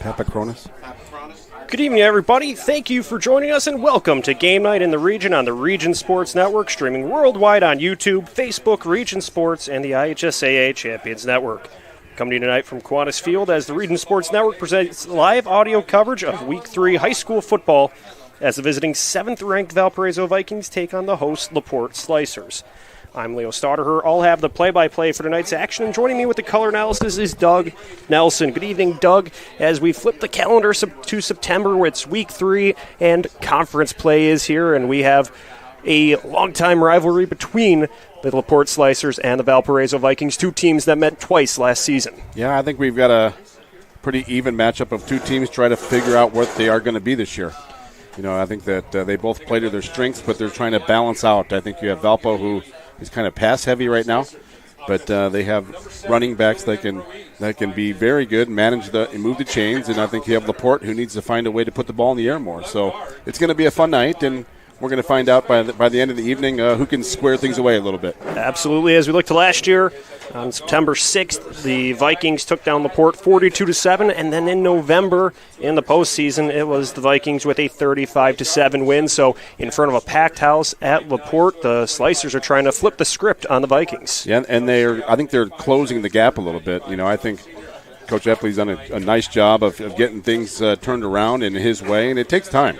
Papachronis. Good evening, everybody. Thank you for joining us, and welcome to Game Night in the Region on the Region Sports Network, streaming worldwide on YouTube, Facebook, Region Sports, and the IHSAA Champions Network. Coming to you tonight from Kiwanis Field as the Region Sports Network presents live audio coverage of Week 3 high school football as the visiting 7th-ranked Valparaiso Vikings take on the host LaPorte Slicers. I'm Leo Stauderher. I'll have the play-by-play for tonight's action, and joining me with the color analysis is Doug Nelson. Good evening, Doug. As we flip the calendar to September, it's Week 3, and conference play is here, and we have a long-time rivalry between the LaPorte Slicers and the Valparaiso Vikings, two teams that met twice last season. Yeah, I think we've got a pretty even matchup of two teams trying to figure out what they are going to be this year. You know, I think that they both play to their strengths, but they're trying to balance out. I think you have Valpo, who is kind of pass-heavy right now, but they have running backs that can be very good, and move the chains, and I think you have LaPorte, who needs to find a way to put the ball in the air more. So it's going to be a fun night, and we're going to find out by the end of the evening who can square things away a little bit. Absolutely. As we look to last year, on September 6th, the Vikings took down LaPorte 42-7, and then in November, in the postseason, it was the Vikings with a 35-7 win. So in front of a packed house at LaPorte, the Slicers are trying to flip the script on the Vikings. Yeah, and I think they're closing the gap a little bit. You know, I think Coach Epley's done a nice job of getting things turned around in his way, and it takes time.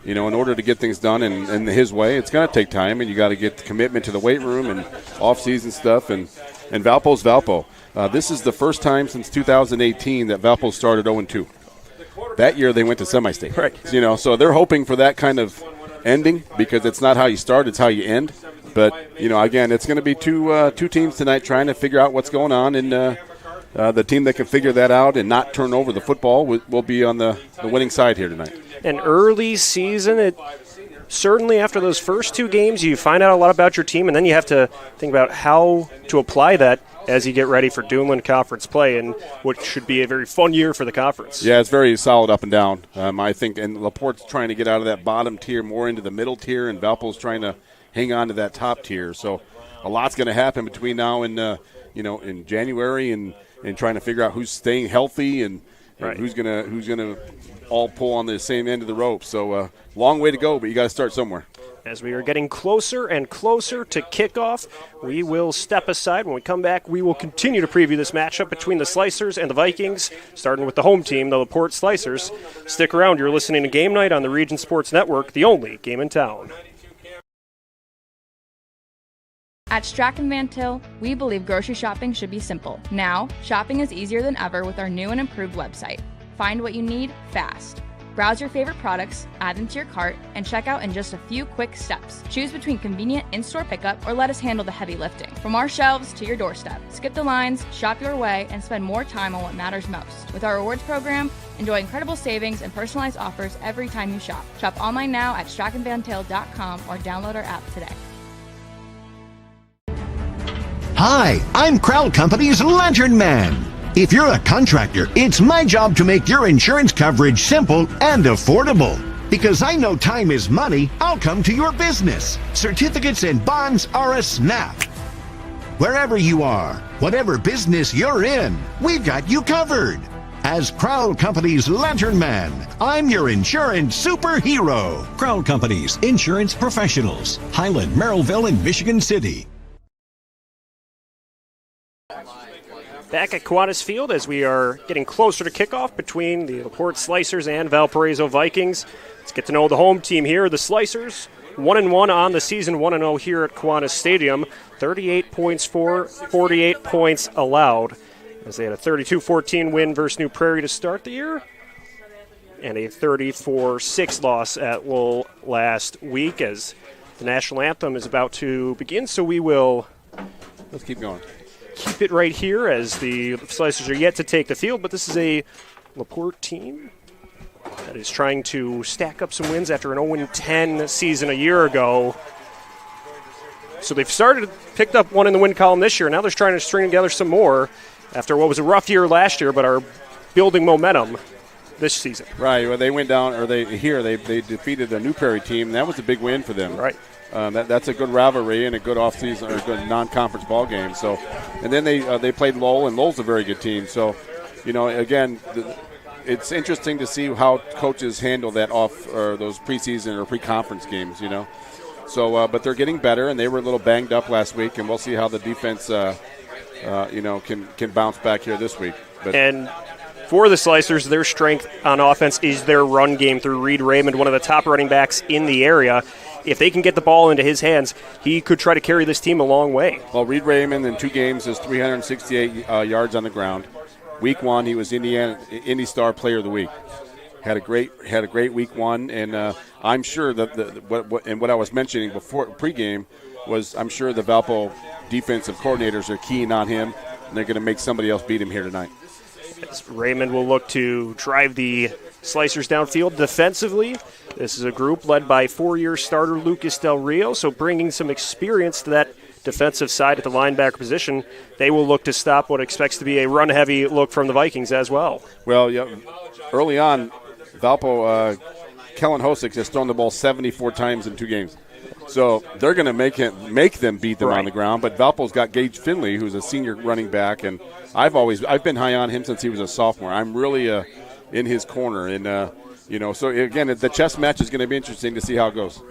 You know, in order to get things done in his way, it's going to take time, and you got to get the commitment to the weight room and off-season stuff. And Valpo's Valpo. This is the first time since 2018 that Valpo started 0-2. That year they went to semi-state. Right. You know, so they're hoping for that kind of ending because it's not how you start, it's how you end. But, you know, again, it's going to be two teams tonight trying to figure out what's going on, and the team that can figure that out and not turn over the football will be on the winning side here tonight. An early season, certainly after those first two games, you find out a lot about your team, and then you have to think about how to apply that as you get ready for Duneland Conference play, and what should be a very fun year for the conference. Yeah, it's very solid up and down. I think, and LaPorte's trying to get out of that bottom tier more into the middle tier, and Valpo's trying to hang on to that top tier. So a lot's going to happen between now and in January, and trying to figure out who's staying healthy and right. who's gonna all pull on the same end of the rope. So long way to go, but you got to start somewhere. As we are getting closer and closer to kickoff, we will step aside. When we come back, we will continue to preview this matchup between the Slicers and the Vikings, starting with the home team, the LaPorte Slicers. Stick around. You're listening to Game Night on the Region Sports Network, the only game in town. At Strachan Van Til, we believe grocery shopping should be simple. Now, shopping is easier than ever with our new and improved website. Find what you need fast. Browse your favorite products, add them to your cart, and check out in just a few quick steps. Choose between convenient in-store pickup or let us handle the heavy lifting. From our shelves to your doorstep, skip the lines, shop your way, and spend more time on what matters most. With our rewards program, enjoy incredible savings and personalized offers every time you shop. Shop online now at strachanvantil.com or download our app today. Hi, I'm Crowd Company's Lantern Man. If you're a contractor, it's my job to make your insurance coverage simple and affordable. Because I know time is money, I'll come to your business. Certificates and bonds are a snap. Wherever you are, whatever business you're in, we've got you covered. As Crowd Company's Lantern Man, I'm your insurance superhero. Crowd Company's Insurance Professionals, Highland, Merrillville, and Michigan City. Back at Kiwanis Field as we are getting closer to kickoff between the LaPorte Slicers and Valparaiso Vikings. Let's get to know the home team here. The Slicers, 1-1 on the season, 1-0 here at Kiwanis Stadium. 38 points for, 48 points allowed, as they had a 32-14 win versus New Prairie to start the year, and a 34-6 loss at Lowell last week, as the national anthem is about to begin. So we will... Let's keep going. Keep it right here as the Slicers are yet to take the field, but this is a LaPorte team that is trying to stack up some wins after an 0-10 season a year ago. So they've picked up one in the win column this year. Now they're trying to string together some more after what was a rough year last year, but are building momentum this season. Right. Well, they went down, or they defeated the New Prairie team. That was a big win for them. Right. That's a good rivalry and a good off-season or good non-conference ball game. So, and then they played Lowell, and Lowell's a very good team. So, you know, again, it's interesting to see how coaches handle that or those preseason or pre-conference games, So, but they're getting better, and they were a little banged up last week, and we'll see how the defense, can bounce back here this week. And for the Slicers, their strength on offense is their run game through Reed Raymond, one of the top running backs in the area. If they can get the ball into his hands, he could try to carry this team a long way. Well, Reed Raymond in 2 games is 368 yards on the ground. Week 1, he was Indy Star Player of the Week. Had a great week 1, and I'm sure that what I was mentioning before pregame was I'm sure the Valpo defensive coordinators are keen on him, and they're going to make somebody else beat him here tonight. Raymond will look to drive the Slicers downfield defensively. This is a group led by 4-year starter Lucas Del Rio, so bringing some experience to that defensive side at the linebacker position. They will look to stop what expects to be a run-heavy look from the Vikings as well. Well, yeah, early on, Valpo, Kellen Hosick has thrown the ball 74 times in 2 games. So they're going to make them beat them on the ground. But Valpo's got Gage Finley, who's a senior running back, and I've been high on him since he was a sophomore. I'm really in his corner, and so again, the chess match is going to be interesting to see how it goes.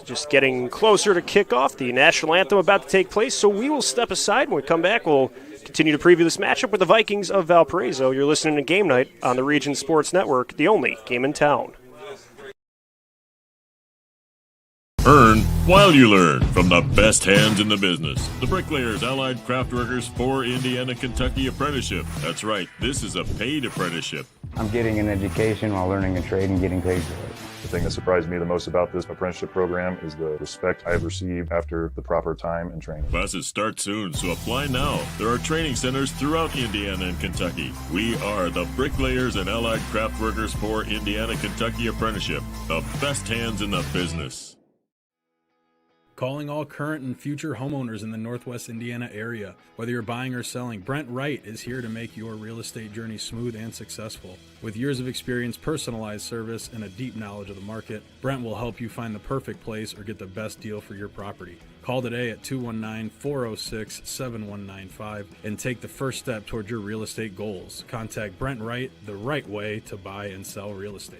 Just getting closer to kickoff, the national anthem about to take place. So we will step aside. When we come back, we'll continue to preview this matchup with the Vikings of Valparaiso. You're listening to Game Night on the Region Sports Network, the only game in town. Earn while you learn from the best hands in the business. The Bricklayers Allied Craft Workers for Indiana, Kentucky Apprenticeship. That's right, this is a paid apprenticeship. I'm getting an education while learning a trade and getting paid for it. The thing that surprised me the most about this apprenticeship program is the respect I have received after the proper time and training. Classes start soon, so apply now. There are training centers throughout Indiana and Kentucky. We are the Bricklayers and Allied Craft Workers for Indiana, Kentucky Apprenticeship. The best hands in the business. Calling all current and future homeowners in the Northwest Indiana area. Whether you're buying or selling, Brent Wright is here to make your real estate journey smooth and successful. With years of experience, personalized service, and a deep knowledge of the market, Brent will help you find the perfect place or get the best deal for your property. Call today at 219-406-7195 and take the first step toward your real estate goals. Contact Brent Wright, the right way to buy and sell real estate.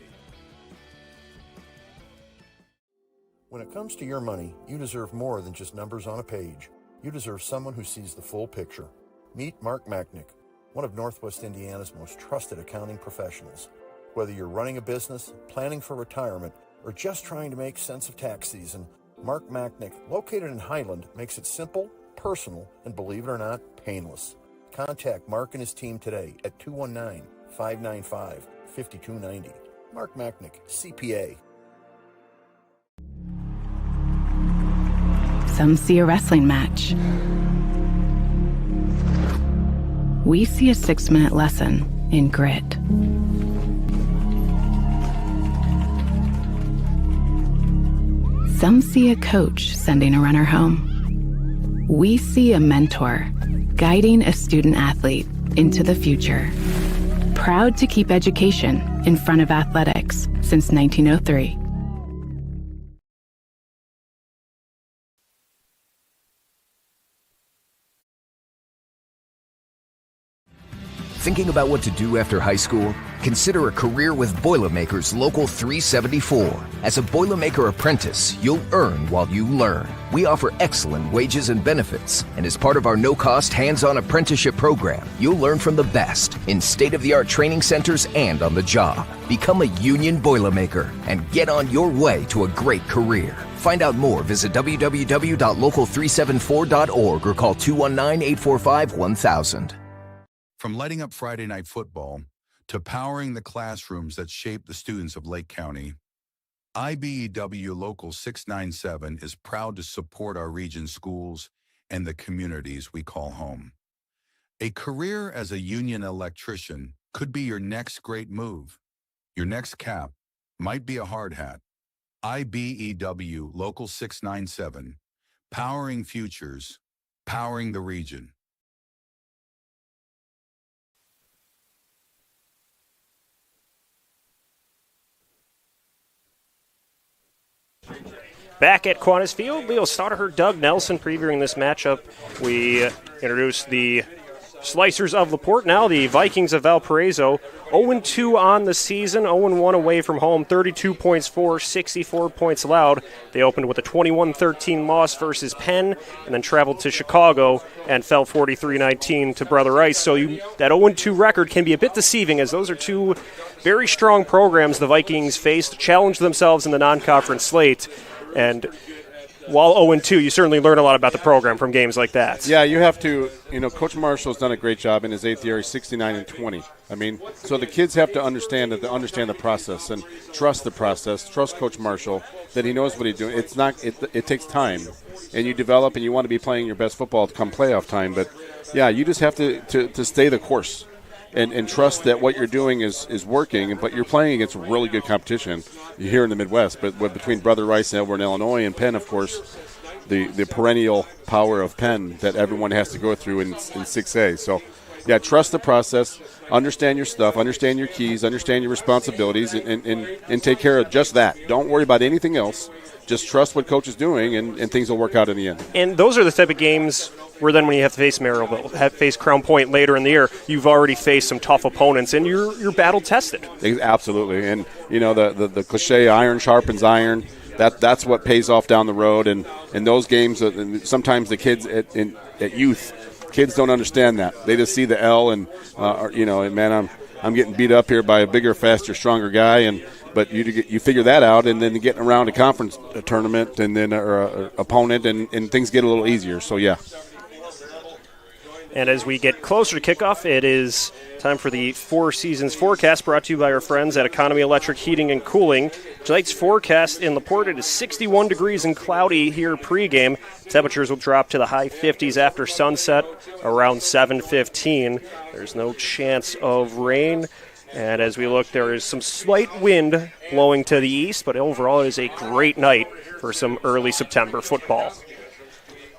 When it comes to your money, you deserve more than just numbers on a page. You deserve someone who sees the full picture. Meet Mark Machnick, one of Northwest Indiana's most trusted accounting professionals. Whether you're running a business, planning for retirement, or just trying to make sense of tax season, Mark Machnick, located in Highland, makes it simple, personal, and believe it or not, painless. Contact Mark and his team today at 219-595-5290. Mark Machnick, CPA. Some see a wrestling match. We see a 6-minute lesson in grit. Some see a coach sending a runner home. We see a mentor guiding a student athlete into the future. Proud to keep education in front of athletics since 1903. Thinking about what to do after high school? Consider a career with Boilermakers Local 374. As a Boilermaker apprentice, you'll earn while you learn. We offer excellent wages and benefits, and as part of our no-cost hands-on apprenticeship program, you'll learn from the best in state-of-the-art training centers and on the job. Become a union Boilermaker and get on your way to a great career. Find out more, visit www.local374.org or call 219-845-1000. From lighting up Friday Night Football to powering the classrooms that shape the students of Lake County, IBEW Local 697 is proud to support our region's schools and the communities we call home. A career as a union electrician could be your next great move. Your next cap might be a hard hat. IBEW Local 697, powering futures, powering the region. Back at Qantas Field, Leo Stotterher, Doug Nelson previewing this matchup. We introduced the Slicers of LaPorte. Now the Vikings of Valparaiso, 0-2 on the season, 0-1 away from home, 32 points for, 64 points allowed. They opened with a 21-13 loss versus Penn, and then traveled to Chicago and fell 43-19 to Brother Rice. So that 0-2 record can be a bit deceiving, as those are two very strong programs the Vikings faced, challenged themselves in the non-conference slate, and while 0-2, you certainly learn a lot about the program from games like that. Yeah, you have to, Coach Marshall's done a great job in his 8th year. He's 69-20. So the kids have to understand the process and trust the process, trust Coach Marshall, that he knows what he's doing. It takes time, and you develop, and you want to be playing your best football come playoff time. But, yeah, you just have to stay the course and trust that what you're doing is working, but you're playing against really good competition here in the Midwest. But between Brother Rice and Elburn, Illinois, and Penn, of course, the perennial power of Penn that everyone has to go through in 6A. So, yeah, trust the process, understand your stuff, understand your keys, understand your responsibilities, and take care of just that. Don't worry about anything else. Just trust what Coach is doing, and things will work out in the end. And those are the type of games where then when you have to face Merrillville, face Crown Point later in the year, you've already faced some tough opponents, and you're battle-tested. Absolutely. And, the cliche, iron sharpens iron, that's what pays off down the road. And in those games, sometimes the kids at youth, kids don't understand that. They just see the L and, man, I'm getting beat up here by a bigger, faster, stronger guy, but you figure that out, and then getting around a conference tournament and then or opponent, and things get a little easier. So, yeah. And as we get closer to kickoff, it is time for the Four Seasons forecast, brought to you by our friends at Economy Electric Heating and Cooling. Tonight's forecast in LaPorte, it is 61 degrees and cloudy here pregame. Temperatures will drop to the high 50s after sunset, around 7:15. There's no chance of rain. And as we look, there is some slight wind blowing to the east, but overall it is a great night for some early September football.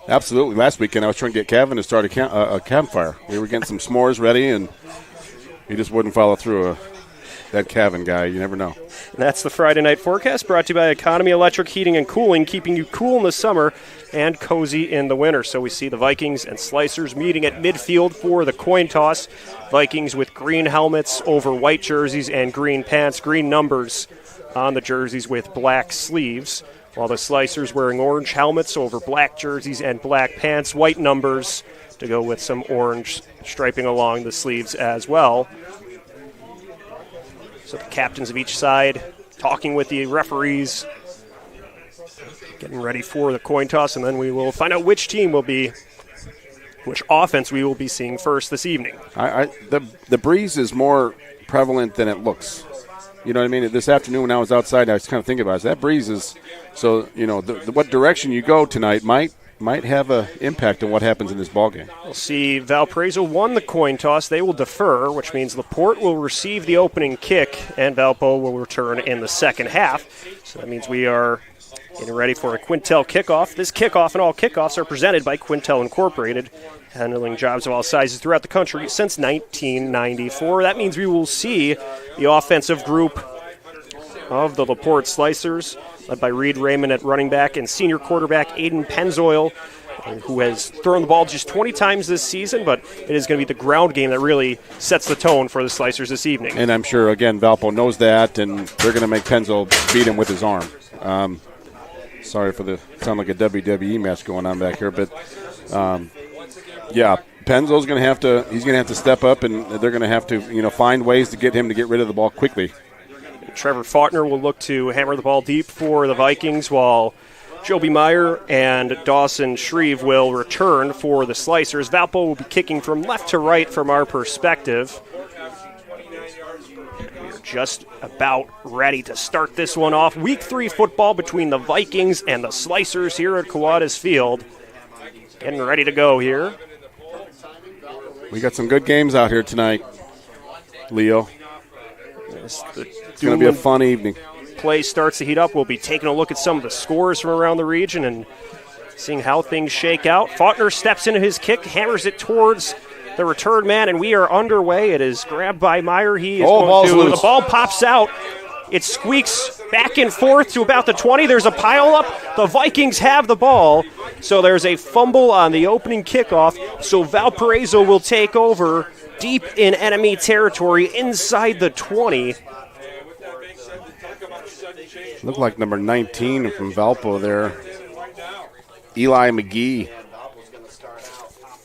Absolutely. Last weekend I was trying to get Kevin to start a campfire. We were getting some s'mores ready, and he just wouldn't follow through. That Kevin guy, you never know. And that's the Friday night forecast, brought to you by Economy Electric Heating and Cooling, keeping you cool in the summer and cozy in the winter. So we see the Vikings and Slicers meeting at midfield for the coin toss. Vikings with green helmets over white jerseys and green pants, green numbers on the jerseys with black sleeves, while the Slicers wearing orange helmets over black jerseys and black pants, white numbers to go with some orange striping along the sleeves as well. So the captains of each side talking with the referees, getting ready for the coin toss, and then we will find out which offense we will be seeing first this evening. The breeze is more prevalent than it looks. You know what I mean? This afternoon when I was outside, I was kind of thinking about it. That breeze is, so, what direction you go tonight might have an impact on what happens in this ballgame. We'll see Valparaiso won the coin toss. They will defer, which means LaPorte will receive the opening kick, and Valpo will return in the second half. So that means we are getting ready for a Quintel kickoff. This kickoff and all kickoffs are presented by Quintel Incorporated, handling jobs of all sizes throughout the country since 1994. That means we will see the offensive group of the LaPorte Slicers, led by Reed Raymond at running back and senior quarterback Aiden Pennzoil, who has thrown the ball just 20 times this season, but it is going to be the ground game that really sets the tone for the Slicers this evening. And I'm sure, again, Valpo knows that, and they're going to make Pennzoil beat him with his arm. Sorry for the sound like a WWE match going on back here, but yeah, Pennzoil's going to have to step up, and they're going to have to find ways to get him to get rid of the ball quickly. Trevor Faulkner will look to hammer the ball deep for the Vikings, while Joby Meyer and Dawson Shreve will return for the Slicers. Valpo will be kicking from left to right from our perspective. We're just about ready to start this one off. Week 3 football between the Vikings and the Slicers here at Kiwanis Field. Getting ready to go here. We got some good games out here tonight, Leo. It's going to be a fun evening. Play starts to heat up. We'll be taking a look at some of the scores from around the region and seeing how things shake out. Faulkner steps into his kick, hammers it towards the return man, and we are underway. It is grabbed by Meyer. He is going to. The ball pops out It squeaks back and forth to about the 20. There's a pile-up. The Vikings have the ball. So there's a fumble on the opening kickoff. So Valparaiso will take over deep in enemy territory inside the 20. Looked like number 19 from Valpo there, Eli McGee.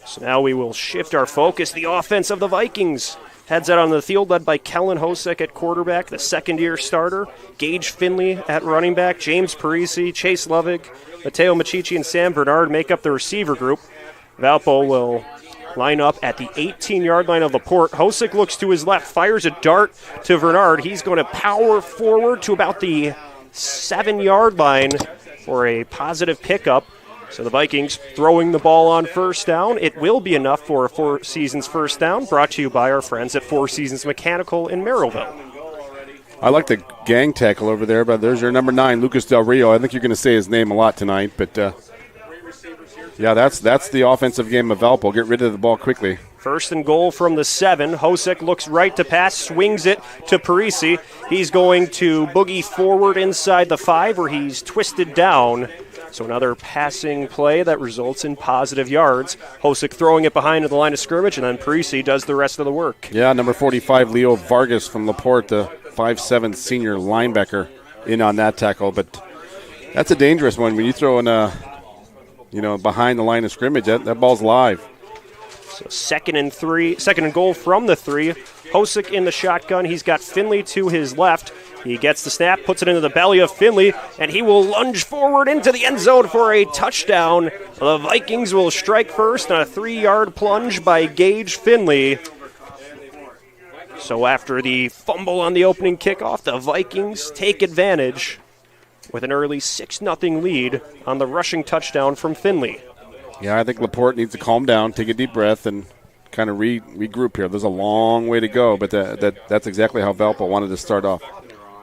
So now we will shift our focus. The offense of the Vikings heads out on the field, led by Kellen Hosek at quarterback, the second-year starter, Gage Finley at running back, James Parisi, Chase Lovig, Mateo Machici, and Sam Bernard make up the receiver group. Valpo will line up at the 18-yard line of LaPorte. Hosek looks to his left, fires a dart to Bernard. He's going to power forward to about the 7-yard line for a positive pickup. So the Vikings throwing the ball on first down. It will be enough for a Four Seasons first down, brought to you by our friends at Four Seasons Mechanical in Merrillville. I like the gang tackle over there, but there's your number 9, Lucas Del Rio. I think you're going to say his name a lot tonight, but yeah, that's the offensive game of Valpo. Get rid of the ball quickly. First and goal from the 7. Hosek looks right to pass, swings it to Parisi. He's going to boogie forward inside the 5 where he's twisted down. So another passing play that results in positive yards. Hosek throwing it behind the line of scrimmage, and then Parisi does the rest of the work. Yeah, number 45, Leo Vargas from LaPorte, the 5'7" senior linebacker, in on that tackle. But that's a dangerous one when you throw in behind the line of scrimmage. That ball's live. So second and goal from the 3. Hosek in the shotgun. He's got Finley to his left. He gets the snap, puts it into the belly of Finley, and he will lunge forward into the end zone for a touchdown. The Vikings will strike first on a 3-yard plunge by Gage Finley. So after the fumble on the opening kickoff, the Vikings take advantage with an early 6-0 lead on the rushing touchdown from Finley. Yeah, I think LaPorte needs to calm down, take a deep breath, and kind of regroup here. There's a long way to go, but that's exactly how Valpo wanted to start off.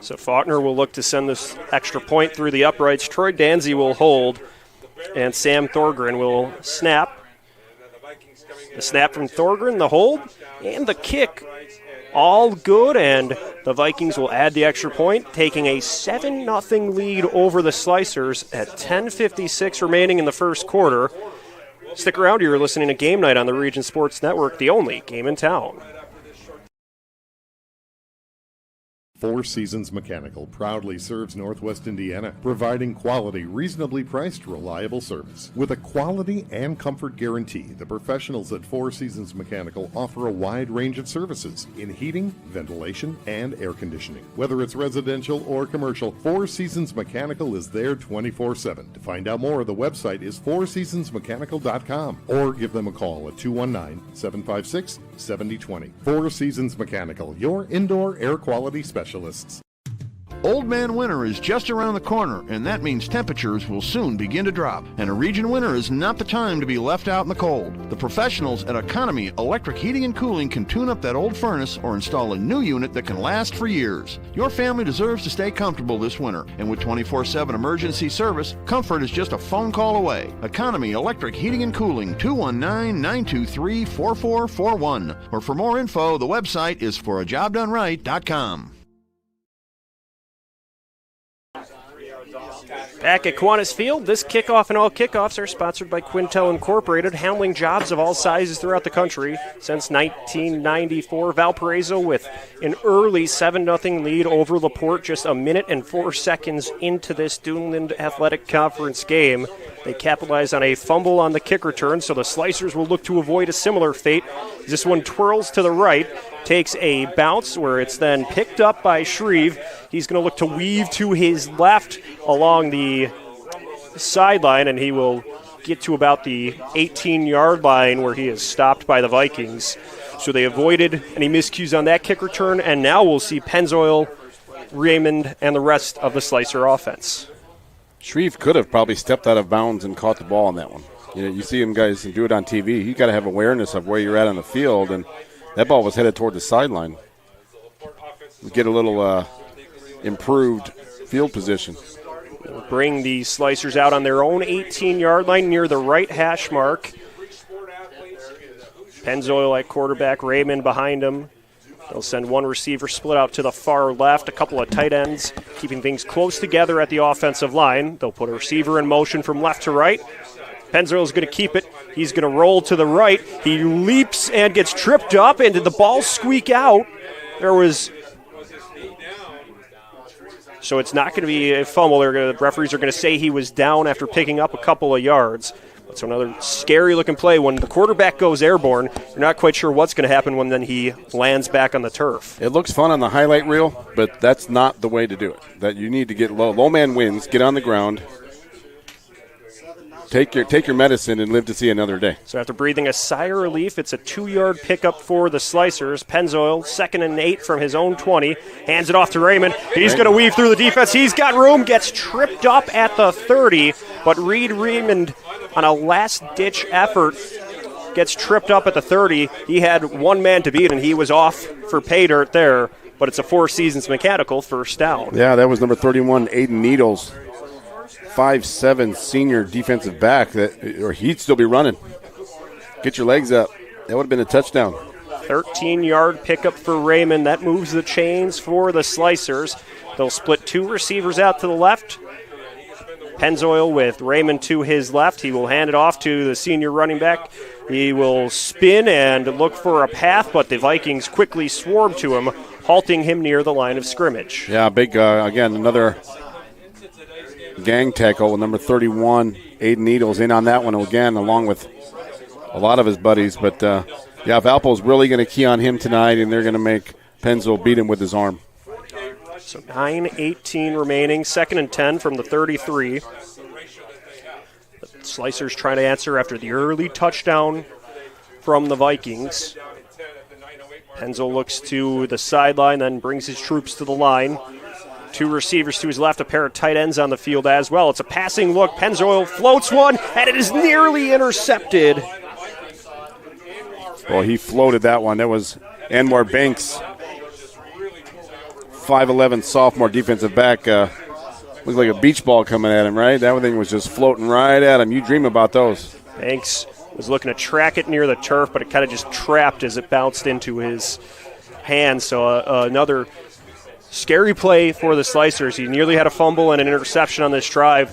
So Faulkner will look to send this extra point through the uprights. Troy Danzy will hold, and Sam Thorgren will snap. The snap from Thorgren, the hold, and the kick. All good, and the Vikings will add the extra point, taking a 7-0 lead over the Slicers at 10:56 remaining in the first quarter. Stick around, you're listening to Game Night on the Region Sports Network, the only game in town. Four Seasons Mechanical proudly serves Northwest Indiana, providing quality, reasonably priced, reliable service. With a quality and comfort guarantee, the professionals at Four Seasons Mechanical offer a wide range of services in heating, ventilation, and air conditioning. Whether it's residential or commercial, Four Seasons Mechanical is there 24/7. To find out more, the website is fourseasonsmechanical.com or give them a call at 219-756-7020. Four Seasons Mechanical, your indoor air quality specialist. Old Man Winter is just around the corner, and that means temperatures will soon begin to drop. And a region winter is not the time to be left out in the cold. The professionals at Economy Electric Heating and Cooling can tune up that old furnace or install a new unit that can last for years. Your family deserves to stay comfortable this winter, and with 24/7 emergency service, comfort is just a phone call away. Economy Electric Heating and Cooling, 219-923-4441. Or for more info, the website is forajobdoneright.com. Back at Kiwanis Field, this kickoff and all kickoffs are sponsored by Quintel Incorporated, handling jobs of all sizes throughout the country since 1994. Valparaiso with an early 7-0 lead over LaPorte just a minute and 4 seconds into this Duneland Athletic Conference game. They capitalize on a fumble on the kick return, so the Slicers will look to avoid a similar fate. This one twirls to the right, takes a bounce where it's then picked up by Shreve. He's going to look to weave to his left along the sideline, and he will get to about the 18-yard line where he is stopped by the Vikings. So they avoided any miscues on that kick return, and now we'll see Pennzoil, Raymond, and the rest of the Slicer offense. Shreve could have probably stepped out of bounds and caught the ball on that one. You see him guys do it on TV. You got to have awareness of where you're at on the field, and that ball was headed toward the sideline. Get a little improved field position. They'll bring the Slicers out on their own 18-yard line near the right hash mark. Pennzoil at quarterback, Raymond behind him. They'll send one receiver split out to the far left, a couple of tight ends, keeping things close together at the offensive line. They'll put a receiver in motion from left to right. Pennzoil's going to keep it. He's going to roll to the right. He leaps and gets tripped up, and did the ball squeak out? So it's not going to be a fumble. The referees are going to say he was down after picking up a couple of yards. So another scary-looking play. When the quarterback goes airborne, you're not quite sure what's going to happen when then he lands back on the turf. It looks fun on the highlight reel, but that's not the way to do it. That you need to get low. Low man wins. Get on the ground. Take your medicine and live to see another day. So after breathing a sigh of relief, it's a 2-yard pickup for the Slicers. Pennzoil, 2nd and 8 from his own 20. Hands it off to Raymond. He's going to weave through the defense. He's got room. Gets tripped up at the 30. But Reed Raymond, on a last-ditch effort, gets tripped up at the 30. He had one man to beat, and he was off for pay dirt there. But it's a Four Seasons Mechanical first down. Yeah, that was number 31, Aiden Needles. 5'7" senior defensive back, or he'd still be running. Get your legs up. That would have been a touchdown. 13-yard pickup for Raymond. That moves the chains for the Slicers. They'll split two receivers out to the left. Pennzoil with Raymond to his left. He will hand it off to the senior running back. He will spin and look for a path, but the Vikings quickly swarm to him, halting him near the line of scrimmage. Yeah, big, again, another gang tackle with number 31, Aiden Needles, in on that one again, along with a lot of his buddies. But, Valpo's really going to key on him tonight, and they're going to make Pennzoil beat him with his arm. So 9:18 remaining, 2nd and 10 from the 33. The Slicers trying to answer after the early touchdown from the Vikings. Pennzoil looks to the sideline, then brings his troops to the line. Two receivers to his left, a pair of tight ends on the field as well. It's a passing look. Pennzoil floats one, and it is nearly intercepted. Well, he floated that one. That was Anwar Banks, 5'11" sophomore defensive back. Looked like a beach ball coming at him, right? That thing was just floating right at him. You dream about those. Banks was looking to track it near the turf, but it kind of just trapped as it bounced into his hands. So another scary play for the Slicers. He nearly had a fumble and an interception on this drive.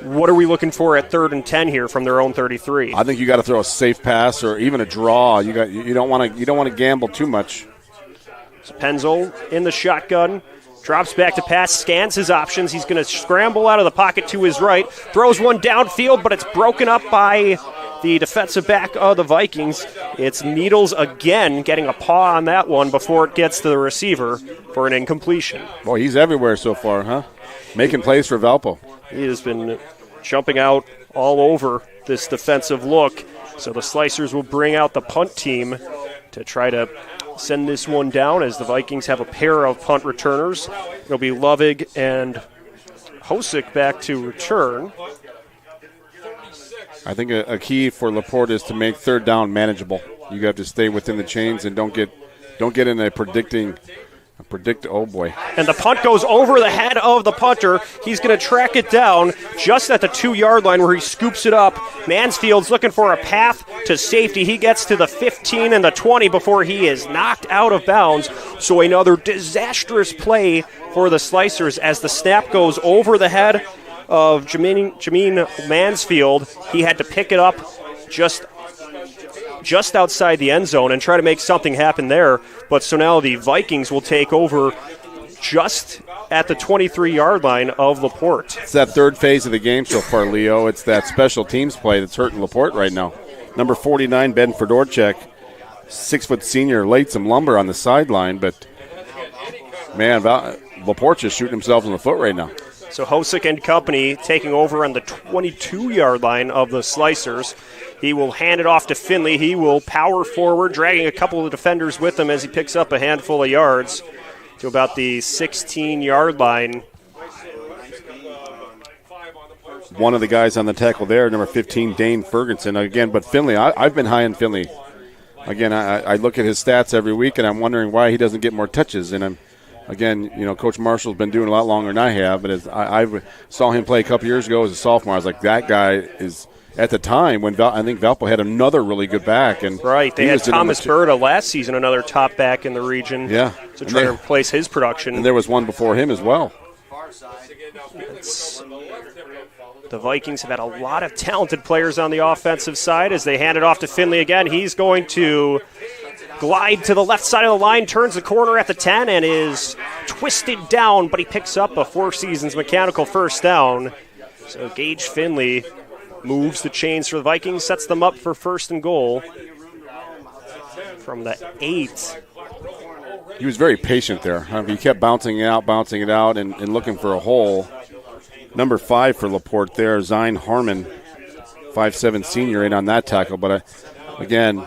What are we looking for at 3rd and 10 here from their own 33? I think you got to throw a safe pass or even a draw. You don't want to gamble too much. So Pennzoil in the shotgun, drops back to pass, scans his options. He's going to scramble out of the pocket to his right, throws one downfield, but it's broken up by the defensive back of the Vikings. It's Needles again getting a paw on that one before it gets to the receiver for an incompletion. Boy, he's everywhere so far, huh? Making plays for Valpo. He has been jumping out all over this defensive look. So the Slicers will bring out the punt team to try to send this one down, as the Vikings have a pair of punt returners. It'll be Lovig and Hosick back to return. I think a key for LaPorte is to make 3rd down manageable. You have to stay within the chains and don't get in a oh boy. And the punt goes over the head of the punter. He's going to track it down just at the 2-yard line where he scoops it up. Mansfield's looking for a path to safety. He gets to the 15 and the 20 before he is knocked out of bounds. So another disastrous play for the Slicers as the snap goes over the head of Jameen Mansfield. He had to pick it up just outside the end zone and try to make something happen there. But so now the Vikings will take over just at the 23-yard line of LaPorte. It's that 3rd phase of the game so far, Leo. It's that special teams play that's hurting LaPorte right now. Number 49, Ben Fedorchak, 6-foot senior, laid some lumber on the sideline, but man, LaPorte just shooting himself in the foot right now. So Hosick and company taking over on the 22-yard line of the Slicers. He will hand it off to Finley. He will power forward, dragging a couple of the defenders with him as he picks up a handful of yards to about the 16-yard line. One of the guys on the tackle there, number 15, Dane Ferguson. Again, but Finley, I've been high on Finley. Again, I look at his stats every week, and I'm wondering why he doesn't get more touches. And Coach Marshall's been doing a lot longer than I have, but I saw him play a couple years ago as a sophomore. I was like, that guy is – at the time when I think Valpo had another really good back. And right, they had Thomas Berta last season, another top back in the region. Yeah. To try to replace his production. And there was one before him as well. The Vikings have had a lot of talented players on the offensive side as they hand it off to Finley again. He's going to glide to the left side of the line, turns the corner at the 10, and is twisted down, but he picks up a Four Seasons mechanical first down. So Gage Finley moves the chains for the Vikings, sets them up for first and goal from the 8. He was very patient there. He kept bouncing it out, and looking for a hole. Number 5 for LaPorte there, Zine Harmon, 5'7" senior, in on that tackle. But again,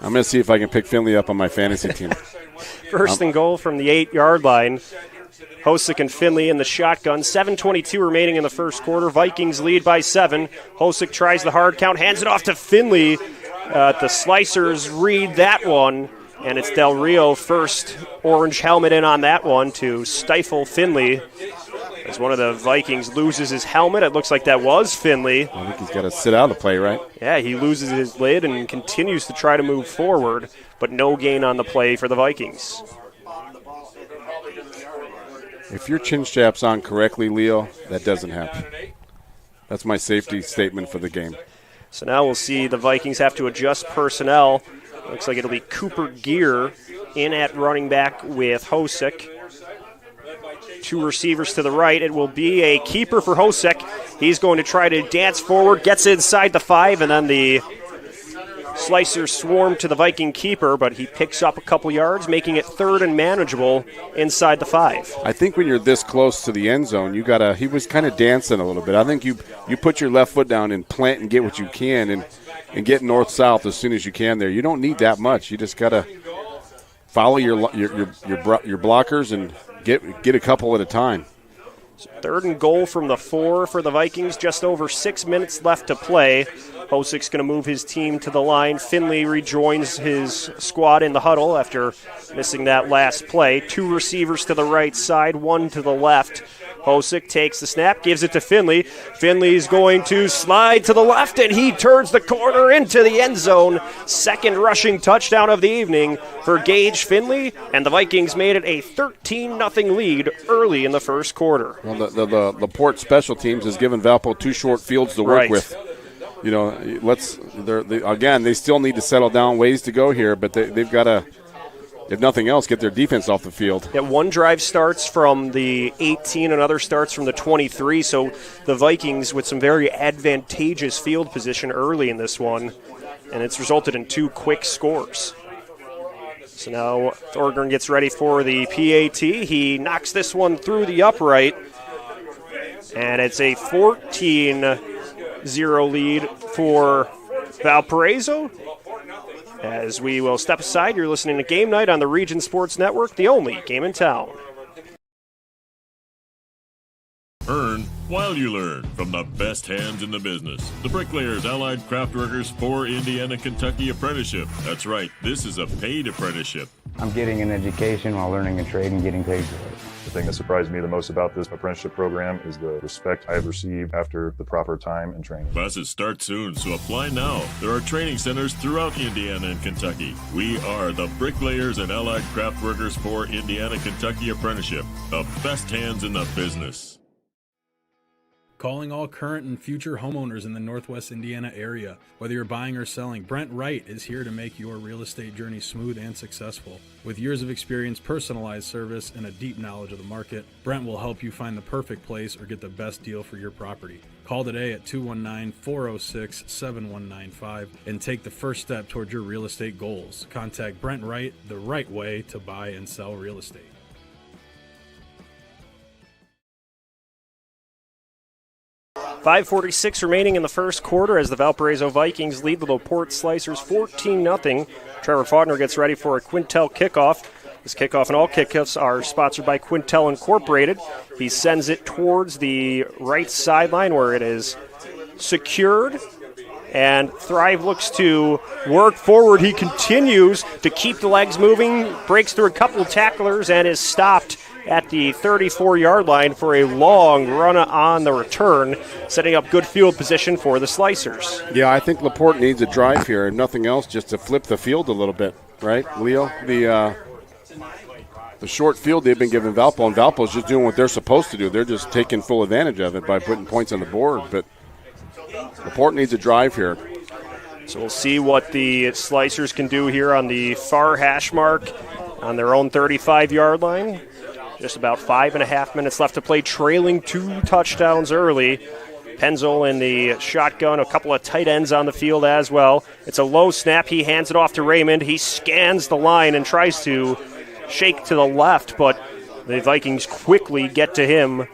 I'm going to see if I can pick Finley up on my fantasy team. First and goal from the 8-yard line. Hosick and Finley in the shotgun. 7:22 remaining in the first quarter. Vikings lead by 7. Hosick tries the hard count, hands it off to Finley. The Slicers read that one, and it's Del Rio first orange helmet in on that one to stifle Finley. As one of the Vikings loses his helmet, it looks like that was Finley. I think he's got to sit out of the play, right? Yeah, he loses his lid and continues to try to move forward, but no gain on the play for the Vikings. If your chin strap's on correctly, Leo, that doesn't happen. That's my safety statement for the game. So now we'll see the Vikings have to adjust personnel. Looks like it'll be Cooper Gear in at running back with Hosick. 2 receivers to the right. It will be a keeper for Hosick. He's going to try to dance forward, gets inside the 5, and then the Slicers swarm to the Viking keeper, but he picks up a couple yards, making it third and manageable inside the 5. I think when you're this close to the end zone, he was kind of dancing a little bit. I think you put your left foot down and plant and get what you can and get north-south as soon as you can there. You don't need that much. You just got to follow your blockers and get a couple at a time. So third and goal from the 4 for the Vikings. Just over 6 minutes left to play. Hosick's going to move his team to the line. Finley rejoins his squad in the huddle after missing that last play. 2 receivers to the right side, 1 to the left. Hosick takes the snap, gives it to Finley. Finley's going to slide to the left, and he turns the corner into the end zone. Second rushing touchdown of the evening for Gage Finley, and the Vikings made it a 13-0 lead early in the first quarter. Well, the LaPorte special teams has given Valpo 2 short fields to work with. You know, they still need to settle down, ways to go here, but they've got to, if nothing else, get their defense off the field. Yeah, one drive starts from the 18, another starts from the 23, so the Vikings with some very advantageous field position early in this one, and it's resulted in 2 quick scores. So now Thorgren gets ready for the PAT. He knocks this one through the upright, and it's a 14-0 lead for Valparaiso. As we will step aside, you're listening to Game Night on the Region Sports Network, the only game in town. Earn while you learn from the best hands in the business. The Bricklayers Allied Craft Workers for Indiana, Kentucky Apprenticeship. That's right, this is a paid apprenticeship. I'm getting an education while learning a trade and getting paid for it. The thing that surprised me the most about this apprenticeship program is the respect I have received after the proper time and training. Classes start soon, so apply now. There are training centers throughout Indiana and Kentucky. We are the Bricklayers and Allied Craft Workers for Indiana, Kentucky Apprenticeship. The best hands in the business. Calling all current and future homeowners in the Northwest Indiana area. Whether you're buying or selling, Brent Wright is here to make your real estate journey smooth and successful. With years of experience, personalized service, and a deep knowledge of the market, Brent will help you find the perfect place or get the best deal for your property. Call today at 219-406-7195 and take the first step toward your real estate goals. Contact Brent Wright, the right way to buy and sell real estate. .546 remaining in the first quarter as the Valparaiso Vikings lead the LaPorte Slicers 14-0. Trevor Faulkner gets ready for a Quintel kickoff. This kickoff and all kickoffs are sponsored by Quintel Incorporated. He sends it towards the right sideline where it is secured. And Thrive looks to work forward. He continues to keep the legs moving, breaks through a couple of tacklers, and is stopped at the 34-yard line for a long run on the return, setting up good field position for the Slicers. Yeah, I think LaPorte needs a drive here, if nothing else, just to flip the field a little bit, right, Leo? The short field they've been giving Valpo, and Valpo's just doing what they're supposed to do. They're just taking full advantage of it by putting points on the board. But LaPorte needs a drive here. So we'll see what the Slicers can do here on the far hash mark on their own 35-yard line. Just about 5.5 minutes left to play, trailing 2 touchdowns early. Penzel in the shotgun, a couple of tight ends on the field as well. It's a low snap. He hands it off to Raymond. He scans the line and tries to shake to the left, but the Vikings quickly get to him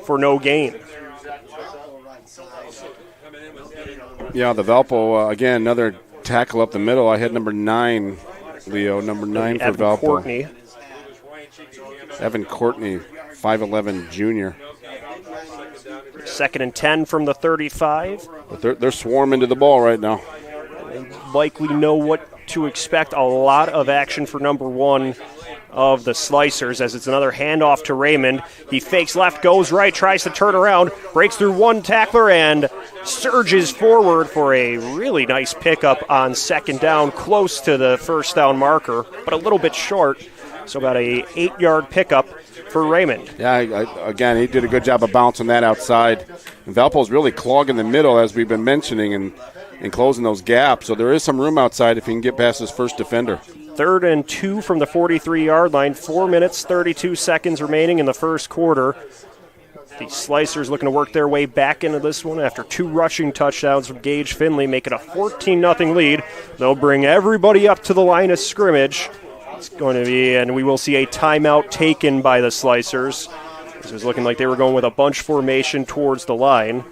for no gain. Yeah, the Valpo, again, another tackle up the middle. I had number 9, Leo, number 9 for Valpo. Courtney. Evan Courtney, 5'11", junior. 2nd and 10 from the 35. But they're swarming to the ball right now. They likely know what to expect. A lot of action for number 1 of the Slicers as it's another handoff to Raymond. He fakes left, goes right, tries to turn around, breaks through one tackler and surges forward for a really nice pickup on 2nd down, close to the 1st down marker, but a little bit short. So about a 8-yard pickup for Raymond. Yeah, again, he did a good job of bouncing that outside. And Valpo's really clogging the middle, as we've been mentioning, and closing those gaps. So there is some room outside if he can get past his first defender. 3rd and 2 from the 43-yard line. 4 minutes, 32 seconds remaining in the first quarter. The Slicers looking to work their way back into this one after 2 rushing touchdowns from Gage Finley, making a 14-0 lead. They'll bring everybody up to the line of scrimmage. It's going to be, and we will see a timeout taken by the Slicers. This was looking like they were going with a bunch formation towards the line.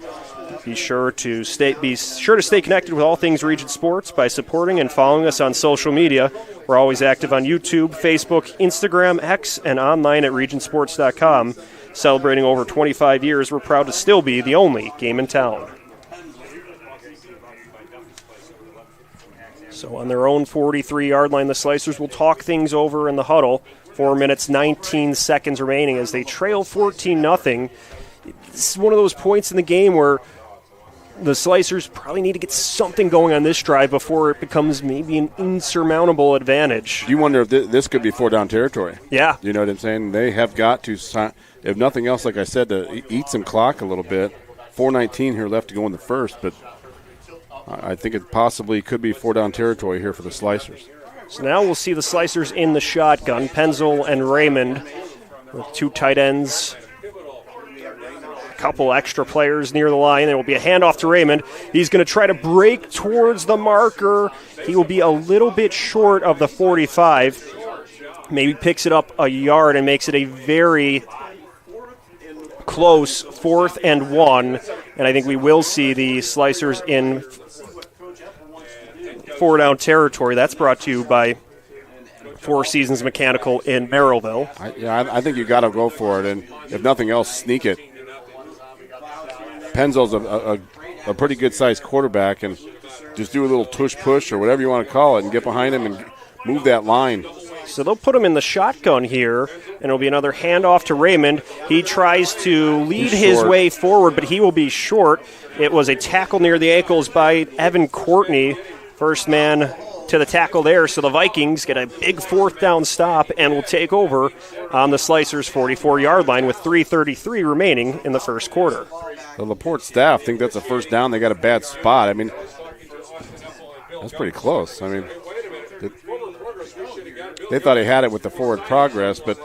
Be sure to stay connected with all things Region Sports by supporting and following us on social media. We're always active on YouTube, Facebook, Instagram, X, and online at regionsports.com. Celebrating over 25 years, we're proud to still be the only game in town. So on their own 43-yard line, the Slicers will talk things over in the huddle. 4 minutes, 19 seconds remaining as they trail 14-0. This is one of those points in the game where the Slicers probably need to get something going on this drive before it becomes maybe an insurmountable advantage. You wonder if this could be 4-down territory. Yeah. You know what I'm saying? They have got to, if nothing else, like I said, to eat some clock a little bit. 4:19 here left to go in the first, but I think it possibly could be 4-down territory here for the Slicers. So now we'll see the Slicers in the shotgun. Penzel and Raymond with 2 tight ends. A couple extra players near the line. There will be a handoff to Raymond. He's going to try to break towards the marker. He will be a little bit short of the 45. Maybe picks it up a yard and makes it a very close 4th and 1. And I think we will see the Slicers in 4-down territory. That's brought to you by Four Seasons Mechanical in Merrillville. I think you got to go for it, and if nothing else, sneak it. Penzel's a pretty good-sized quarterback, and just do a little tush-push or whatever you want to call it and get behind him and move that line. So they'll put him in the shotgun here, and it'll be another handoff to Raymond. He tries to lead his way forward, but he will be short. It was a tackle near the ankles by Evan Courtney. First man to the tackle there, so the Vikings get a big 4th down stop and will take over on the Slicers' 44-yard line with 3:33 remaining in the first quarter. The LaPorte staff think that's a 1st down. They got a bad spot. I mean, that's pretty close. I mean, they thought he had it with the forward progress, but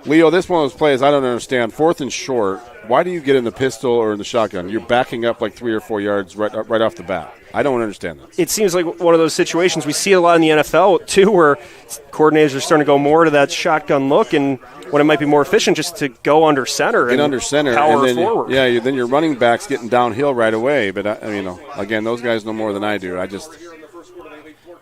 Leo, this one of those plays I don't understand. 4th and short. Why do you get in the pistol or in the shotgun? You're backing up like 3 or 4 yards right off the bat. I don't understand that. It seems like one of those situations we see a lot in the NFL, too, where coordinators are starting to go more to that shotgun look, and when it might be more efficient just to go under center and power and then, forward. Yeah, then your running back's getting downhill right away. But, again, those guys know more than I do.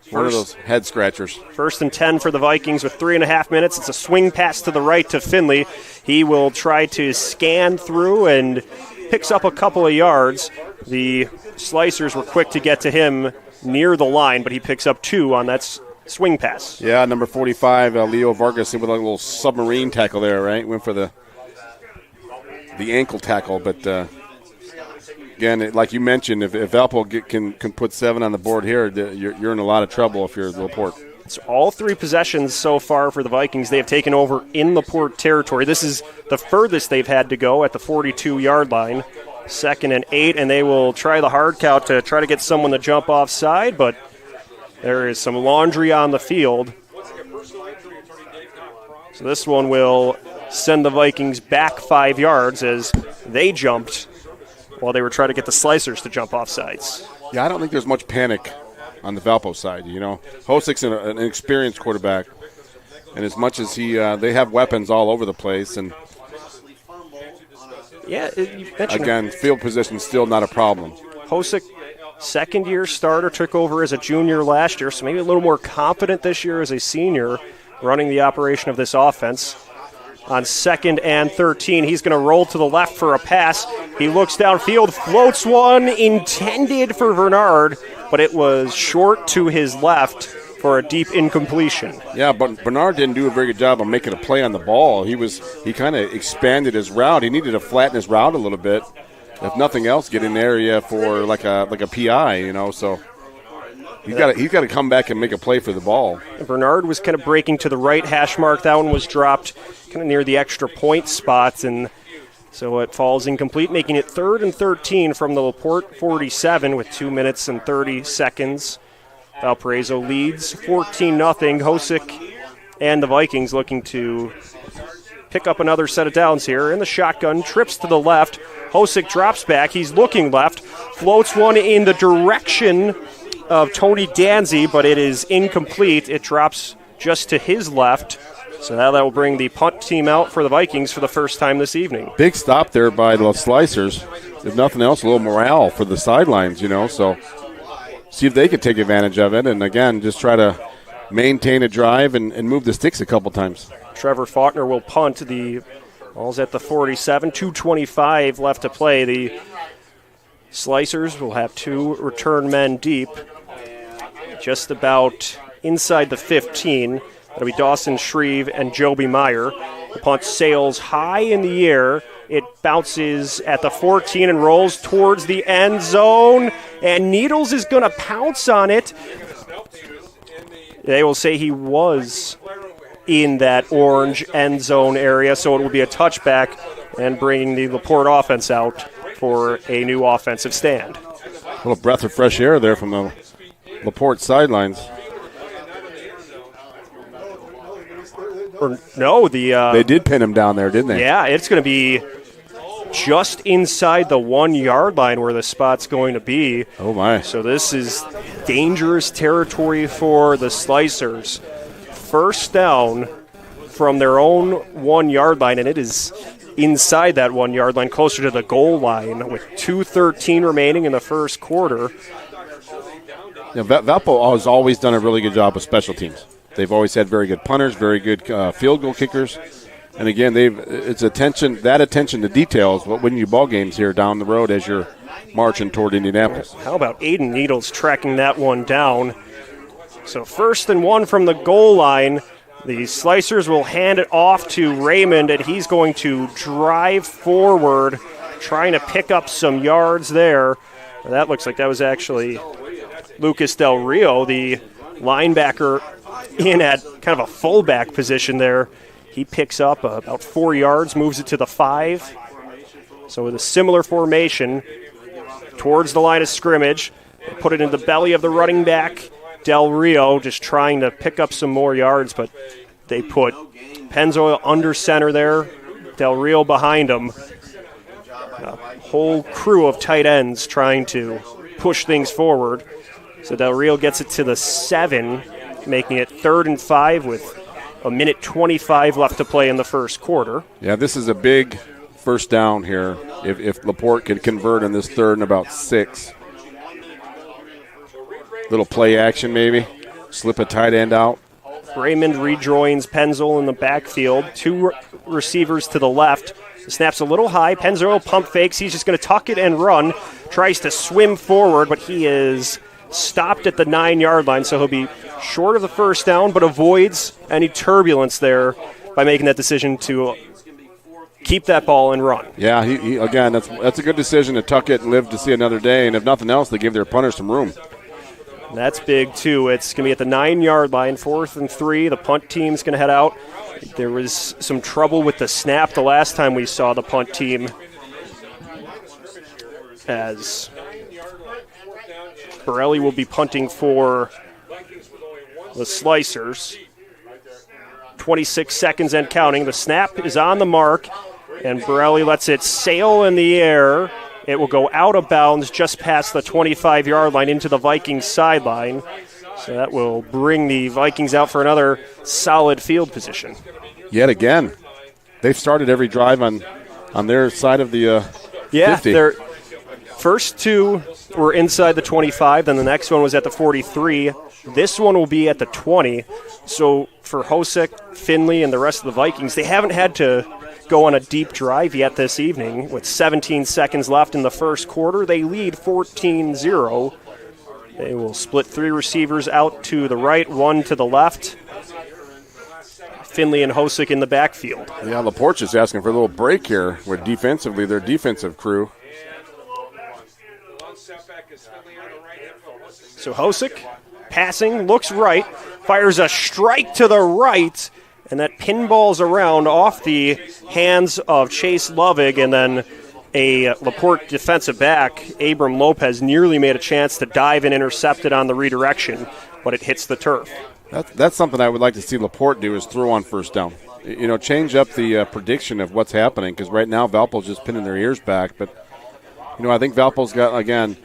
One of those head scratchers. 1st and 10 for the Vikings with 3.5 minutes. It's a swing pass to the right to Finley. He will try to scan through and picks up a couple of yards. The Slicers were quick to get to him near the line, but he picks up 2 on that swing pass. Yeah, number 45, Leo Vargas, with a little submarine tackle there, right? Went for the ankle tackle, but again, like you mentioned, if Valpo can put 7 on the board here, you're in a lot of trouble if you're LaPorte. It's all 3 possessions so far for the Vikings. They have taken over in LaPorte territory. This is the furthest they've had to go at the 42-yard line. 2nd and 8, and they will try the hard count to try to get someone to jump offside, but there is some laundry on the field. So this one will send the Vikings back 5 yards as they jumped while they were trying to get the Slicers to jump offsides. Yeah, I don't think there's much panic on the Valpo side. Hosek's an experienced quarterback, and as much as they have weapons all over the place, and yeah, you mentioned again, field position still not a problem. Hosek, second-year starter, took over as a junior last year, so maybe a little more confident this year as a senior running the operation of this offense. On 2nd and 13, he's going to roll to the left for a pass. He looks downfield, floats one intended for Bernard, but it was short to his left for a deep incompletion. Yeah, but Bernard didn't do a very good job of making a play on the ball. He kind of expanded his route. He needed to flatten his route a little bit. If nothing else, get in the area for like a PI, so he's got to come back and make a play for the ball. Bernard was kind of breaking to the right hash mark. That one was dropped kind of near the extra point spots, and so it falls incomplete, making it 3rd and 13 from the LaPorte 47 with 2 minutes and 30 seconds. Valparaiso leads 14-0. Hosek and the Vikings looking to pick up another set of downs here. In the shotgun, trips to the left. Hosek drops back. He's looking left. Floats one in the direction of Tony Danzy, but it is incomplete. It drops just to his left. So now that will bring the punt team out for the Vikings for the first time this evening. Big stop there by the Slicers. If nothing else, a little morale for the sidelines, so see if they could take advantage of it. And, again, just try to maintain a drive and move the sticks a couple times. Trevor Faulkner will punt. The ball's at the 47, 2:25 left to play. The Slicers will have 2 return men deep, just about inside the 15. That'll be Dawson Shreve and Joby Meyer. The punt sails high in the air. It bounces at the 14 and rolls towards the end zone, and Needles is going to pounce on it. They will say he was in that orange end zone area, so it will be a touchback and bringing the LaPorte offense out for a new offensive stand. A little breath of fresh air there from the LaPorte sidelines. They did pin him down there, didn't they? Yeah, it's going to be just inside the 1-yard line where the spot's going to be. Oh, my. So this is dangerous territory for the Slicers. First down from their own 1-yard line, and it is inside that 1-yard line, closer to the goal line with 2:13 remaining in the first quarter. Yeah, Valpo has always done a really good job with special teams. They've always had very good punters, very good field goal kickers. And again, it's attention to details what win you ball games here down the road as you're marching toward Indianapolis. How about Aiden Needles tracking that one down? So 1st and 1 from the goal line. The Slicers will hand it off to Raymond, and he's going to drive forward, trying to pick up some yards there. That looks like that was actually Lucas Del Rio, the linebacker, in at kind of a fullback position there. He picks up about 4 yards, moves it to the 5. So with a similar formation towards the line of scrimmage, put it in the belly of the running back, Del Rio, just trying to pick up some more yards, but they put Pennzoil under center there, Del Rio behind him. A whole crew of tight ends trying to push things forward. So Del Rio gets it to the 7, making it 3rd and 5 with a minute 25 left to play in the first quarter. Yeah, this is a big first down here if LaPorte can convert in this 3rd and about 6. Little play action maybe. Slip a tight end out. Raymond rejoins Pennzoil in the backfield. 2 receivers to the left. The snap's a little high. Pennzoil pump fakes. He's just going to tuck it and run. Tries to swim forward, but he is stopped at the 9-yard line, so he'll be short of the first down, but avoids any turbulence there by making that decision to keep that ball and run. Yeah, he again, that's a good decision to tuck it and live to see another day, and if nothing else, they give their punter some room. That's big, too. It's going to be at the 9-yard line, 4th and 3. The punt team's going to head out. There was some trouble with the snap the last time we saw the punt team, as Borelli will be punting for the Slicers. 26 seconds and counting. The snap is on the mark, and Borelli lets it sail in the air. It will go out of bounds just past the 25-yard line into the Vikings sideline. So that will bring the Vikings out for another solid field position. Yet again, they've started every drive on their side of the 50. Their first two were inside the 25, then the next one was at the 43. This one will be at the 20. So for Hosick, Finley, and the rest of the Vikings, they haven't had to go on a deep drive yet this evening. With 17 seconds left in the first quarter, they lead 14-0. They will split 3 receivers out to the right, 1 to the left. Finley and Hosick in the backfield. Yeah, LaPorte is asking for a little break here with defensively, their defensive crew. So Hosick, passing, looks right, fires a strike to the right, and that pinballs around off the hands of Chase Lovig, and then a LaPorte defensive back, Abram Lopez, nearly made a chance to dive and intercept it on the redirection, but it hits the turf. That's something I would like to see LaPorte do, is throw on first down. You know, change up the prediction of what's happening, because right now Valpo's just pinning their ears back. But, you know, I think Valpo's got, again,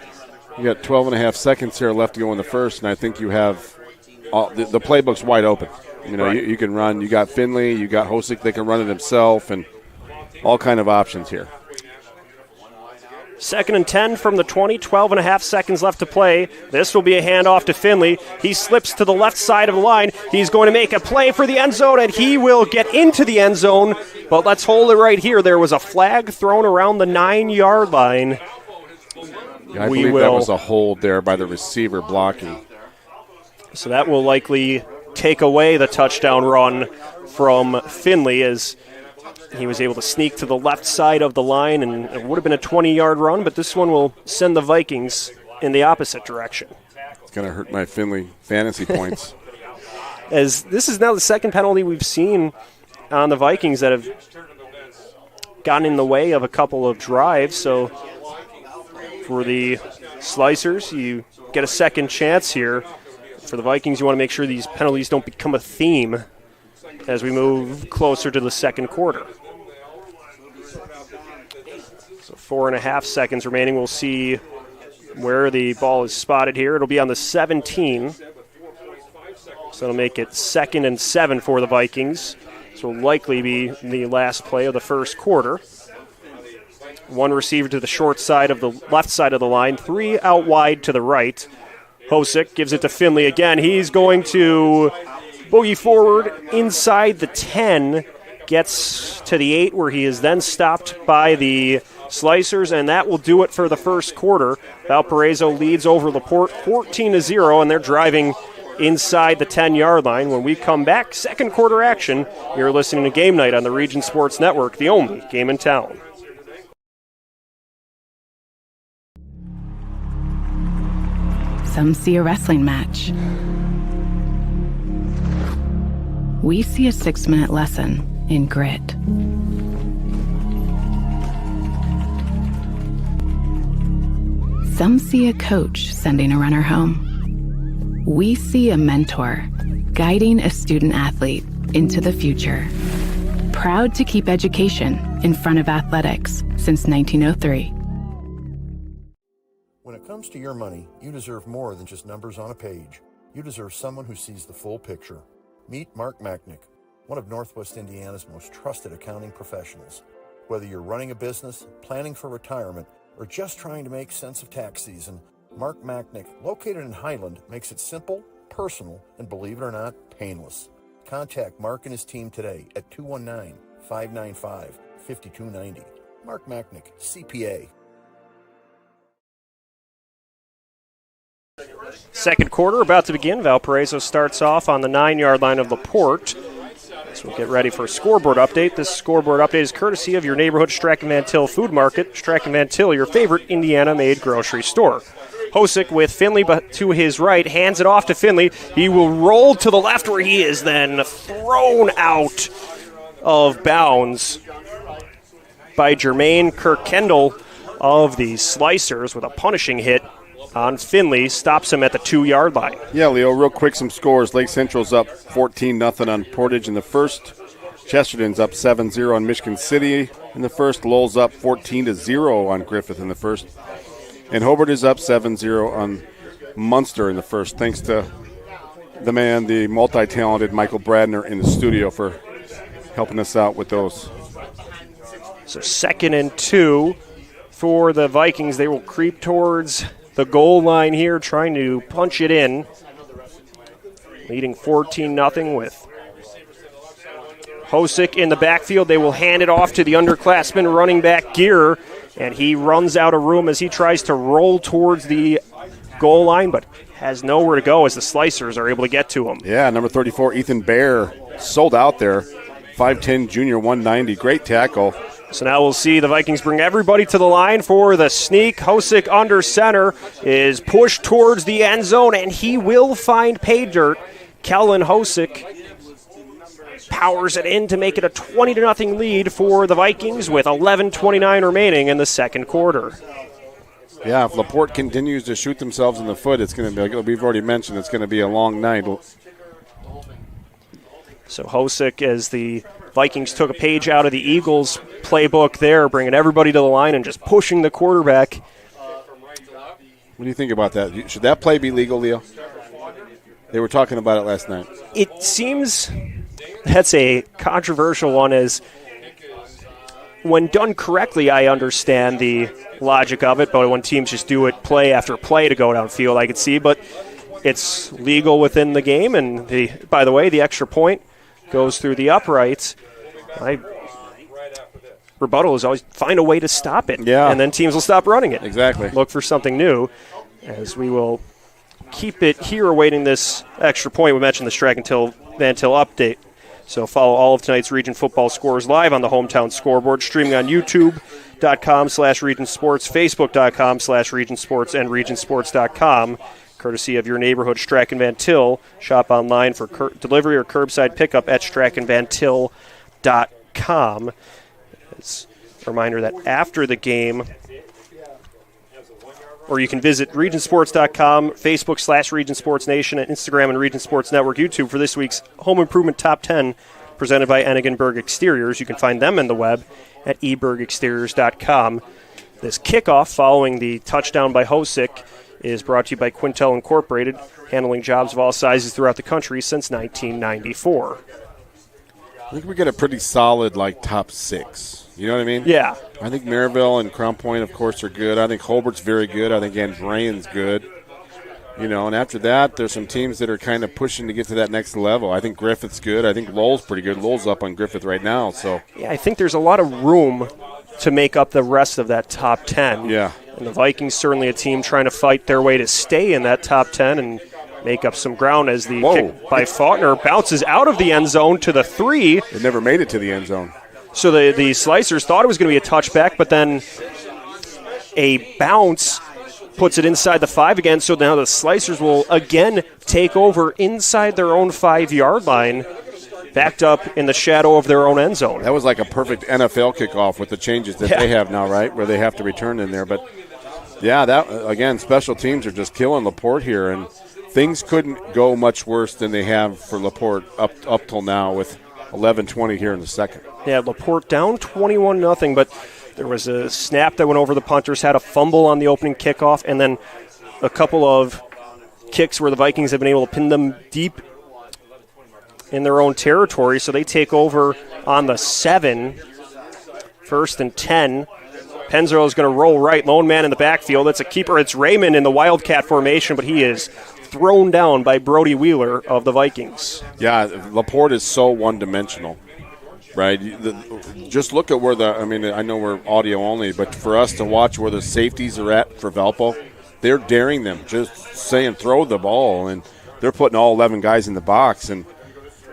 you got 12 and a half seconds here left to go in the first, and I think you have the playbook's wide open. You know, right. you can run. You got Finley, you got Hosick that can run it himself, and all kind of options here. 2nd and 10 from the 20, 12 and a half seconds left to play. This will be a handoff to Finley. He slips to the left side of the line. He's going to make a play for the end zone, and he will get into the end zone. But let's hold it right here. There was a flag thrown around the 9-yard line. Yeah, I believe that was a hold there by the receiver blocking. So that will likely take away the touchdown run from Finley, as he was able to sneak to the left side of the line, and it would have been a 20-yard run, but this one will send the Vikings in the opposite direction. It's going to hurt my Finley fantasy points. As this is now the second penalty we've seen on the Vikings that have gotten in the way of a couple of drives. So for the Slicers, you get a second chance here. For the Vikings, you want to make sure these penalties don't become a theme as we move closer to the second quarter. So 4.5 seconds remaining. We'll see where the ball is spotted here. It'll be on the 17. So it'll make it 2nd and 7 for the Vikings. This will likely be the last play of the first quarter. 1 receiver to the short side of the left side of the line, 3 out wide to the right. Hosick gives it to Finley again. He's going to boogie forward inside the 10, gets to the 8, where he is then stopped by the Slicers, and that will do it for the first quarter. Valparaiso leads over LaPorte 14-0, and they're driving inside the 10-yard line. When we come back, second quarter action. You're listening to Game Night on the Region Sports Network, the only game in town. Some see a wrestling match. We see a 6-minute lesson in grit. Some see a coach sending a runner home. We see a mentor guiding a student athlete into the future. Proud to keep education in front of athletics since 1903. When it comes to your money, you deserve more than just numbers on a page. You deserve someone who sees the full picture. Meet Mark Machnick, one of Northwest Indiana's most trusted accounting professionals. Whether you're running a business, planning for retirement, or just trying to make sense of tax season, Mark Machnick, located in Highland, makes it simple, personal, and believe it or not, painless. Contact Mark and his team today at 219-595-5290. Mark Machnick, CPA. Second quarter about to begin. Valparaiso starts off on the 9-yard line of LaPorte. So we'll get ready for a scoreboard update. This scoreboard update is courtesy of your neighborhood Strachan Van Til Food Market. Strachan Van Til, your favorite Indiana-made grocery store. Hosick with Finley to his right, hands it off to Finley. He will roll to the left where he is then thrown out of bounds by Jermaine Kirkendall of the Slicers with a punishing hit on Finley. Stops him at the 2-yard line. Yeah, Leo, real quick, some scores. Lake Central's up 14-0 on Portage in the first. Chesterton's up 7-0 on Michigan City in the first. Lowell's up 14-0 on Griffith in the first. And Hobart is up 7-0 on Munster in the first. Thanks to the man, the multi-talented Michael Bradner in the studio for helping us out with those. So 2nd and 2 for the Vikings. They will creep towards the goal line here, trying to punch it in. Leading 14-0 with Hosick in the backfield. They will hand it off to the underclassman running back Gear, and he runs out of room as he tries to roll towards the goal line, but has nowhere to go as the Slicers are able to get to him. Yeah, number 34, Ethan Bear, sold out there. 5'10", junior, 190. Great tackle. So now we'll see the Vikings bring everybody to the line for the sneak. Hosick under center is pushed towards the end zone, and he will find pay dirt. Kellen Hosick powers it in to make it a 20-0 lead for the Vikings with 11:29 remaining in the second quarter. Yeah, if LaPorte continues to shoot themselves in the foot, it's going to be, like we've already mentioned, it's going to be a long night. So Hosick, as the Vikings took a page out of the Eagles playbook there, bringing everybody to the line and just pushing the quarterback. What do you think about that? Should that play be legal, Leo? They were talking about it last night. It seems that's a controversial one, as when done correctly, I understand the logic of it, but when teams just do it play after play to go downfield, I could see. But it's legal within the game, and by the way, the extra point goes through the uprights. My rebuttal is always find a way to stop it, and then teams will stop running it. Exactly. Look for something new, as we will keep it here awaiting this extra point. We mentioned the Strachan Van Til update. So follow all of tonight's Region football scores live on the Hometown Scoreboard, streaming on YouTube.com/Region Sports, Facebook.com/Region Sports, and RegionSports.com, courtesy of your neighborhood Strachan Van Til. Shop online for delivery or curbside pickup at StrachanVanTil.com. It's a reminder that after the game, or you can visit RegionSports.com, Facebook/Region Sports Nation, and Instagram and Region Sports Network YouTube for this week's Home Improvement Top 10 presented by Enigenberg Exteriors. You can find them in the web at ebergexteriors.com. This kickoff following the touchdown by Hosick is brought to you by Quintel Incorporated, handling jobs of all sizes throughout the country since 1994. I think we get a pretty solid, top 6. You know what I mean? Yeah. I think Maryville and Crown Point, of course, are good. I think Hobart's very good. I think Andrean's good. And after that, there's some teams that are kind of pushing to get to that next level. I think Griffith's good. I think Lowell's pretty good. Lowell's up on Griffith right now. So yeah, I think there's a lot of room to make up the rest of that top 10. Yeah. And the Vikings certainly a team trying to fight their way to stay in that top 10 and make up some ground as the kick by Faulkner bounces out of the end zone to the 3. It never made it to the end zone. So the Slicers thought it was going to be a touchback, but then a bounce puts it inside the 5 again. So now the Slicers will again take over inside their own 5-yard line, backed up in the shadow of their own end zone. That was like a perfect NFL kickoff with the changes that they have now, right, where they have to return in there. But, yeah, that again, special teams are just killing LaPorte here, and things couldn't go much worse than they have for LaPorte up till now with 11:20 here in the second. Yeah, LaPorte down 21-0, but there was a snap that went over the punters, had a fumble on the opening kickoff, and then a couple of kicks where the Vikings have been able to pin them deep in their own territory, so they take over on the 7, 1st and 10. Penzerl is going to roll right, lone man in the backfield. That's a keeper. It's Raymond in the Wildcat formation, but he is thrown down by Brody Wheeler of the Vikings. Yeah, LaPorte is so one-dimensional, right? Just look at where I know we're audio only, but for us to watch where the safeties are at for Valpo, they're daring them, just saying throw the ball, and they're putting all 11 guys in the box. And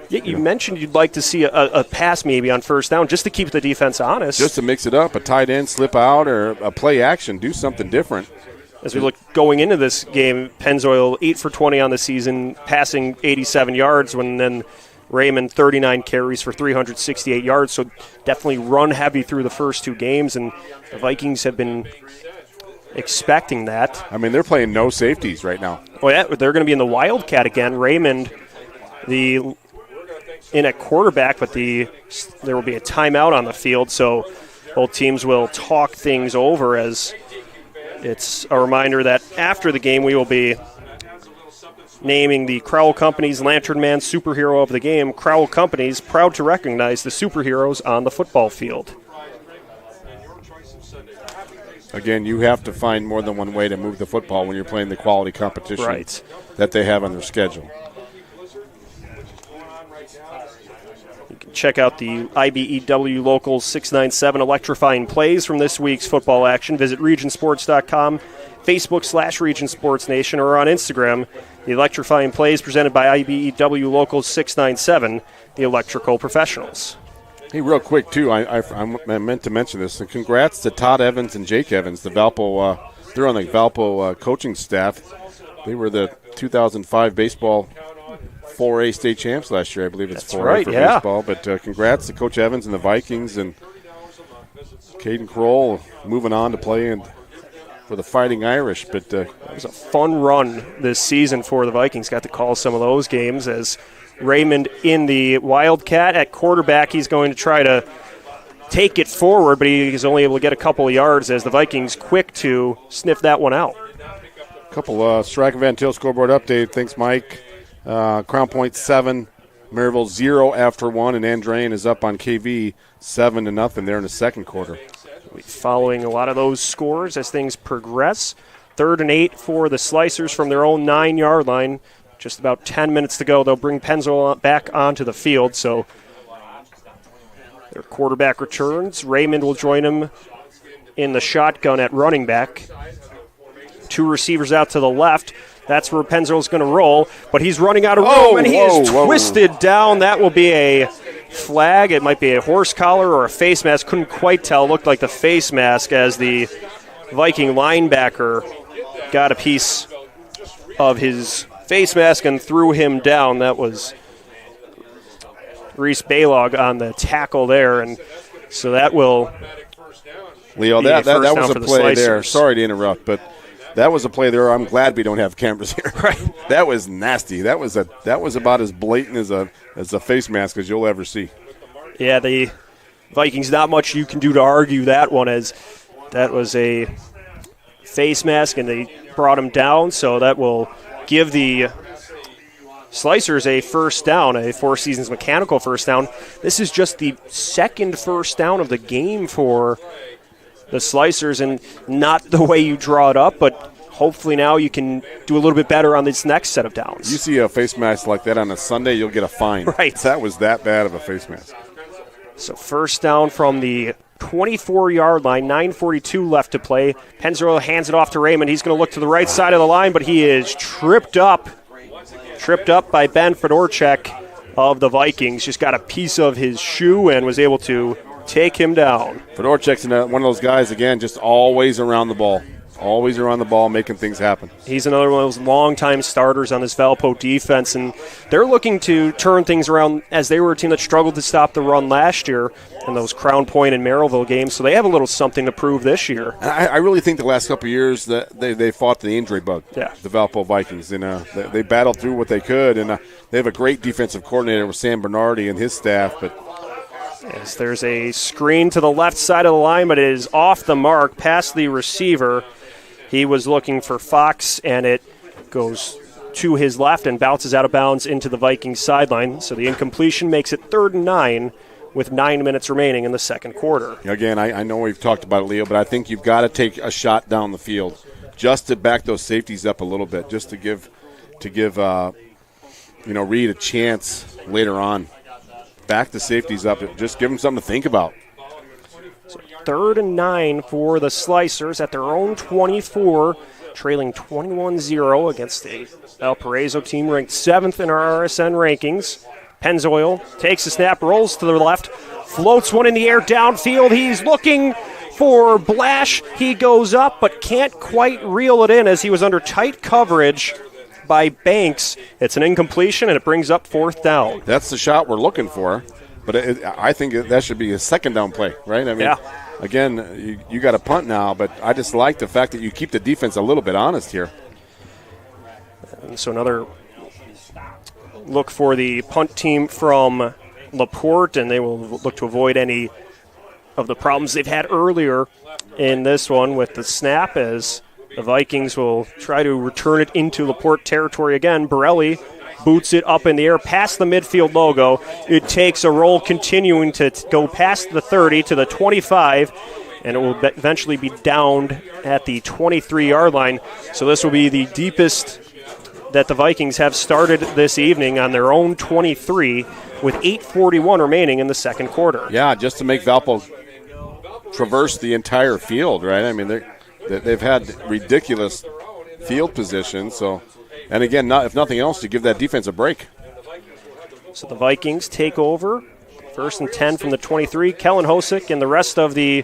you mentioned you'd like to see a pass maybe on first down just to keep the defense honest. Just to mix it up, a tight end slip out or a play action, do something different. As we look going into this game, Pennzoil 8 for 20 on the season, passing 87 yards, when then Raymond 39 carries for 368 yards. So definitely run heavy through the first two games, and the Vikings have been expecting that. I mean, they're playing no safeties right now. Well, yeah, they're going to be in the Wildcat again. Raymond, in at quarterback, but there will be a timeout on the field, so both teams will talk things over. As it's a reminder that after the game we will be naming the Crowell Companies Lantern Man Superhero of the Game. Crowell Companies, proud to recognize the superheroes on the football field. Again, you have to find more than one way to move the football when you're playing the quality competition that they have on their schedule. You can check out the IBEW Local 697 electrifying plays from this week's football action. Visit regionsports.com, Facebook/Region Sports Nation, or on Instagram. The electrifying plays presented by IBEW Local 697, the electrical professionals. Hey, real quick, too, I meant to mention this. And congrats to Todd Evans and Jake Evans, they're on the Valpo coaching staff. They were the 2005 baseball 4A state champs last year. I believe it's 4A for baseball. But congrats to Coach Evans and the Vikings, and Caden Kroll moving on to play for the Fighting Irish. But it was a fun run this season for the Vikings. Got to call some of those games. As Raymond in the Wildcat at quarterback, he's going to try to take it forward, but he's only able to get a couple of yards as the Vikings quick to sniff that one out. A couple Strike Van Til scoreboard update. Thanks, Mike. Crown Point 7, Maryville 0 after 1, and Andrain is up on KV 7-0 there in the second quarter. Following a lot of those scores as things progress. 3rd and 8 for the Slicers from their own 9-yard line. Just about 10 minutes to go. They'll bring Pennzoil back onto the field. So their quarterback returns. Raymond will join him in the shotgun at running back. 2 receivers out to the left. That's where Pennzoil's going to roll. But he's running out of room, and he is twisted down. That will be a flag. It might be a horse collar or a face mask. Couldn't quite tell. Looked like the face mask as the Viking linebacker got a piece of his face mask and threw him down. That was Reese Baylog on the tackle there, and so that will Leo, that was a play there. Sorry to interrupt, but that was a play there. I'm glad we don't have cameras here. Right. That was nasty. That was about as blatant as a face mask as you'll ever see. Yeah, the Vikings, not much you can do to argue that one, as that was a face mask and they brought him down, so that will give the Slicers a first down, a Four Seasons mechanical first down. This is just the second first down of the game for the Slicers, and not the way you draw it up, but hopefully now you can do a little bit better on this next set of downs. You see a face mask like that on a Sunday, you'll get a fine. Right. That was that bad of a face mask. So first down from the 24-yard line, 9:42 left to play. Pennzoil hands it off to Raymond. He's going to look to the right side of the line, but he is tripped up by Ben Fedorchak of the Vikings. Just got a piece of his shoe and was able to take him down. Fedorchak's one of those guys, again, just always around the ball. Always around the ball, making things happen. He's another one of those long-time starters on this Valpo defense, and they're looking to turn things around as they were a team that struggled to stop the run last year in those Crown Point and Maryville games, so they have a little something to prove this year. I really think the last couple of years that they fought the injury bug, the Valpo Vikings. And they battled through what they could, and they have a great defensive coordinator with Sam Bernardi and his staff. But yes, there's a screen to the left side of the line, but it is off the mark, past the receiver. He was looking for Fox, and it goes to his left and bounces out of bounds into the Vikings sideline. So the incompletion makes it 3rd and 9 with 9 minutes remaining in the second quarter. Again, I know we've talked about it, Leo, but I think you've got to take a shot down the field just to back those safeties up a little bit, just to give Reed a chance later on. Back the safeties up, just give them something to think about. 3rd and 9 for the Slicers at their own 24. trailing 21-0 against the Valparaiso team ranked 7th in our RSN rankings. Pennzoil takes a snap, rolls to the left, floats one in the air downfield. He's looking for Blash. He goes up but can't quite reel it in as he was under tight coverage by Banks. It's an incompletion, and it brings up 4th down. That's the shot we're looking for, but I think that should be a 2nd down play, right? I mean, again, you got a punt now, but I just like the fact that you keep the defense a little bit honest here. And so another look for the punt team from LaPorte, and they will look to avoid any of the problems they've had earlier in this one with the snap, as the Vikings will try to return it into LaPorte territory again. Borelli boots it up in the air past the midfield logo. It takes a roll continuing to go past the 30 to the 25, and it will eventually be downed at the 23-yard line. So this will be the deepest that the Vikings have started this evening on their own 23 with 8:41 remaining in the second quarter. Yeah, just to make Valpo traverse the entire field, right? I mean, they've had ridiculous field position. So, and again, if nothing else, to give that defense a break. So the Vikings take over. 1st and 10 from the 23. Kellen Hosick and the rest of the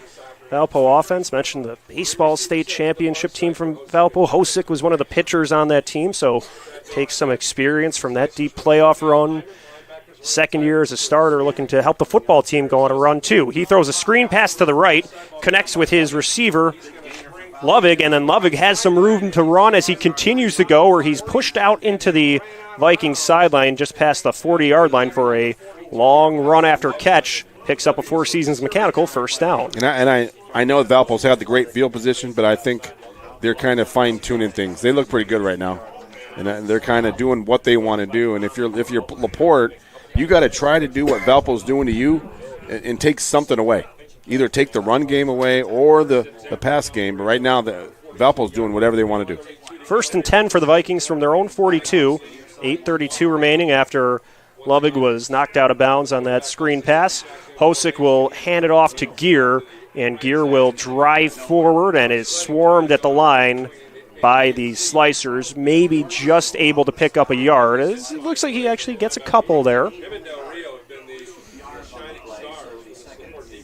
Valpo offense. Mentioned the baseball state championship team from Valpo. Hosick was one of the pitchers on that team, so takes some experience from that deep playoff run. 2nd year as a starter, looking to help the football team go on a run too. He throws a screen pass to the right, connects with his receiver, Lovig, and then Lovig has some room to run as he continues to go, where he's pushed out into the Vikings sideline just past the 40-yard line for a long run after catch. Picks up a Four Seasons Mechanical 1st down. And I know Valpo's had the great field position, but I think they're kind of fine-tuning things. They look pretty good right now, and they're kind of doing what they want to do. And if you're LaPorte, you got to try to do what Valpo's doing to you and take something away. Either take the run game away or the pass game. But right now, Valpo's doing whatever they want to do. 1st and 10 for the Vikings from their own 42. 8:32 remaining after Lovig was knocked out of bounds on that screen pass. Hosick will hand it off to Gear, and Gear will drive forward and is swarmed at the line by the Slicers, maybe just able to pick up a yard. It looks like he actually gets a couple there.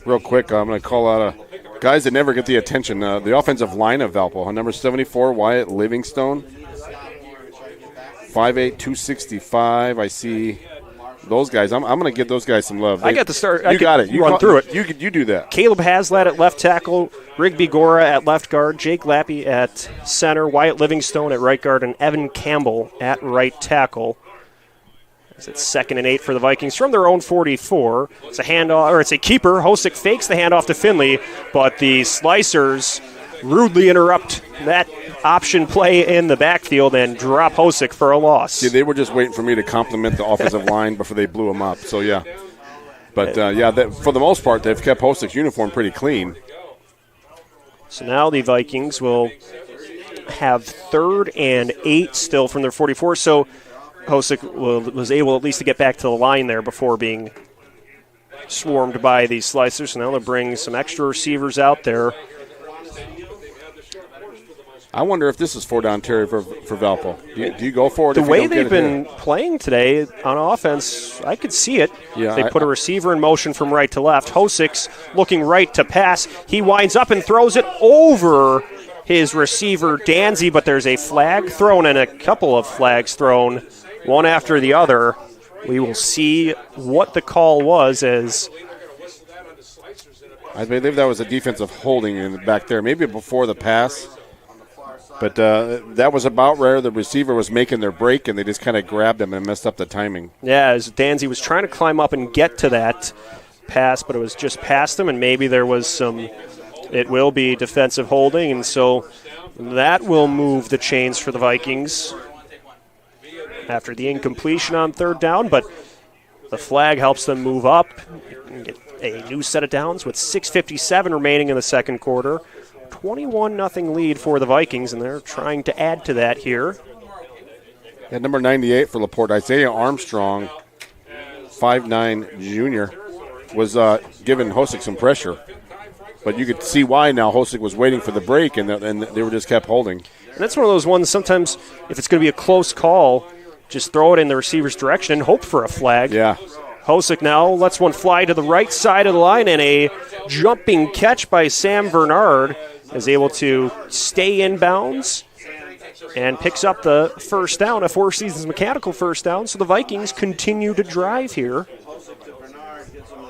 Real quick, I'm going to call out guys that never get the attention. The offensive line of Valpo, number 74, Wyatt Livingstone. 5'8", 265. I see those guys. I'm going to give those guys some love. I got the start. You got it. You run through it. You do that. Caleb Haslat at left tackle, Rigby Gora at left guard, Jake Lappy at center, Wyatt Livingstone at right guard, and Evan Campbell at right tackle. It's 2nd and 8 for the Vikings from their own 44. It's a handoff, or it's a keeper. Hosick fakes the handoff to Finley, but the Slicers rudely interrupt that option play in the backfield and drop Hosick for a loss. See, they were just waiting for me to compliment the offensive line before they blew him up. So, yeah. But, for the most part, they've kept Hosick's uniform pretty clean. So now the Vikings will have 3rd and 8 still from their 44. So Hosick was able at least to get back to the line there before being swarmed by the Slicers. So now they'll bring some extra receivers out there. I wonder if this is 4-down Terry for Valpo. Do you go for it? The way they've been playing today on offense, I could see it. Yeah, they put a receiver in motion from right to left. Hosick's looking right to pass. He winds up and throws it over his receiver, Danzy, but there's a flag thrown and a couple of flags thrown, one after the other. We will see what the call was, as I believe that was a defensive holding in the back there, maybe before the pass. But that was about where the receiver was making their break, and they just kind of grabbed him and messed up the timing. Yeah, as Danzy was trying to climb up and get to that pass, but it was just past him, and maybe there was some – it will be defensive holding, and so that will move the chains for the Vikings after the incompletion on 3rd down. But the flag helps them move up and get a new set of downs with 6:57 remaining in the second quarter. 21-0 lead for the Vikings, and they're trying to add to that here. At number 98 for LaPorte, Isaiah Armstrong, 5'9" junior, was giving Hosick some pressure. But you could see why now. Hosick was waiting for the break, and they were just kept holding. And that's one of those ones, sometimes if it's going to be a close call, just throw it in the receiver's direction and hope for a flag. Yeah. Hosick now lets one fly to the right side of the line, and a jumping catch by Sam Bernard is able to stay in bounds and picks up the first down, a Four Seasons Mechanical first down. So the Vikings continue to drive here.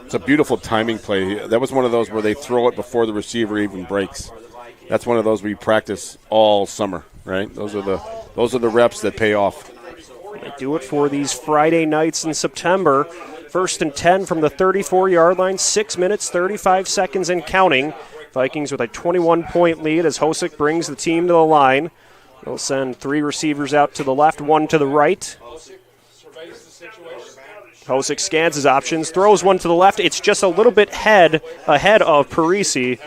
It's a beautiful timing play. That was one of those where they throw it before the receiver even breaks. That's one of those we practice all summer, right? Those are the reps that pay off. They do it for these Friday nights in September. 1st and 10 from the 34-yard line, 6 minutes, 35 seconds and counting. Vikings with a 21-point lead as Hosick brings the team to the line. They'll send 3 receivers out to the left, 1 to the right. Hosick scans his options, throws one to the left. It's just a little bit ahead of Parisi.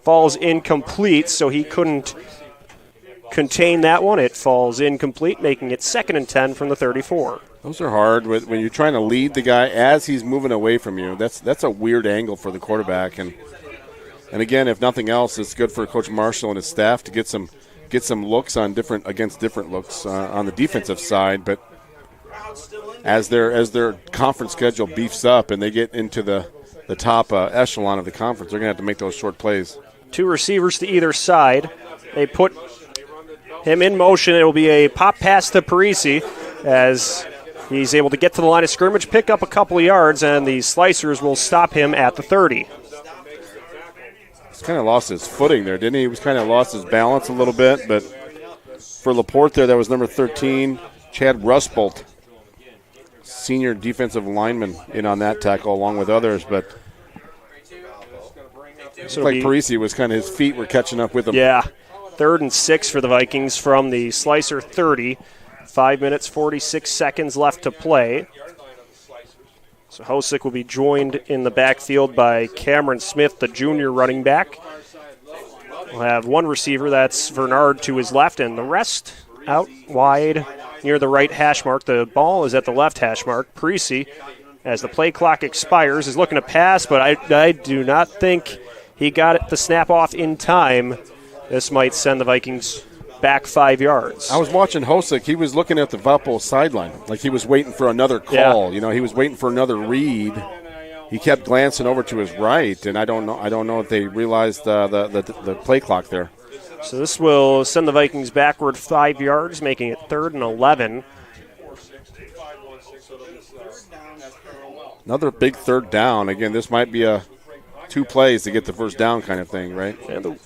Falls incomplete, so he couldn't contain that one. It falls incomplete, making it 2nd and 10 from the 34. Those are hard when you're trying to lead the guy as he's moving away from you. That's a weird angle for the quarterback. And again, if nothing else, it's good for Coach Marshall and his staff to get some looks on different looks on the defensive side. But as their conference schedule beefs up and they get into the top echelon of the conference, they're going to have to make those short plays. 2 receivers to either side. They put him in motion. It will be a pop pass to Parisi as he's able to get to the line of scrimmage, pick up a couple of yards, and the Slicers will stop him at the 30. He's kind of lost his footing there, didn't he? He was kind of lost his balance a little bit, but for LaPorte there, that was number 13, Chad Rusbolt, senior defensive lineman, in on that tackle along with others, but it's like Parisi was kind of, his feet were catching up with him. Yeah, 3rd and 6 for the Vikings from the Slicer 30. 5 minutes, 46 seconds left to play. So Hosick will be joined in the backfield by Cameron Smith, the junior running back. We'll have one receiver, that's Bernard, to his left, and the rest out wide near the right hash mark. The ball is at the left hash mark. Parisi, as the play clock expires, is looking to pass, but I do not think he got the snap off in time. This might send the Vikings back 5 yards. I was watching Hosick. He was looking at the Valpo sideline like he was waiting for another call. Yeah. You know, he was waiting for another read. He kept glancing over to his right, and I don't know if they realized the play clock there. So this will send the Vikings backward 5 yards, making it 3rd and 11. Another big 3rd down. Again, this might be a 2 plays to get the first down kind of thing, right? Yeah, the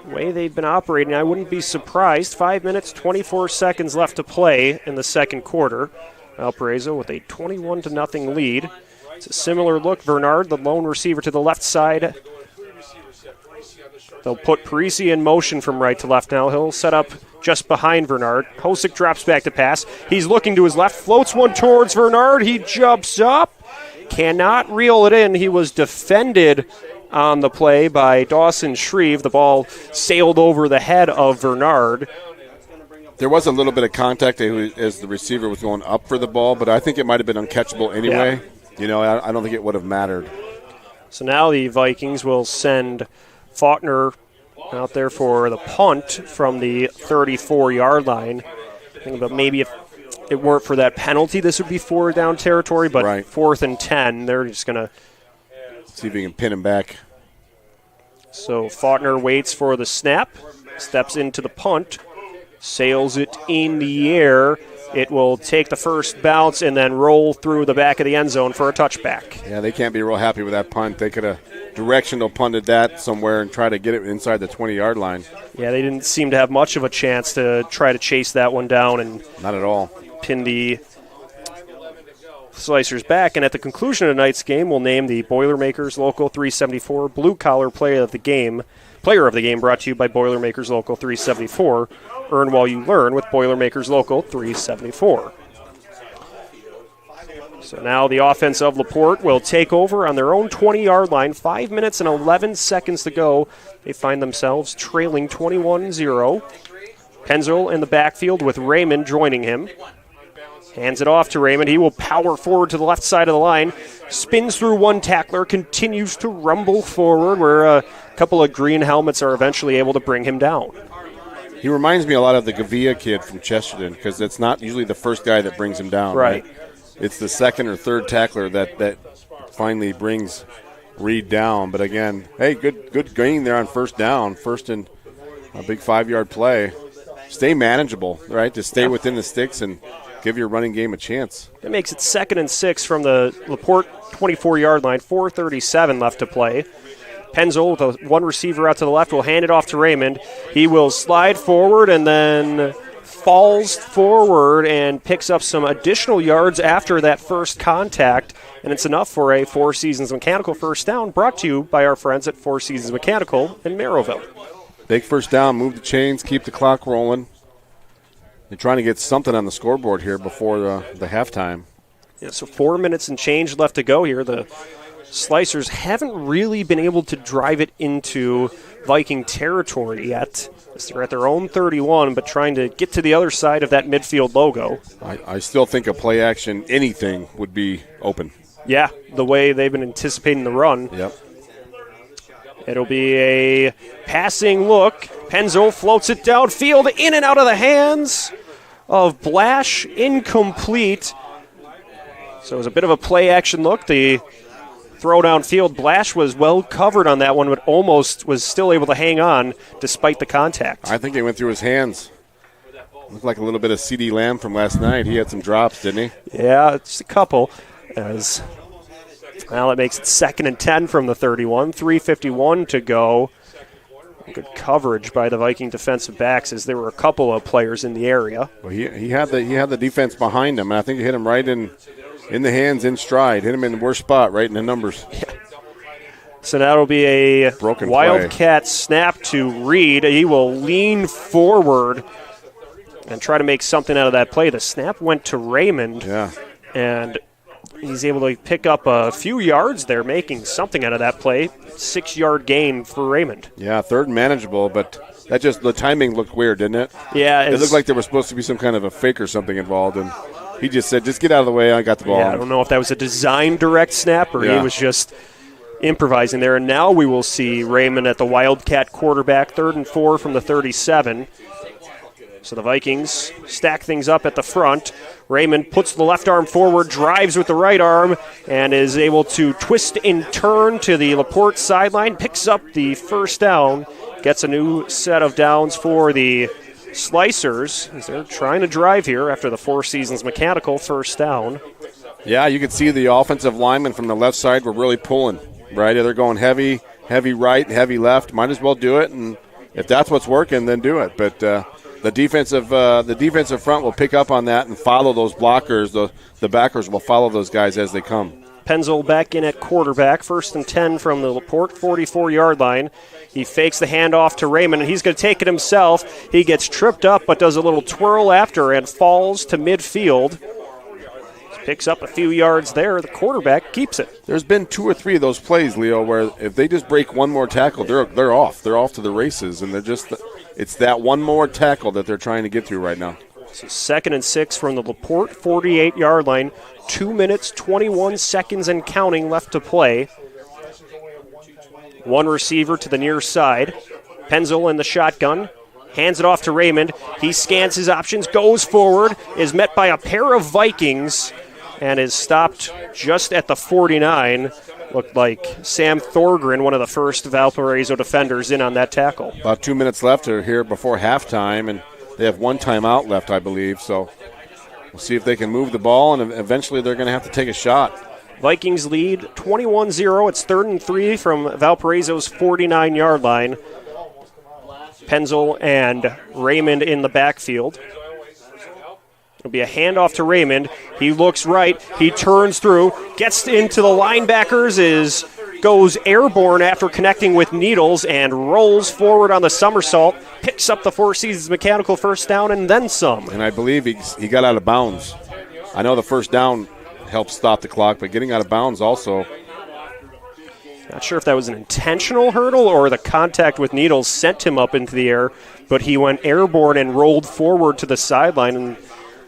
way they've been operating, I wouldn't be surprised. 5 minutes, 24 seconds left to play in the second quarter. Valparaiso with a 21-0 lead. It's a similar look. Bernard, the lone receiver to the left side. They'll put Parisi in motion from right to left now. He'll set up just behind Bernard. Hosick drops back to pass. He's looking to his left, floats one towards Bernard. He jumps up, cannot reel it in. He was defended on the play by Dawson Shreve. The ball sailed over the head of Bernard. There was a little bit of contact as the receiver was going up for the ball, but I think it might have been uncatchable anyway. Yeah. You know, I don't think it would have mattered. So now the Vikings will send Faulkner out there for the punt from the 34-yard line. Think about maybe if it weren't for that penalty, this would be 4 down territory, but right. 4th and 10, they're just going to see if he can pin him back. So Faulkner waits for the snap, steps into the punt, sails it in the air. It will take the first bounce and then roll through the back of the end zone for a touchback. Yeah, they can't be real happy with that punt. They could have directional punted that somewhere and try to get it inside the 20-yard line. Yeah, they didn't seem to have much of a chance to try to chase that one down and not at all pin the Slicers back. And at the conclusion of tonight's game, we'll name the Boilermakers Local 374 Blue Collar Player of the Game, brought to you by Boilermakers Local 374. Earn while you learn with Boilermakers Local 374. So now the offense of LaPorte will take over on their own 20-yard line. 5 minutes and 11 seconds to go. They find themselves trailing 21-0. Penzel in the backfield with Raymond joining him. Hands it off to Raymond. He will power forward to the left side of the line. Spins through one tackler. Continues to rumble forward where a couple of green helmets are eventually able to bring him down. He reminds me a lot of the Gavia kid from Chesterton because it's not usually the first guy that brings him down. Right. It's the second or third tackler that finally brings Reed down. But again, hey, good gain there on first down. First and a big 5-yard play. Stay manageable, right? To stay within the sticks and give your running game a chance. It makes it 2nd and 6 from the LaPorte 24-yard line. 4:37 left to play. Penzel with one receiver out to the left will hand it off to Raymond. He will slide forward and then falls forward and picks up some additional yards after that first contact, and it's enough for a Four Seasons Mechanical first down, brought to you by our friends at Four Seasons Mechanical in Merrillville. Big first down, move the chains, keep the clock rolling. They're trying to get something on the scoreboard here before the halftime. Yeah, so 4 minutes and change left to go here. The Slicers haven't really been able to drive it into Viking territory yet. They're at their own 31, but trying to get to the other side of that midfield logo. I still think a play action anything would be open. Yeah, the way they've been anticipating the run. Yep. It'll be a passing look. Penzo floats it downfield, in and out of the hands of Blash, incomplete. So it was a bit of a play action look. The throw downfield, Blash was well covered on that one, but almost was still able to hang on despite the contact. I think it went through his hands. Looked like a little bit of C.D. Lamb from last night. He had some drops, didn't he? Yeah, just a couple. Well, it makes it 2nd and 10 from the 31. 3:51 to go. Good coverage by the Viking defensive backs as there were a couple of players in the area. Well, he had the defense behind him, and I think he hit him right in the hands, in stride. Hit him in the worst spot, right in the numbers. Yeah. So that'll be a broken Wildcat snap to Reed. He will lean forward and try to make something out of that play. The snap went to Raymond. Yeah. And he's able to pick up a few yards there, making something out of that play. 6-yard gain for Raymond. Yeah, 3rd and manageable, but the timing looked weird, didn't it? Yeah. It looked like there was supposed to be some kind of a fake or something involved, and he just said, just get out of the way, I got the ball. Yeah, I don't know if that was a design direct snap or he was just improvising there. And now we will see Raymond at the Wildcat quarterback, 3rd and 4 from the 37. So the Vikings stack things up at the front. Raymond puts the left arm forward, drives with the right arm, and is able to twist and turn to the LaPorte sideline, picks up the first down, gets a new set of downs for the Slicers as they're trying to drive here after the Four Seasons Mechanical first down. Yeah, you could see the offensive linemen from the left side were really pulling, right? They're going heavy right, heavy left. Might as well do it, and if that's what's working, then do it. But the defensive front will pick up on that and follow those blockers. The backers will follow those guys as they come. Penzel back in at quarterback, 1st and 10 from the LaPorte 44-yard line. He fakes the handoff to Raymond, and he's going to take it himself. He gets tripped up but does a little twirl after and falls to midfield. Picks up a few yards there. The quarterback keeps it. There's been 2 or 3 of those plays, Leo, where if they just break one more tackle, they're off. They're off to the races, and it's that one more tackle that they're trying to get through right now. So 2nd and 6 from the LaPorte 48-yard line. 2 minutes, 21 seconds and counting left to play. One receiver to the near side. Penzel in the shotgun. Hands it off to Raymond. He scans his options, goes forward, is met by a pair of Vikings, and is stopped just at the 49. Looked like Sam Thorgren, one of the first Valparaiso defenders, in on that tackle. About 2 minutes left here before halftime, and they have 1 timeout left, I believe. So we'll see if they can move the ball, and eventually they're going to have to take a shot. Vikings lead 21-0. It's 3rd and 3 from Valparaiso's 49-yard line. Penzel and Raymond in the backfield. It'll be a handoff to Raymond. He looks right. He turns through, gets into the linebackers, goes airborne after connecting with Needles, and rolls forward on the somersault. Picks up the Four Seasons Mechanical first down and then some. And I believe he got out of bounds. I know the first down helps stop the clock, but getting out of bounds also. Not sure if that was an intentional hurdle or the contact with Needles sent him up into the air, but he went airborne and rolled forward to the sideline, and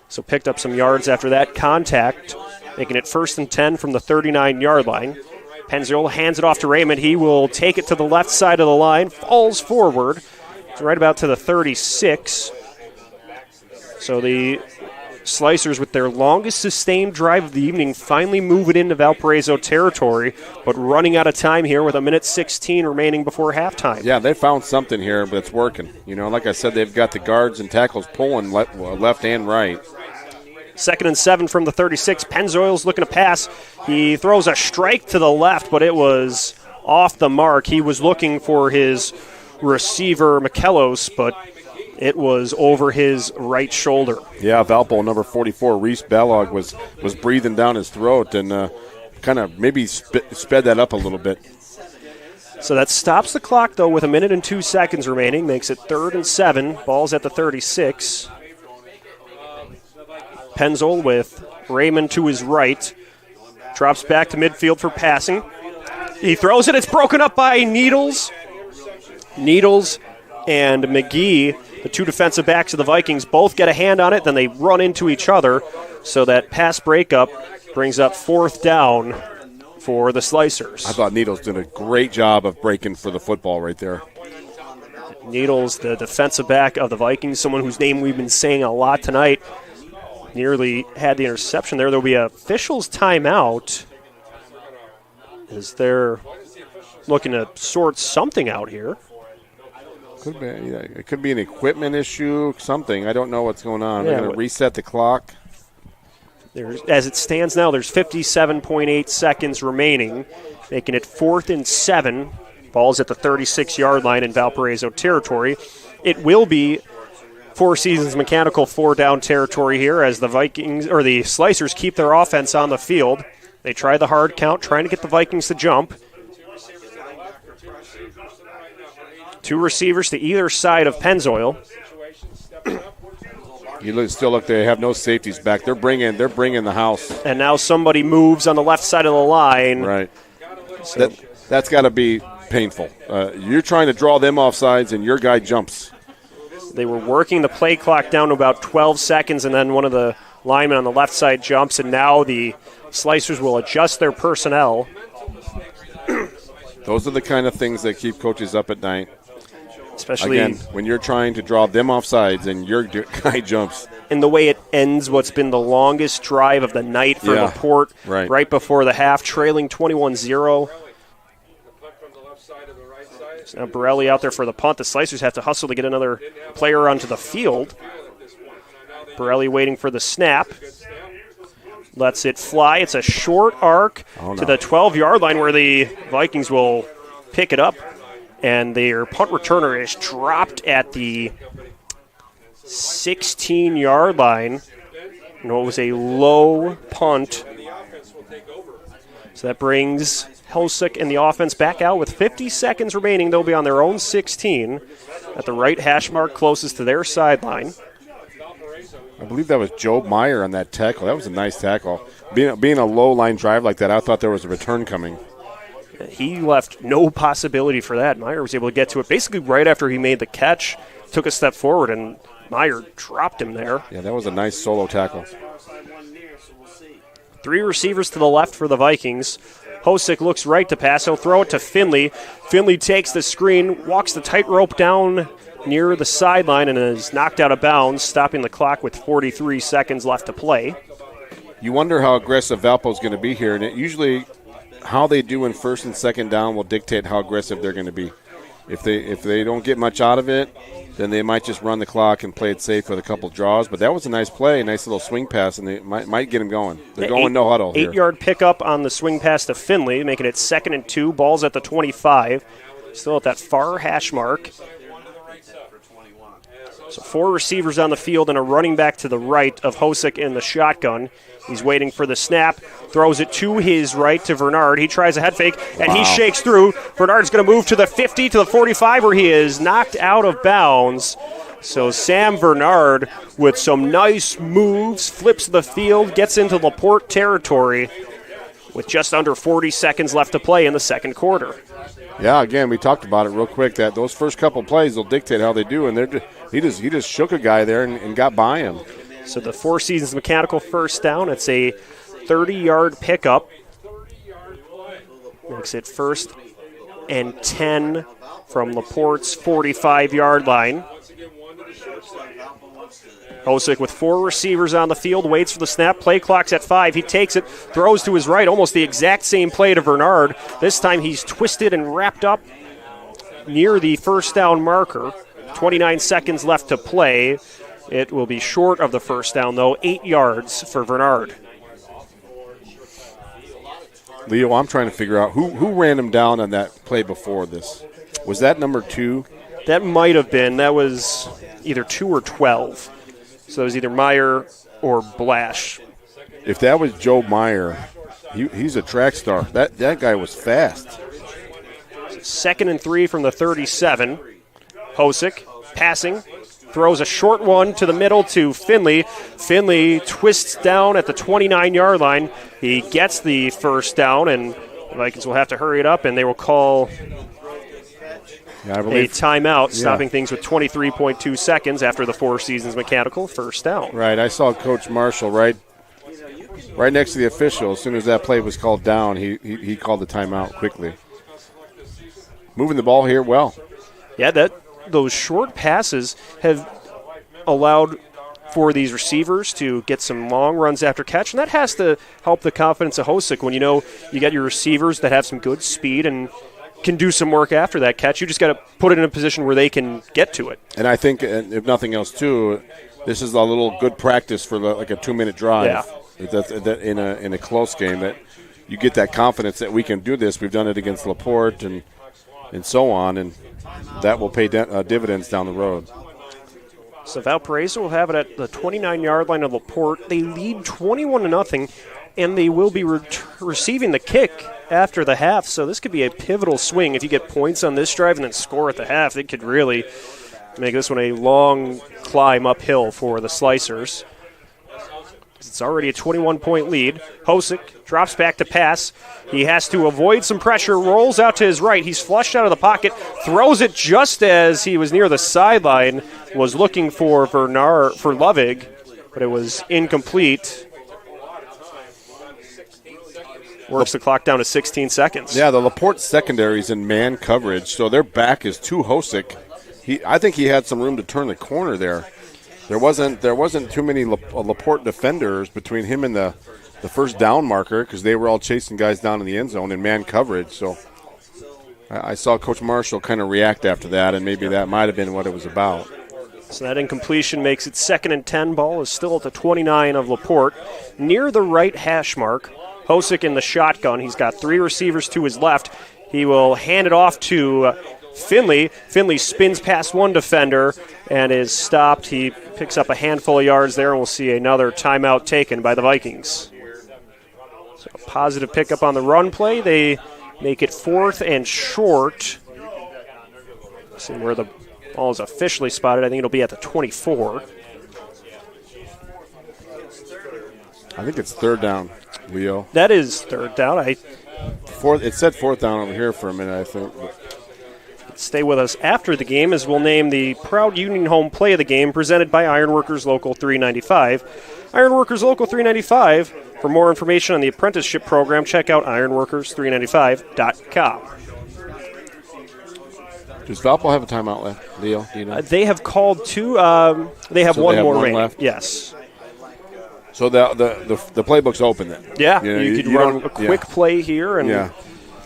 so picked up some yards after that contact, making it 1st and 10 from the 39-yard line. Penzel hands it off to Raymond. He will take it to the left side of the line, falls forward, It's right about to the 36. So the Slicers, with their longest sustained drive of the evening, finally move it into Valparaiso territory, but running out of time here with 1:16 remaining before halftime. Yeah, they found something here, but it's working. Like I said, they've got the guards and tackles pulling left and right. 2nd and 7 from the 36. Pennzoil's looking to pass. He throws a strike to the left, but it was off the mark. He was looking for his receiver, Mikelos, but it was over his right shoulder. Yeah, Valpo, number 44, Reese Bellog, was breathing down his throat and kind of maybe sped that up a little bit. So that stops the clock, though, with 1:02 remaining. Makes it 3rd and 7. Ball's at the 36. Pennzoil with Raymond to his right. Drops back to midfield for passing. He throws it. It's broken up by Needles. Needles and McGee, the two defensive backs of the Vikings, both get a hand on it. Then they run into each other. So that pass breakup brings up 4th down for the Slicers. I thought Needles did a great job of breaking for the football right there. Needles, the defensive back of the Vikings, someone whose name we've been saying a lot tonight, nearly had the interception there. There'll be an official's timeout as they're looking to sort something out here. It could be an equipment issue, something. I don't know what's going on. Yeah, They're going to reset the clock. As it stands now, there's 57.8 seconds remaining, making it 4th and 7. Ball's at the 36-yard line in Valparaiso territory. It will be Four Seasons Mechanical 4-down territory here as the Slicers keep their offense on the field. They try the hard count, trying to get the Vikings to jump. Two receivers to either side of Pennzoil. Still look, they have no safeties back. They're bringing the house. And now somebody moves on the left side of the line. Right. So that's got to be painful. You're trying to draw them off sides, and your guy jumps. They were working the play clock down to about 12 seconds, and then one of the linemen on the left side jumps, and now the Slicers will adjust their personnel. Those are the kind of things that keep coaches up at night. Especially again, when you're trying to draw them off sides and your guy jumps. And the way it ends what's been the longest drive of the night for LaPorte, right before the half, trailing 21-0. So now Borelli out there for the punt. The Slicers have to hustle to get another player onto the field. Borelli waiting for the snap. Lets it fly. It's a short arc to the 12-yard line where the Vikings will pick it up. And their punt returner is dropped at the 16-yard line. And it was a low punt. So that brings Helsik and the offense back out with 50 seconds remaining. They'll be on their own 16 at the right hash mark closest to their sideline. I believe that was Joe Meyer on that tackle. That was a nice tackle. Being a low-line drive like that, I thought there was a return coming. He left no possibility for that. Meyer was able to get to it basically right after he made the catch, took a step forward, and Meyer dropped him there. Yeah, that was a nice solo tackle. Three receivers to the left for the Vikings. Hosick looks right to pass. He'll throw it to Finley. Finley takes the screen, walks the tightrope down near the sideline, and is knocked out of bounds, stopping the clock with 43 seconds left to play. You wonder how aggressive Valpo's going to be here, and it usually how they do in first and second down will dictate how aggressive they're going to be. If they don't get much out of it, then they might just run the clock and play it safe with a couple draws. But that was a nice play, a nice little swing pass, and they might get him going. They're going no huddle here. 8-yard pickup on the swing pass to Finley, making it 2nd and 2. Ball's at the 25. Still at that far hash mark. So four receivers on the field and a running back to the right of Hosick in the shotgun. He's waiting for the snap, throws it to his right to Vernard. He tries a head fake, and he shakes through. Vernard's going to move to the 50, to the 45, where he is knocked out of bounds. So Sam Vernard, with some nice moves, flips the field, gets into LaPorte territory with just under 40 seconds left to play in the second quarter. Yeah, again, we talked about it real quick, that those first couple plays will dictate how they do, and he just shook a guy there and got by him. So the Four Seasons Mechanical first down. It's a 30-yard pickup. Makes it 1st and 10 from LaPorte's 45-yard line. Hosick with 4 receivers on the field, waits for the snap. Play clock's at 5. He takes it, throws to his right, almost the exact same play to Bernard. This time he's twisted and wrapped up near the first down marker. 29 seconds left to play. It will be short of the first down, though. 8 yards for Bernard. Leo, I'm trying to figure out who ran him down on that play before this. Was that number 2? That might have been. That was either 2 or 12. So it was either Meyer or Blash. If that was Joe Meyer, he's a track star. That guy was fast. 2nd and 3 from the 37. Hosick passing. Throws a short one to the middle to Finley. Finley twists down at the 29-yard line. He gets the first down, and the Vikings will have to hurry it up, and they will call a timeout, stopping things with 23.2 seconds after the Four Seasons Mechanical first down. Right, I saw Coach Marshall right next to the official. As soon as that play was called down, he called the timeout quickly. Moving the ball here well. Yeah, those short passes have allowed for these receivers to get some long runs after catch, and that has to help the confidence of Hosick when you know you got your receivers that have some good speed and can do some work after that catch. You just got to put it in a position where they can get to it. And I think, if nothing else, too, this is a little good practice for like a 2-minute drive. Yeah. In a close game, that you get that confidence that we can do this. We've done it against LaPorte and so on, and that will pay dividends down the road. So Valparaiso will have it at the 29-yard line of LaPorte. They lead 21-0, and they will be receiving the kick after the half. So this could be a pivotal swing. If you get points on this drive and then score at the half, it could really make this one a long climb uphill for the Slicers. It's already a 21-point lead. Hosick drops back to pass. He has to avoid some pressure, rolls out to his right. He's flushed out of the pocket, throws it just as he was near the sideline, was looking for Lovig, but it was incomplete. Works the clock down to 16 seconds. Yeah, the LaPorte secondary is in man coverage, so their back is to Hosick. I think he had some room to turn the corner there. There wasn't too many LaPorte defenders between him and the first down marker because they were all chasing guys down in the end zone in man coverage. So I saw Coach Marshall kind of react after that, and maybe that might have been what it was about. So that incompletion makes it 2nd and 10. Ball is still at the 29 of LaPorte. Near the right hash mark, Hosick in the shotgun. He's got 3 receivers to his left. He will hand it off to Finley. Finley spins past one defender and is stopped. He picks up a handful of yards there, and we'll see another timeout taken by the Vikings. So a positive pickup on the run play. They make it 4th and short. See where the ball is officially spotted. I think it'll be at the 24. I think it's 3rd down, Leo. That is 3rd down. It said 4th down over here for a minute, I think. Stay with us after the game as we'll name the Proud Union Home Play of the Game presented by Ironworkers Local 395. Ironworkers Local 395. For more information on the apprenticeship program, check out ironworkers395.com. Does Valpo have a timeout left, Leo? Do you know? They have called 2. They have one more remaining. Left? Yes. So the playbook's open then? Yeah, you could run a quick play here. And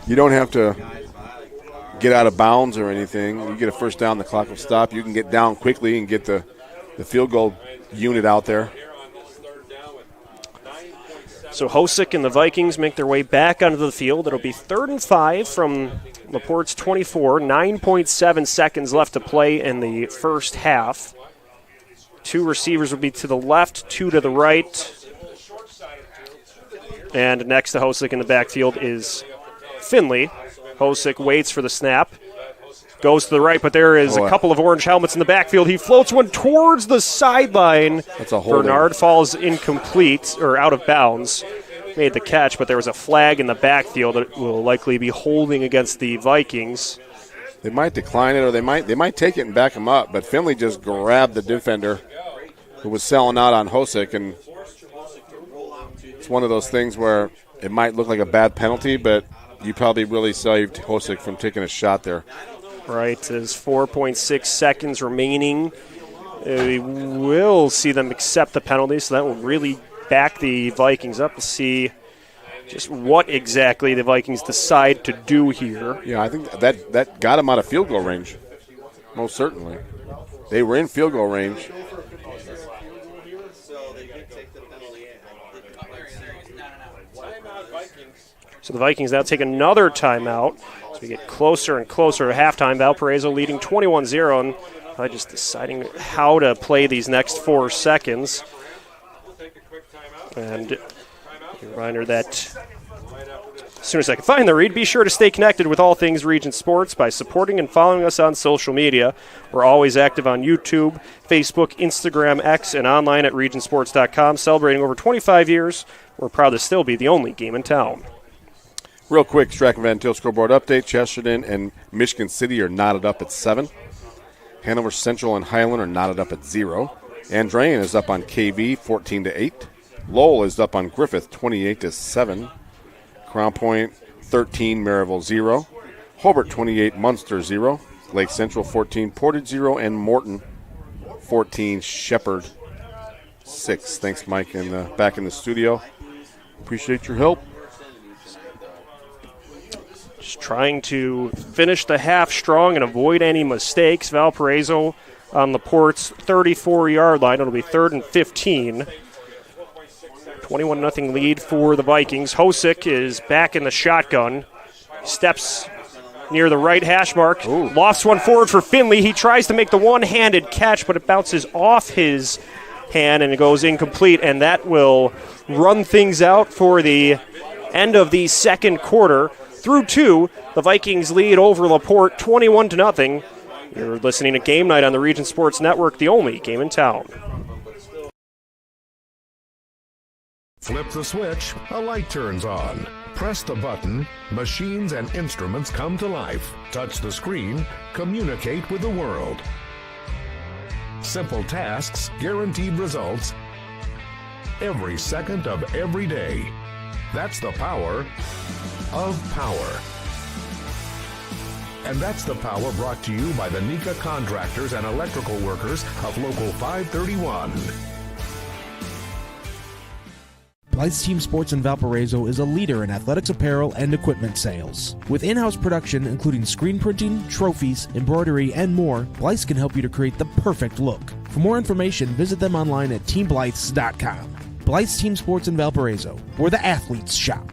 you don't have to get out of bounds or anything. You get a first down, the clock will stop. You can get down quickly and get the field goal unit out there. So Hosick and the Vikings make their way back onto the field. It'll be 3rd and 5 from LaPorte's 24. 9.7 seconds left to play in the first half. 2 receivers will be to the left, 2 to the right. And next to Hosick in the backfield is Finley. Hosick waits for the snap. Goes to the right, but there is a couple of orange helmets in the backfield. He floats one towards the sideline. That's a holding. Bernard falls incomplete or out of bounds. Made the catch, but there was a flag in the backfield that will likely be holding against the Vikings. They might decline it, or they might take it and back him up. But Finley just grabbed the defender who was selling out on Hosick, and it's one of those things where it might look like a bad penalty, but you probably really saved Hosick from taking a shot there. Right, there's 4.6 seconds remaining. We will see them accept the penalty, so that will really back the Vikings up to see just what exactly the Vikings decide to do here. Yeah, I think that got them out of field goal range, most certainly. They were in field goal range. So the Vikings now take another timeout. So we get closer and closer to halftime. Valparaiso leading 21-0, and probably just deciding how to play these next 4 seconds. And a reminder that as soon as I can find the read, be sure to stay connected with all things Region Sports by supporting and following us on social media. We're always active on YouTube, Facebook, Instagram, X, and online at regionsports.com. Celebrating over 25 years, we're proud to still be the only game in town. Real quick, Strachan Van Til scoreboard update. Chesterton and Michigan City are knotted up at 7. Hanover Central and Highland are knotted up at 0. Andrean is up on KV 14-8. Lowell is up on Griffith 28-7. Crown Point 13, Maryville 0. Hobart 28, Munster 0. Lake Central 14, Portage 0. And Morton 14, Shepherd 6. Thanks, Mike, and back in the studio. Appreciate your help. Just trying to finish the half strong and avoid any mistakes. Valparaiso on LaPorte's 34-yard line. It'll be 3rd and 15. 21-0 lead for the Vikings. Hosick is back in the shotgun. Steps near the right hash mark. Ooh. Lofts one forward for Finley. He tries to make the one-handed catch, but it bounces off his hand and it goes incomplete, and that will run things out for the end of the second quarter. Through 2, the Vikings lead over LaPorte 21-0. You're listening to Game Night on the Region Sports Network, the only game in town. Flip the switch, a light turns on. Press the button, machines and instruments come to life. Touch the screen, communicate with the world. Simple tasks, guaranteed results, every second of every day. That's the power of power. And that's the power brought to you by the NECA contractors and electrical workers of Local 531. Blythe's Team Sports in Valparaiso is a leader in athletics apparel and equipment sales. With in-house production including screen printing, trophies, embroidery, and more, Blythe's can help you to create the perfect look. For more information, visit them online at teamblythes.com. Blythe's Team Sports in Valparaiso, where the athletes shop.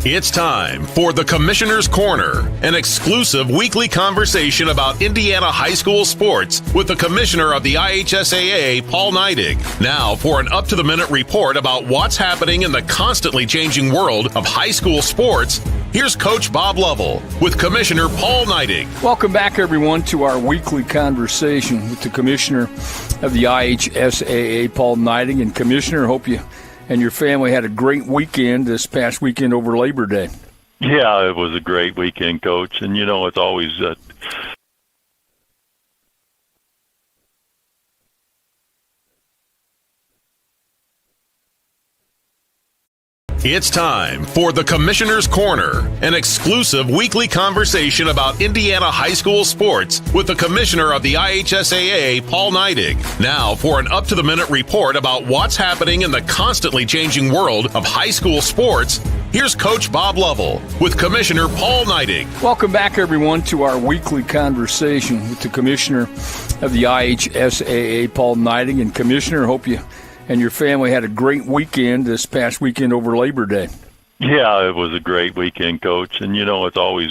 It's time for the Commissioner's Corner, an exclusive weekly conversation about Indiana high school sports with the Commissioner of the IHSAA, Paul Neidig. Now for an up-to-the-minute report about what's happening in the constantly changing world of high school sports, here's Coach Bob Lovell with Commissioner Paul Neidig. Welcome back, everyone, to our weekly conversation with the Commissioner of the IHSAA, Paul Neidig. And Commissioner, hope you and your family had a great weekend this past weekend over Labor Day. Yeah, it was a great weekend, Coach. And, you know, it's always It's time for the Commissioner's Corner, an exclusive weekly conversation about Indiana high school sports with the Commissioner of the IHSAA, Paul Neidig. Now for an up-to-the-minute report about what's happening in the constantly changing world of high school sports, here's Coach Bob Lovell with Commissioner Paul Neidig. Welcome back, everyone, to our weekly conversation with the Commissioner of the IHSAA, Paul Neidig. And Commissioner, hope you and your family had a great weekend this past weekend over Labor Day. Yeah, it was a great weekend, Coach. And, you know, it's always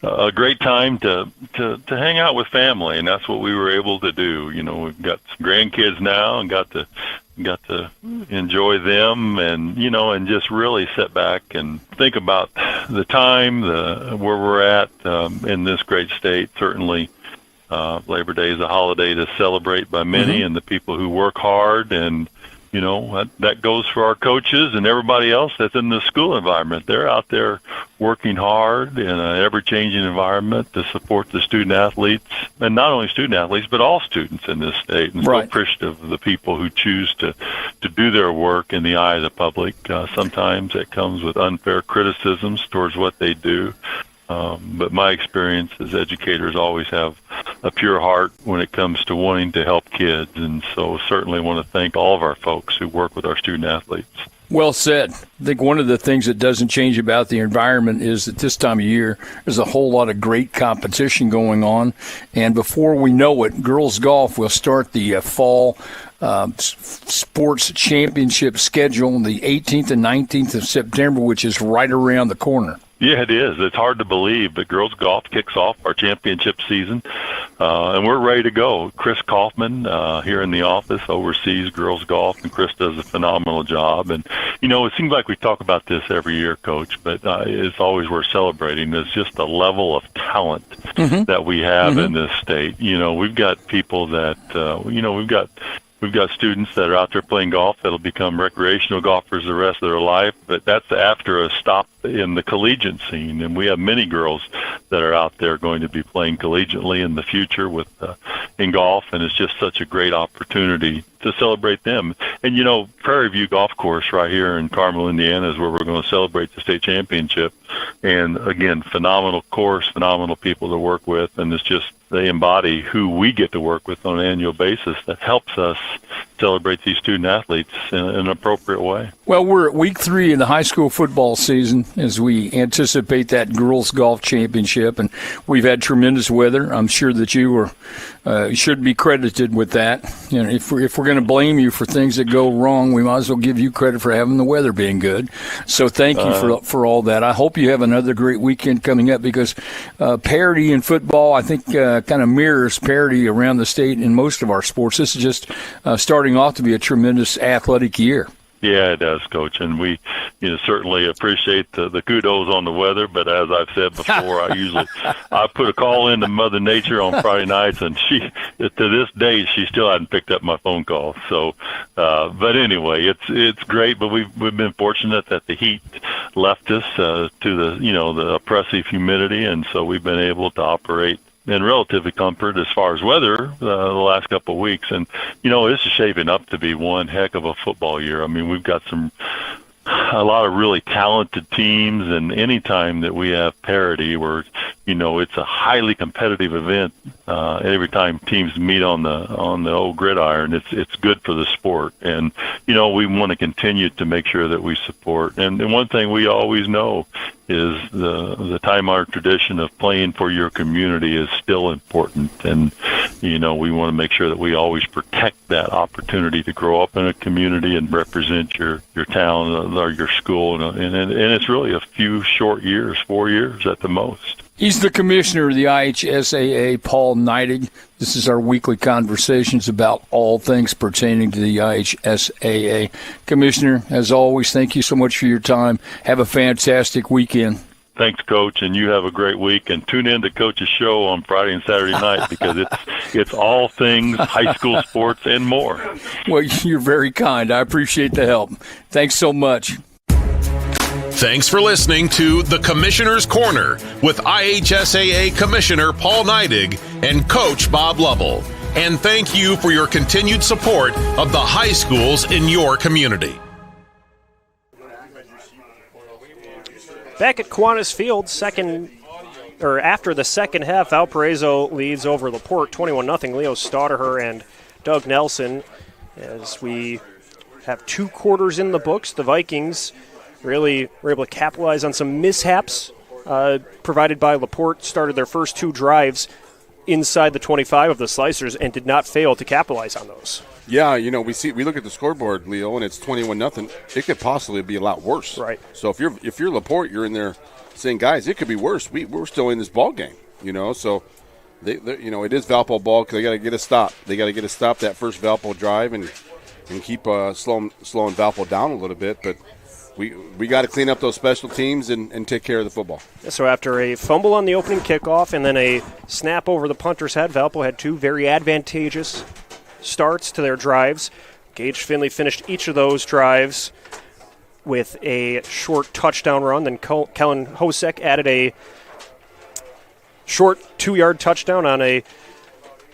a great time to hang out with family, and that's what we were able to do. You know, we've got some grandkids now and got to enjoy them, and, you know, and just really sit back and think about the time, where we're at in this great state. Certainly, Labor Day is a holiday to celebrate by many, and the people who work hard, and, you know, that goes for our coaches and everybody else that's in the school environment. They're out there working hard in an ever-changing environment to support the student athletes, and not only student athletes, but all students in this state. And so appreciative of the people who choose to do their work in the eye of the public. Sometimes it comes with unfair criticisms towards what they do. But my experience as educators always have a pure heart when it comes to wanting to help kids. And so certainly want to thank all of our folks who work with our student athletes. Well said. I think one of the things that doesn't change about the environment is that this time of year, there's a whole lot of great competition going on. And before we know it, girls golf will start the fall sports championship schedule on the 18th and 19th of September, which is right around the corner. Yeah, it is. It's hard to believe, but girls golf kicks off our championship season, and we're ready to go. Chris Kaufman here in the office oversees girls golf, and Chris does a phenomenal job. And, it seems like we talk about this every year, Coach, but it's always worth celebrating. There's just a level of talent that we have in this state. We've got people that, We've got students that are out there playing golf that'll become recreational golfers the rest of their life, but that's after a stop in the collegiate scene. And we have many girls that are out there going to be playing collegiately in the future in golf, and it's just such a great opportunity to celebrate them. And, Prairie View Golf Course right here in Carmel, Indiana is where we're going to celebrate the state championship. And, again, phenomenal course, phenomenal people to work with, and it's just they embody who we get to work with on an annual basis that helps us celebrate these student athletes in an appropriate way. Well, we're at week 3 in the high school football season as we anticipate that girls golf championship, and we've had tremendous weather. I'm sure that you should be credited with that. If we're going to blame you for things that go wrong, we might as well give you credit for having the weather being good. So thank you for all that. I hope you have another great weekend coming up, because parity in football, I think, kind of mirrors parity around the state in most of our sports. This is just starting off to be a tremendous athletic year. Yeah, it does, Coach, and we certainly appreciate the kudos on the weather. But as I've said before, I put a call into Mother Nature on Friday nights, and she, to this day, she still hadn't picked up my phone call. So, but anyway, it's great. But we've been fortunate that the heat left us to the oppressive humidity, and so we've been able to operate in relatively comfort as far as weather the last couple of weeks. And, this is shaping up to be one heck of a football year. I mean, we've got a lot of really talented teams, and any time that we have parity where, it's a highly competitive event, every time teams meet on the old gridiron, it's good for the sport. And, we want to continue to make sure that we support. And one thing we always know is the time-honored tradition of playing for your community is still important. And, we want to make sure that we always protect that opportunity to grow up in a community and represent your town or your school. And it's really a few short years, 4 years at the most. He's the commissioner of the IHSAA, Paul Neidig. This is our weekly conversations about all things pertaining to the IHSAA. Commissioner, as always, thank you so much for your time. Have a fantastic weekend. Thanks, Coach, and you have a great week. And tune in to Coach's show on Friday and Saturday night, because it's all things high school sports and more. Well, you're very kind. I appreciate the help. Thanks so much. Thanks for listening to The Commissioner's Corner with IHSAA Commissioner Paul Neidig and Coach Bob Lovell. And thank you for your continued support of the high schools in your community. Back at Kiwanis Field, after the second half, Valparaiso leads over LaPorte 21-0. Leo Staudaher and Doug Nelson. As we have 2 quarters in the books, the Vikings really were able to capitalize on some mishaps provided by LaPorte. Started their first 2 drives inside the 25 of the Slicers and did not fail to capitalize on those. Yeah, we look at the scoreboard, Leo, and it's 21-0. It could possibly be a lot worse. Right. So if you're LaPorte, you're in there saying, guys, it could be worse. We're still in this ball game. So they it is Valpo ball because they got to get a stop. They got to get a stop that first Valpo drive and keep slowing Valpo down a little bit, but. We got to clean up those special teams and take care of the football. So after a fumble on the opening kickoff and then a snap over the punter's head, Valpo had 2 very with a short touchdown run. Then Kellen Hosek added a short 2-yard touchdown on a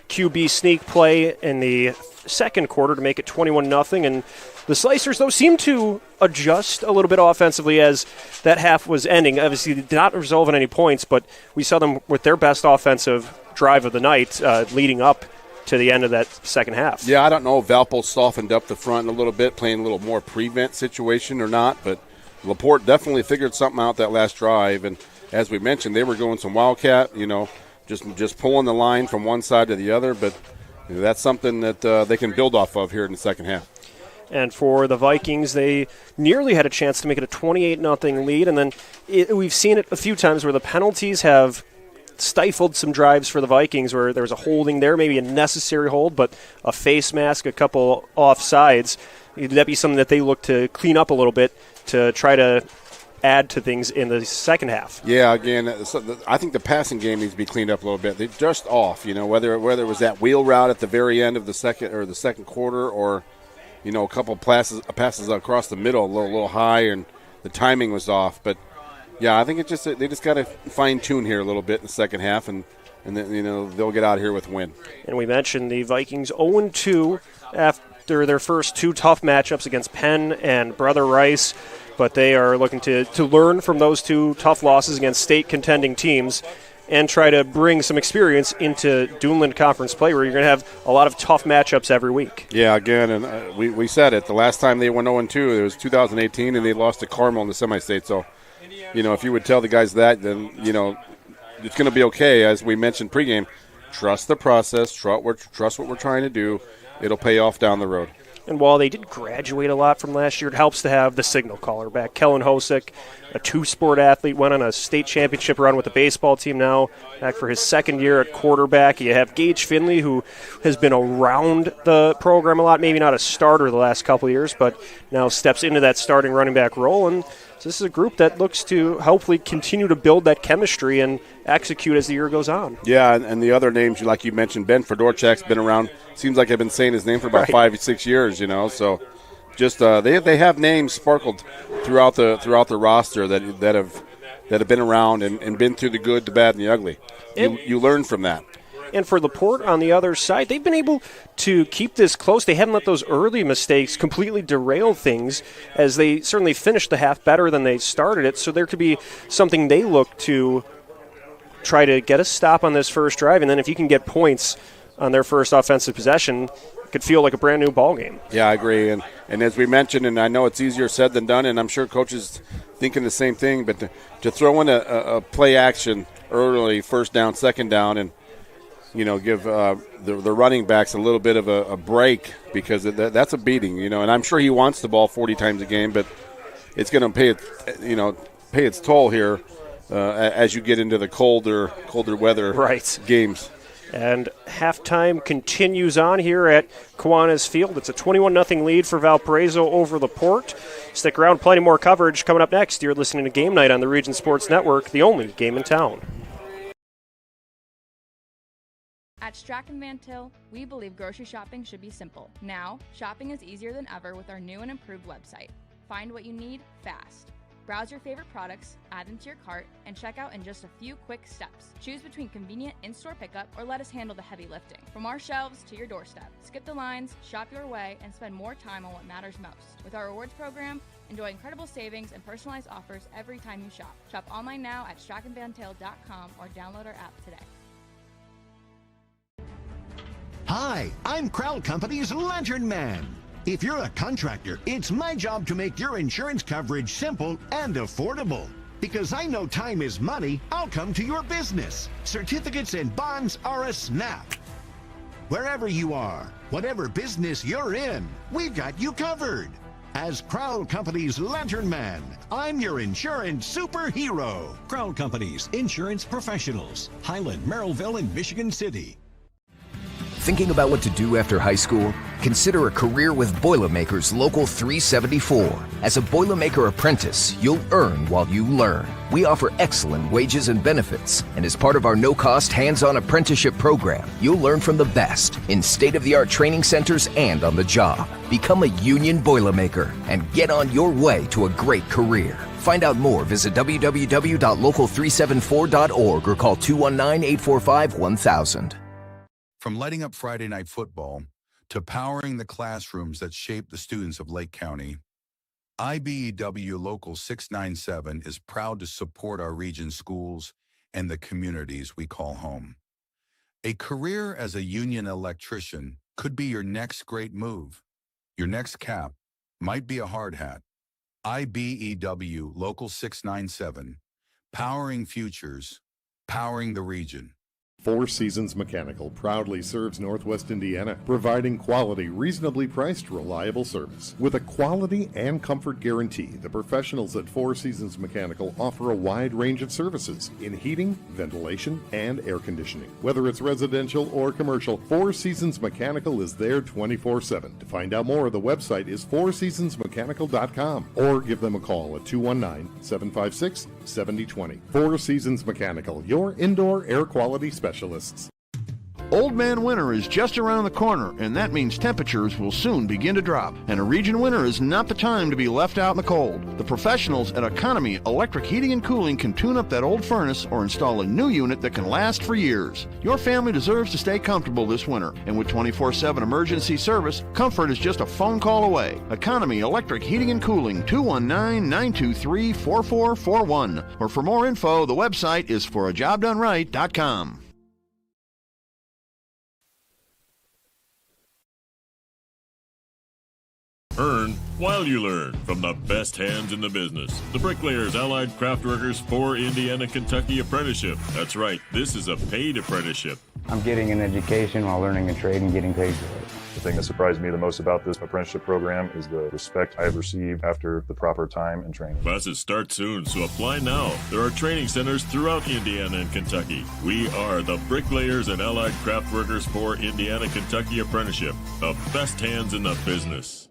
QB sneak play in the second quarter to make it 21-0. And the Slicers, though, seemed to adjust a little bit offensively as that half was ending. Obviously, they did not result in any points, but we saw them with their best offensive drive of the night leading up to the end of that second half. Yeah, I don't know if Valpo softened up the front a little bit, playing a little more prevent situation or not, but LaPorte definitely figured something out that last drive. And as we mentioned, they were going some wildcat, just pulling the line from one side to the other, but that's something that they can build off of here in the second half. And for the Vikings, they nearly had a chance to make it a 28-0 lead, and then we've seen it a few times where the penalties have stifled some drives for the Vikings, where there was a holding there, maybe a necessary hold, but a face mask, a couple offsides. That'd be something that they look to clean up a little bit to try to add to things in the second half. Yeah, again, I think the passing game needs to be cleaned up a little bit. They're just off, whether it was that wheel route at the very end of the second quarter, or a couple passes across the middle, a little high, and the timing was off. But yeah, I think they just got to fine tune here a little bit in the second half, and then they'll get out here with a win. And we mentioned the Vikings 0-2 after their first two tough matchups against Penn and Brother Rice, but they are looking to learn from those two tough losses against state contending teams and try to bring some experience into Duneland Conference play, where you're going to have a lot of tough matchups every week. Yeah, again, and we said it. The last time they went 0-2, it was 2018, and they lost to Carmel in the semi-state. So, if you would tell the guys that, then, it's going to be okay. As we mentioned pregame, trust the process, trust what we're trying to do. It'll pay off down the road. And while they did graduate a lot from last year, it helps to have the signal caller back. Kellen Hosek, a two-sport athlete, went on a state championship run with the baseball team now, back for his second year at quarterback. You have Gage Finley, who has been around the program a lot, maybe not a starter the last couple of years, but now steps into that starting running back role. And so this is a group that looks to hopefully continue to build that chemistry and execute as the year goes on. Yeah, and the other names, like you mentioned, Ben Fedorchak's been around. Seems like I've been saying his name for about 5 or 6 years, So just they have names sparkled throughout the roster that have been around and been through the good, the bad, and the ugly. You learn from that. And for LaPorte on the other side, they've been able to keep this close. They haven't let those early mistakes completely derail things, as they certainly finished the half better than they started it. So there could be something they look to try to get a stop on this first drive. And then if you can get points on their first offensive possession, it could feel like a brand new ball game. Yeah, I agree. And as we mentioned, and I know it's easier said than done, and I'm sure coaches thinking the same thing, but to throw in a play action early, first down, second down, and give the running backs a little bit of a break, because that's a beating, And I'm sure he wants the ball 40 times a game, but it's going to pay its toll here as you get into the colder weather games. And halftime continues on here at Kiwanis Field. It's a 21-0 lead for Valparaiso over LaPorte. Stick around, plenty more coverage coming up next. You're listening to Game Night on the Region Sports Network, the only game in town. At Strachan Van Til, we believe grocery shopping should be simple. Now, shopping is easier than ever with our new and improved website. Find what you need fast. Browse your favorite products, add them to your cart, and check out in just a few quick steps. Choose between convenient in-store pickup or let us handle the heavy lifting. From our shelves to your doorstep. Skip the lines, shop your way, and spend more time on what matters most. With our rewards program, enjoy incredible savings and personalized offers every time you shop. Shop online now at strachanvantil.com or download our app today. Hi, I'm Crowd Company's Lantern Man. If you're a contractor, it's my job to make your insurance coverage simple and affordable. Because I know time is money, I'll come to your business. Certificates and bonds are a snap. Wherever you are, whatever business you're in, we've got you covered. As Crowd Company's Lantern Man, I'm your insurance superhero. Crowd Company's insurance professionals. Highland, Merrillville, and Michigan City. Thinking about what to do after high school? Consider a career with Boilermakers Local 374. As a Boilermaker apprentice, you'll earn while you learn. We offer excellent wages and benefits, and as part of our no-cost hands-on apprenticeship program, you'll learn from the best in state-of-the-art training centers and on the job. Become a union Boilermaker and get on your way to a great career. Find out more, visit www.local374.org or call 219-845-1000. From lighting up Friday night football to powering the classrooms that shape the students of Lake County, IBEW Local 697 is proud to support our region's schools and the communities we call home. A career as a union electrician could be your next great move. Your next cap might be a hard hat. IBEW Local 697, powering futures, powering the region. Four Seasons Mechanical proudly serves Northwest Indiana, providing quality, reasonably priced, reliable service. With a quality and comfort guarantee, the professionals at Four Seasons Mechanical offer a wide range of services in heating, ventilation, and air conditioning. Whether it's residential or commercial, Four Seasons Mechanical is there 24/7. To find out more, the website is fourseasonsmechanical.com or give them a call at 219-756-7020. Four Seasons Mechanical, your indoor air quality specialists. Old Man Winter is just around the corner, and that means temperatures will soon begin to drop. And a region winter is not the time to be left out in the cold. The professionals at Economy Electric Heating and Cooling can tune up that old furnace or install a new unit that can last for years. Your family deserves to stay comfortable this winter, and with 24/7 emergency service, comfort is just a phone call away. Economy Electric Heating and Cooling, 219-923-4441. Or for more info, the website is forajobdoneright.com. Earn while you learn from the best hands in the business. The Bricklayers Allied Craftworkers for Indiana, Kentucky Apprenticeship. That's right, this is a paid apprenticeship. I'm getting an education while learning a trade and getting paid for it. The thing that surprised me the most about this apprenticeship program is the respect I have received after the proper time and training. Classes start soon, so apply now. There are training centers throughout Indiana and Kentucky. We are the Bricklayers and Allied Craftworkers for Indiana, Kentucky Apprenticeship. The best hands in the business.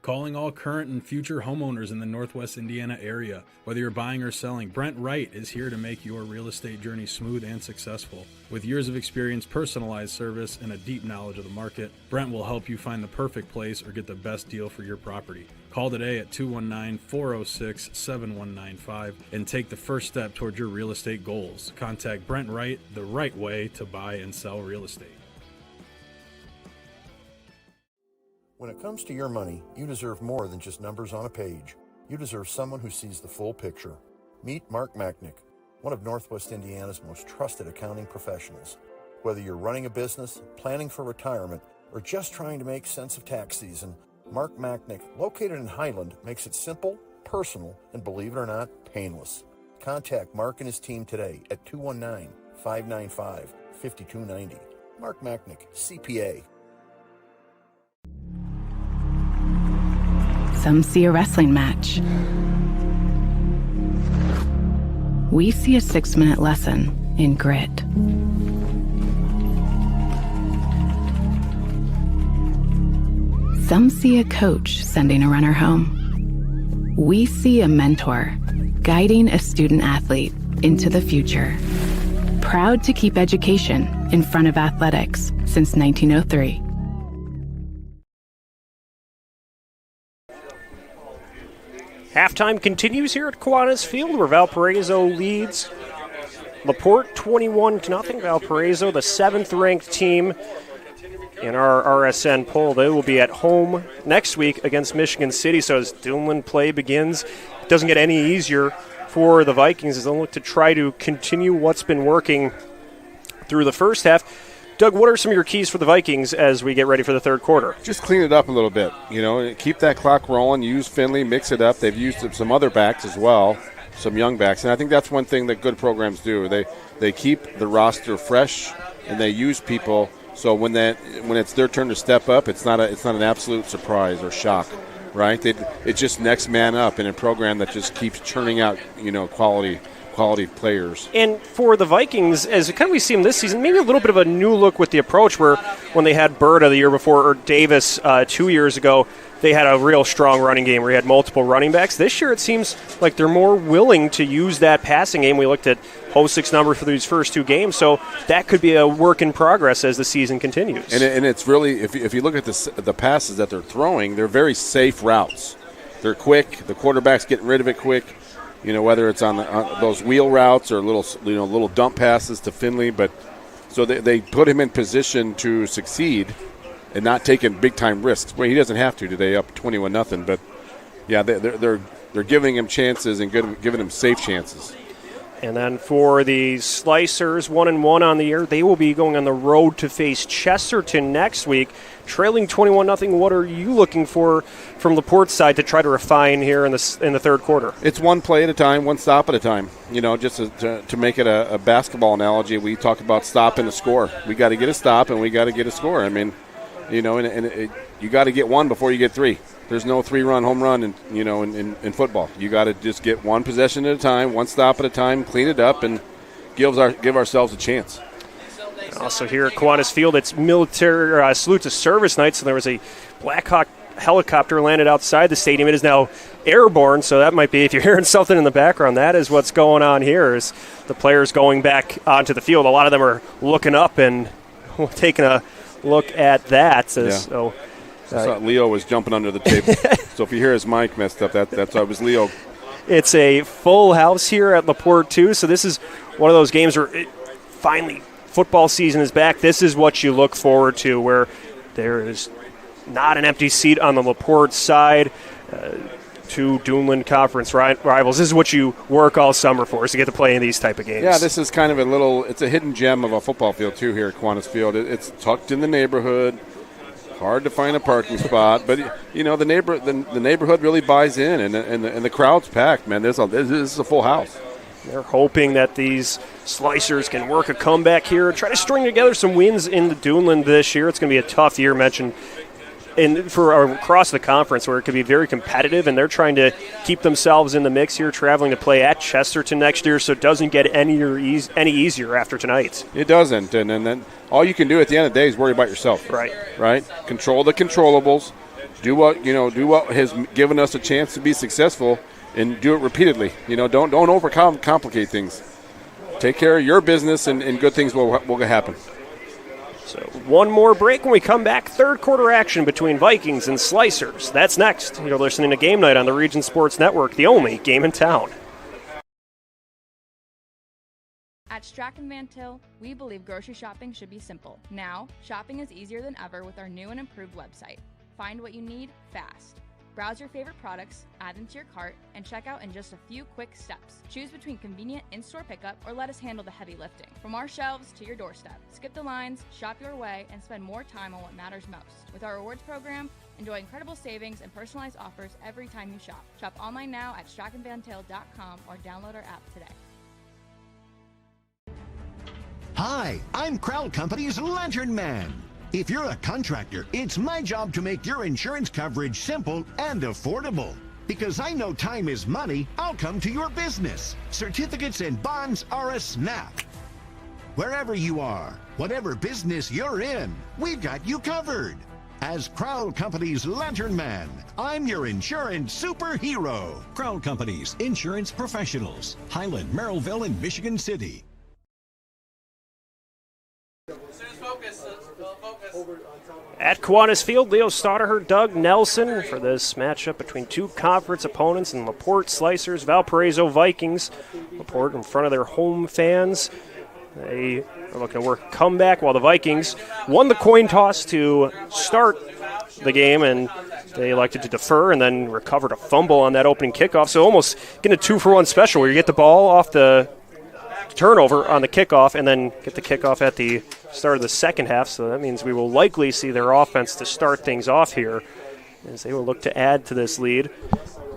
Calling all current and future homeowners in the Northwest Indiana area. Whether you're buying or selling, Brent Wright is here to make your real estate journey smooth and successful. With years of experience, personalized service, and a deep knowledge of the market, Brent will help you find the perfect place or get the best deal for your property. Call today at 219-406-7195 and take the first step toward your real estate goals. Contact Brent Wright, the right way to buy and sell real estate. When it comes to your money, you deserve more than just numbers on a page. You deserve someone who sees the full picture. Meet Mark Machnick, one of Northwest Indiana's most trusted accounting professionals. Whether you're running a business, planning for retirement, or just trying to make sense of tax season, Mark Machnick, located in Highland, makes it simple, personal, and believe it or not, painless. Contact Mark and his team today at 219-595-5290. Mark Machnick, CPA. Some see a wrestling match. We see a 6-minute lesson in grit. Some see a coach sending a runner home. We see a mentor guiding a student athlete into the future. Proud to keep education in front of athletics since 1903. Halftime continues here at Kiwanis Field, where Valparaiso leads LaPorte 21-0. Valparaiso, the 7th-ranked team in our RSN poll. They will be at home next week against Michigan City. So as Dillon play begins, it doesn't get any easier for the Vikings as they'll look to try to continue what's been working through the first half. Doug, what are some of your keys for the Vikings as we get ready for the third quarter? Just clean it up a little bit. You know, keep that clock rolling. Use Finley, mix it up. They've used some other backs as well, some young backs. And I think that's one thing that good programs do. They keep the roster fresh and they use people so when it's their turn to step up, it's not an absolute surprise or shock, right? It's just next man up in a program that just keeps churning out, quality quality players. And for the Vikings, as kind of we see them this season, maybe a little bit of a new look with the approach where when they had Berta the year before or Davis 2 years ago, they had a real strong running game where you had multiple running backs. This year it seems like they're more willing to use that passing game. We looked at Hosick's number for these first 2 games, so that could be a work in progress as the season continues. And it's really, if you look at the passes that they're throwing, they're very safe routes. They're quick. The quarterback's getting rid of it quick. Whether it's on those wheel routes or little dump passes to Finley, but so they put him in position to succeed and not taking big time risks. Well, he doesn't have to today, up 21-0. But yeah, they're giving him chances and giving him safe chances. And then for the Slicers, 1-1 on the year, they will be going on the road to face Chesterton next week, trailing 21-0. What are you looking for from LaPorte's side to try to refine here in the third quarter? It's one play at a time, one stop at a time. Just to make it a basketball analogy, we talk about stop and a score. We got to get a stop and we got to get a score. I mean, you got to get one before you get 3. There's no 3-run home run in football. You got to just get one possession at a time, one stop at a time, clean it up, and give ourselves a chance. Also here at Kiwanis Field, it's military salute to service night, so there was a Black Hawk helicopter landed outside the stadium. It is now airborne, so that might be, if you're hearing something in the background, that is what's going on here is the players going back onto the field. A lot of them are looking up and taking a look at that. So, I thought Leo was jumping under the table. So if you hear his mic messed up, that's why it was Leo. It's a full house here at LaPorte, too. So this is one of those games where finally football season is back. This is what you look forward to, where there is not an empty seat on the LaPorte side. 2 Duneland Conference rivals. This is what you work all summer for, is to get to play in these type of games. Yeah, this is kind of it's a hidden gem of a football field, too, here at Kiwanis Field. It's tucked in the neighborhood. Hard to find a parking spot, but the neighborhood really buys in, and the crowd's packed. Man, this is a full house. They're hoping that these Slicers can work a comeback here, try to string together some wins in the Duneland this year. It's going to be a tough year, mentioned for across the conference, where it could be very competitive, and they're trying to keep themselves in the mix here, traveling to play at Chesterton next year, so it doesn't get any easier after tonight. It doesn't, and then all you can do at the end of the day is worry about yourself. Right. Control the controllables. Do what has given us a chance to be successful, and do it repeatedly. Don't overcomplicate things. Take care of your business, and good things will happen. So one more break. When we come back, third quarter action between Vikings and Slicers. That's next. You're listening to Game Night on the Region Sports Network, the only game in town. At Strachan Van Til, we believe grocery shopping should be simple. Now, shopping is easier than ever with our new and improved website. Find what you need fast. Browse your favorite products, add them to your cart, and check out in just a few quick steps. Choose between convenient in-store pickup or let us handle the heavy lifting. From our shelves to your doorstep. Skip the lines, shop your way, and spend more time on what matters most. With our rewards program, enjoy incredible savings and personalized offers every time you shop. Shop online now at strachanvantil.com or download our app today. Hi, I'm Crowd Company's Lantern Man. If you're a contractor, it's my job to make your insurance coverage simple and affordable. Because I know time is money, I'll come to your business. Certificates and bonds are a snap. Wherever you are, whatever business you're in, we've got you covered. As Crowd Company's Lantern Man, I'm your insurance superhero. Crowd Companies, insurance professionals. Highland, Merrillville, and Michigan City. At Kiwanis Field, Leo Staudaher, Doug Nelson for this matchup between 2 conference opponents in LaPorte Slicers, Valparaiso Vikings. LaPorte in front of their home fans. They are looking to work a comeback while the Vikings won the coin toss to start the game, and they elected to defer and then recovered a fumble on that opening kickoff. So almost getting a 2-for-1 special where you get the ball off the turnover on the kickoff and then get the kickoff at the start of the second half. So that means we will likely see their offense to start things off here as they will look to add to this lead.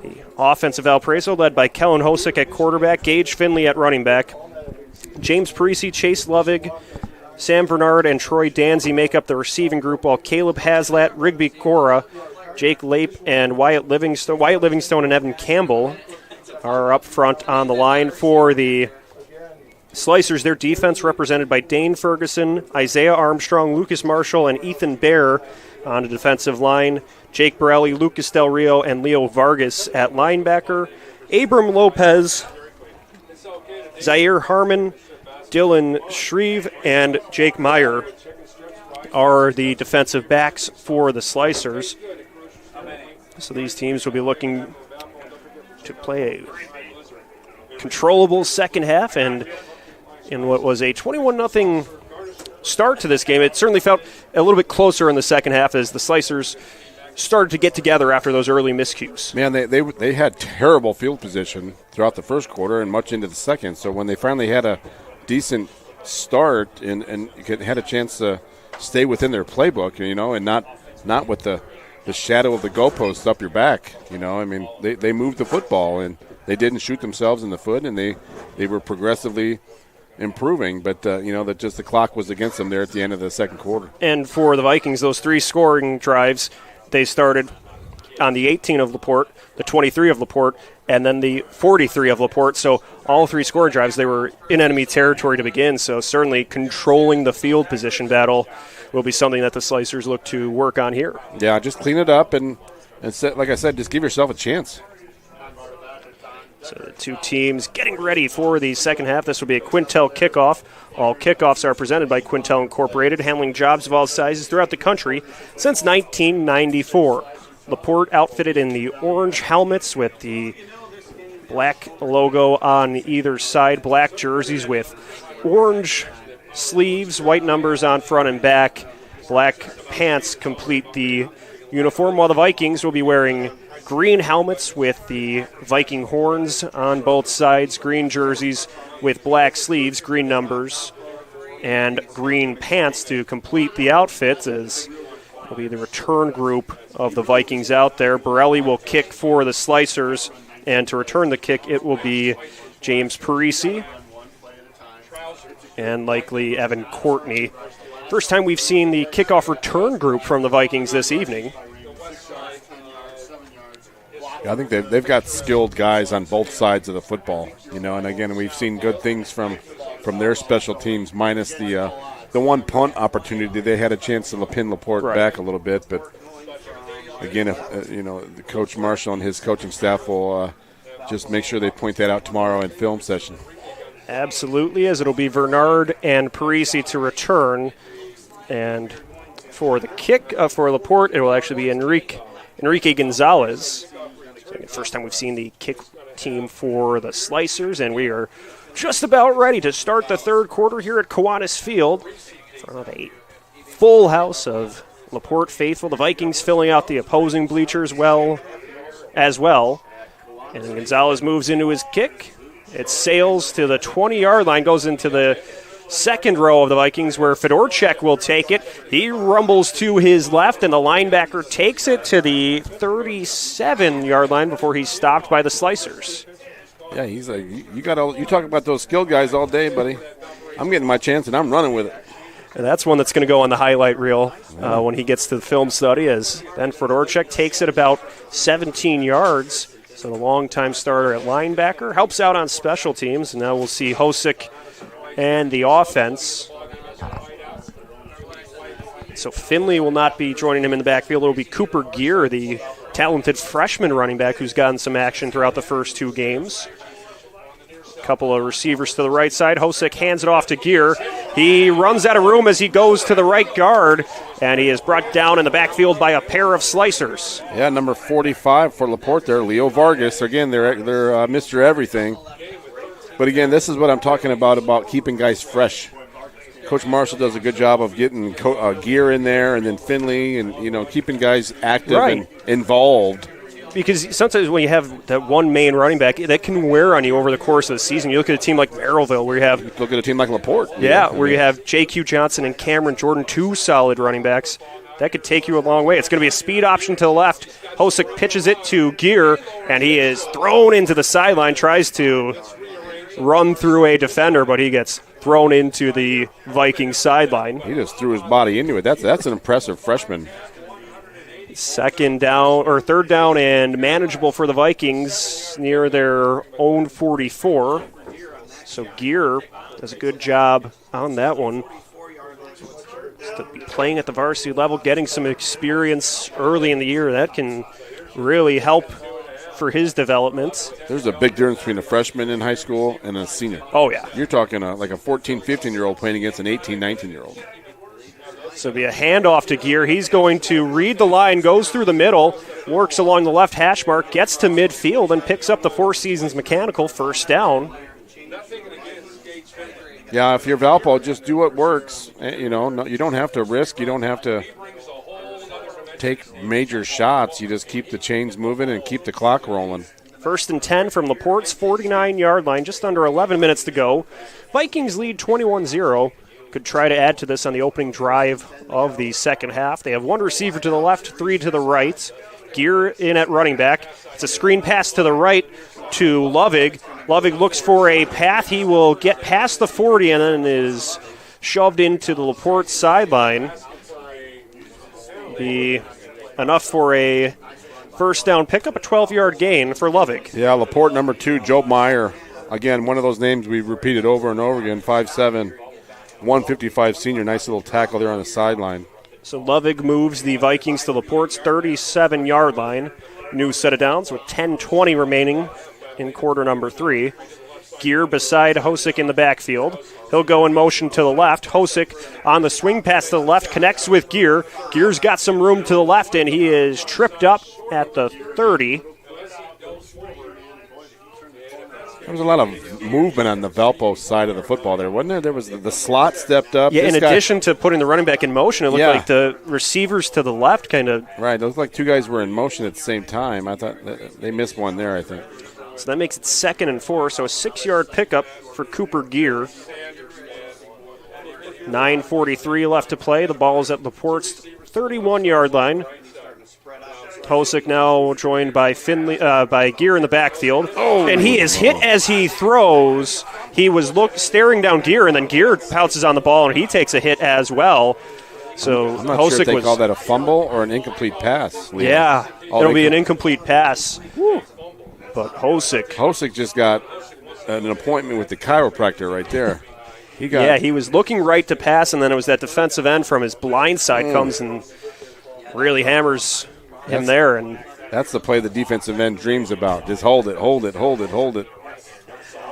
The offense of Valparaiso led by Kellen Hosick at quarterback, Gage Finley at running back. James Parisi, Chase Lovig, Sam Bernard, and Troy Danzy make up the receiving group, while Caleb Haslat, Rigby Cora, Jake Lape, and Wyatt Livingstone and Evan Campbell are up front on the line for the Slicers. Their defense represented by Dane Ferguson, Isaiah Armstrong, Lucas Marshall, and Ethan Bear on the defensive line. Jake Borelli, Lucas Del Rio, and Leo Vargas at linebacker. Abram Lopez, Zaire Harmon, Dylan Shreve, and Jake Meyer are the defensive backs for the Slicers. So these teams will be looking to play a controllable second half, and in what was a 21-0 start to this game, it certainly felt a little bit closer in the second half as the Slicers started to get together after those early miscues. Man, they had terrible field position throughout the first quarter and much into the second. So when they finally had a decent start and had a chance to stay within their playbook, and not with the shadow of the goalposts up your back, I mean, they moved the football and they didn't shoot themselves in the foot, and they were progressively improving, but that just the clock was against them there at the end of the second quarter. And for the Vikings, those 3 scoring drives, they started on the 18 of LaPorte, the 23 of LaPorte, and then the 43 of LaPorte. So all 3 scoring drives, they were in enemy territory to begin. So certainly controlling the field position battle will be something that the Slicers look to work on here. Yeah, just clean it up and like I said, just give yourself a chance. So the two teams getting ready for the second half. This will be a Quintel kickoff. All kickoffs are presented by Quintel Incorporated, handling jobs of all sizes throughout the country since 1994. LaPorte outfitted in the orange helmets with the black logo on either side, black jerseys with orange sleeves, white numbers on front and back, black pants complete the uniform, while the Vikings will be wearing green helmets with the Viking horns on both sides, green jerseys with black sleeves, green numbers, and green pants to complete the outfit, as will be the return group of the Vikings out there. Borelli will kick for the Slicers, and to return the kick, it will be James Parisi and likely Evan Courtney. First time we've seen the kickoff return group from the Vikings this evening. I think they've got skilled guys on both sides of the football, and again, we've seen good things from their special teams, minus the one punt opportunity. They had a chance to pin LaPorte back a little bit, but again, if the Coach Marshall and his coaching staff will just make sure they point that out tomorrow in film session. Absolutely, as it'll be Bernard and Parisi to return, and for the kick for LaPorte, it will actually be Enrique Gonzalez. First time we've seen the kick team for the Slicers, and we are just about ready to start the third quarter here at Kiwanis Field in front of a full house of LaPorte faithful. The Vikings filling out the opposing bleachers as well. And then Gonzalez moves into his kick. It sails to the 20-yard line, goes into the second row of the Vikings where Fedorchak will take it. He rumbles to his left, and the linebacker takes it to the 37-yard line before he's stopped by the Slicers. Yeah, he's like, you talk about those skill guys all day, buddy. I'm getting my chance, and I'm running with it. And that's one that's going to go on the highlight reel when he gets to the film study, as then Fedorchak takes it about 17 yards. So the longtime starter at linebacker helps out on special teams. And now we'll see Hosick and the offense. So Finley will not be joining him in the backfield. It will be Cooper Gear, the talented freshman running back who's gotten some action throughout the first 2 games. A couple of receivers to the right side. Hosick hands it off to Gear. He runs out of room as he goes to the right guard, and he is brought down in the backfield by a pair of Slicers. Yeah, number 45 for LaPorte there, Leo Vargas. Again, they're Mr. Everything. But again, this is what I'm talking about keeping guys fresh. Coach Marshall does a good job of getting Gear in there, and then Finley, and keeping guys active and involved. Because sometimes when you have that one main running back, that can wear on you over the course of the season. You look at a team like Merrillville, where you have look at a team like LaPorte. Where you have J.Q. Johnson and Cameron Jordan, 2 solid running backs. That could take you a long way. It's going to be a speed option to the left. Hosick pitches it to Gear, and he is thrown into the sideline, tries to run through a defender, but he gets thrown into the Vikings sideline. He just threw his body into it. That's an impressive freshman. Third down and manageable for the Vikings near their own 44. So Gear does a good job on that one. To be playing at the varsity level, getting some experience early in the year, that can really help for his development. There's a big difference between a freshman in high school and a senior. Oh, yeah. You're talking like a 14, 15-year-old playing against an 18, 19-year-old. So it'll be a handoff to Gear. He's going to read the line, goes through the middle, works along the left hash mark, gets to midfield, and picks up the Four Seasons Mechanical first down. Yeah, if you're Valpo, just do what works. You know, you don't have to risk. You don't have to take major shots. You just keep the chains moving and keep the clock rolling. 1st and 10 from LaPorte's 49-yard line, just under 11 minutes to go. Vikings lead 21-0. Could try to add to this on the opening drive of the second half. They have one receiver to the left, 3 to the right. Gear in at running back. It's a screen pass to the right to Lovig. Lovig looks for a path. He will get past the 40 and then is shoved into the LaPorte sideline. Be enough for a first down pickup, a 12-yard gain for Lovig. Yeah, LaPorte number 2, Joe Meyer. Again, one of those names we've repeated over and over again, 5'7", 155 senior. Nice little tackle there on the sideline. So Lovig moves the Vikings to LaPorte's 37-yard line. New set of downs with 10:20 remaining in quarter number 3. Gear beside Hosick in the backfield. He'll go in motion to the left. Hosick on the swing pass to the left connects with Gear. Gear's got some room to the left, and he is tripped up at the 30. There was a lot of movement on the Valpo side of the football there, wasn't there? There was the slot stepped up. Yeah, in addition to putting the running back in motion, it looked like the receivers to the left kind of... Right, it looked like two guys were in motion at the same time. I thought they missed one there, I think. So that makes it 2nd and 4, so a 6-yard pickup for Cooper Gear. 9:43 left to play. The ball is at LaPorte's 31-yard line. Hosick now joined by by Gear in the backfield. And he is hit as he throws. He was staring down Gear, and then Gear pounces on the ball, and he takes a hit as well. So I'm not Hosick sure if they call that a fumble or an incomplete pass. Leo. Yeah, it'll be an incomplete pass. But Hosick just got an appointment with the chiropractor right there. He was looking right to pass, and then it was that defensive end from his blind side comes and really hammers him there. And that's the play the defensive end dreams about. Just hold it, hold it, hold it, hold it.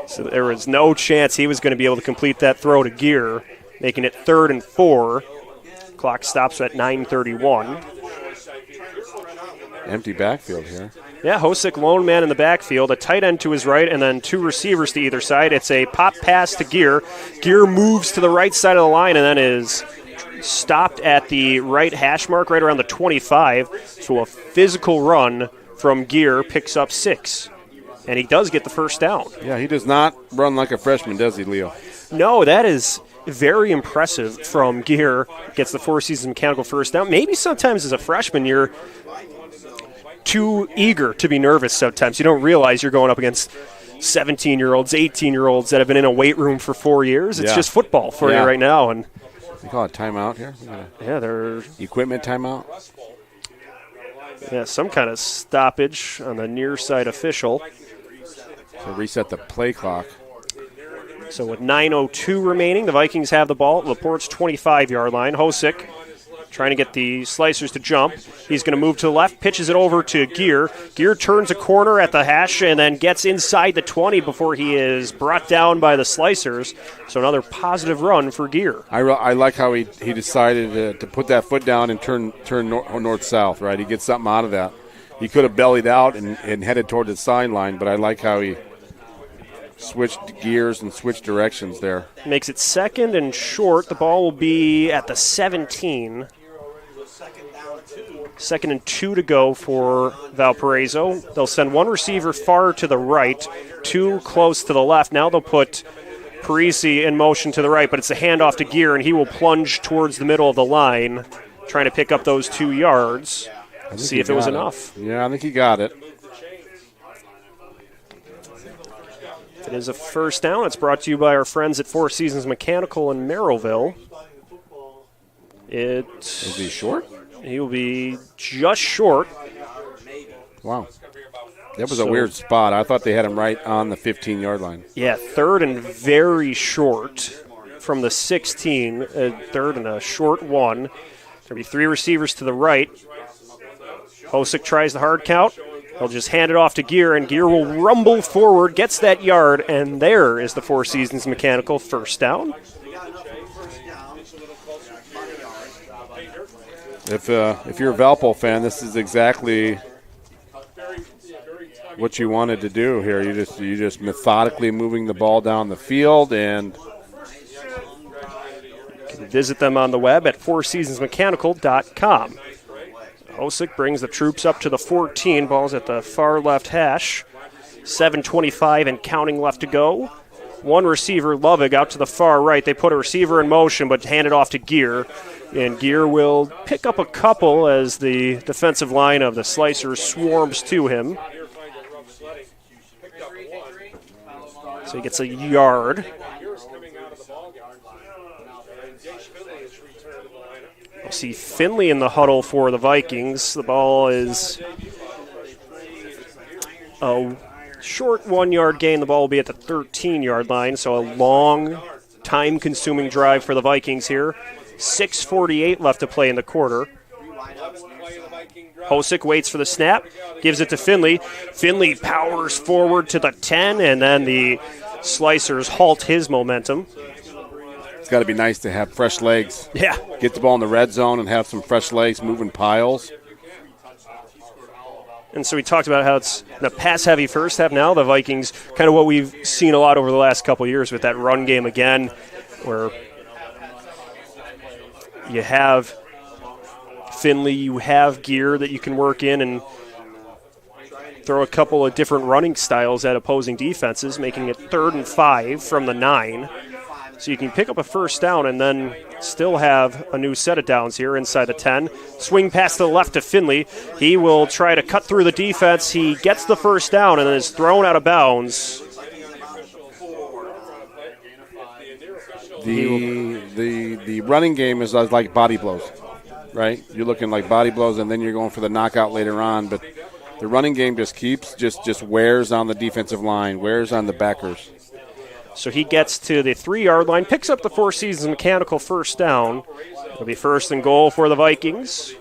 So there was no chance he was going to be able to complete that throw to Gear, making it 3rd and 4. Clock stops at 9:31. Empty backfield here. Yeah, Hosick lone man in the backfield, a tight end to his right, and then 2 receivers to either side. It's a pop pass to Gear. Gear moves to the right side of the line and then is stopped at the right hash mark right around the 25. So a physical run from Gear picks up 6. And he does get the first down. Yeah, he does not run like a freshman, does he, Leo? No, that is very impressive from Gear. Gets the Four Seasons Mechanical first down. Maybe sometimes as a freshman you're too eager to be nervous sometimes. You don't realize you're going up against 17-year-olds, 18-year-olds that have been in a weight room for 4 years. It's just football for you right now. And you call it timeout here? They're equipment timeout? Yeah, some kind of stoppage on the near side official. So reset the play clock. So with 9:02 remaining, the Vikings have the ball at LaPorte's 25-yard line. Hosick trying to get the Slicers to jump. He's going to move to the left, pitches it over to Gear. Gear turns a corner at the hash and then gets inside the 20 before he is brought down by the Slicers. So another positive run for Gear. I like how he decided to put that foot down and turn north-south, right? He gets something out of that. He could have bellied out and headed toward the sideline, but I like how he switched gears and switched directions there. Makes it 2nd and short. The ball will be at the 17. 2nd and 2 to go for Valparaiso. They'll send one receiver far to the right, 2 close to the left. Now they'll put Parisi in motion to the right, but it's a handoff to Gear, and he will plunge towards the middle of the line, trying to pick up those 2 yards. See if it was enough. Yeah, I think he got it. It is a first down. It's brought to you by our friends at Four Seasons Mechanical in Merrillville. Is he short? He will be just short. Wow. That was a weird spot. I thought they had him right on the 15-yard line. Yeah, third and very short from the 16. Third and a short one. There'll be 3 receivers to the right. Hosick tries the hard count. He'll just hand it off to Gear, and Gear will rumble forward, gets that yard, and there is the Four Seasons Mechanical first down. If you're a Valpo fan, this is exactly what you wanted to do here. You just methodically moving the ball down the field, and you can visit them on the web at fourseasonsmechanical.com. Hosick brings the troops up to the 14. Ball's at the far left hash. 7:25 and counting left to go. One receiver, Lovig, out to the far right. They put a receiver in motion, but hand it off to Gear. And Gear will pick up a couple as the defensive line of the Slicers swarms to him. So he gets a yard. We'll see Finley in the huddle for the Vikings. The ball is a short 1-yard gain. The ball will be at the 13-yard line, so a long, time-consuming drive for the Vikings here. 6:48 left to play in the quarter. Hosick waits for the snap, gives it to Finley. Finley powers forward to the 10, and then the Slicers halt his momentum. it's got to be nice to have fresh legs. Yeah. Get the ball in the red zone and have some fresh legs moving piles. And so we talked about how it's the pass-heavy first half now. The Vikings, kind of what we've seen a lot over the last couple of years with that run game again, where you have Finley, you have Gear that you can work in and throw a couple of different running styles at opposing defenses, making it 3rd and 5 from the 9. So you can pick up a first down and then still have a new set of downs here inside the 10. Swing pass to the left to Finley. He will try to cut through the defense. He gets the first down and then is thrown out of bounds. The running game is like body blows, right? You're looking like body blows, and then you're going for the knockout later on. But the running game just wears on the defensive line, wears on the backers. So he gets to the 3-yard line, picks up the Four Seasons Mechanical first down. It'll be 1st and goal for the Vikings.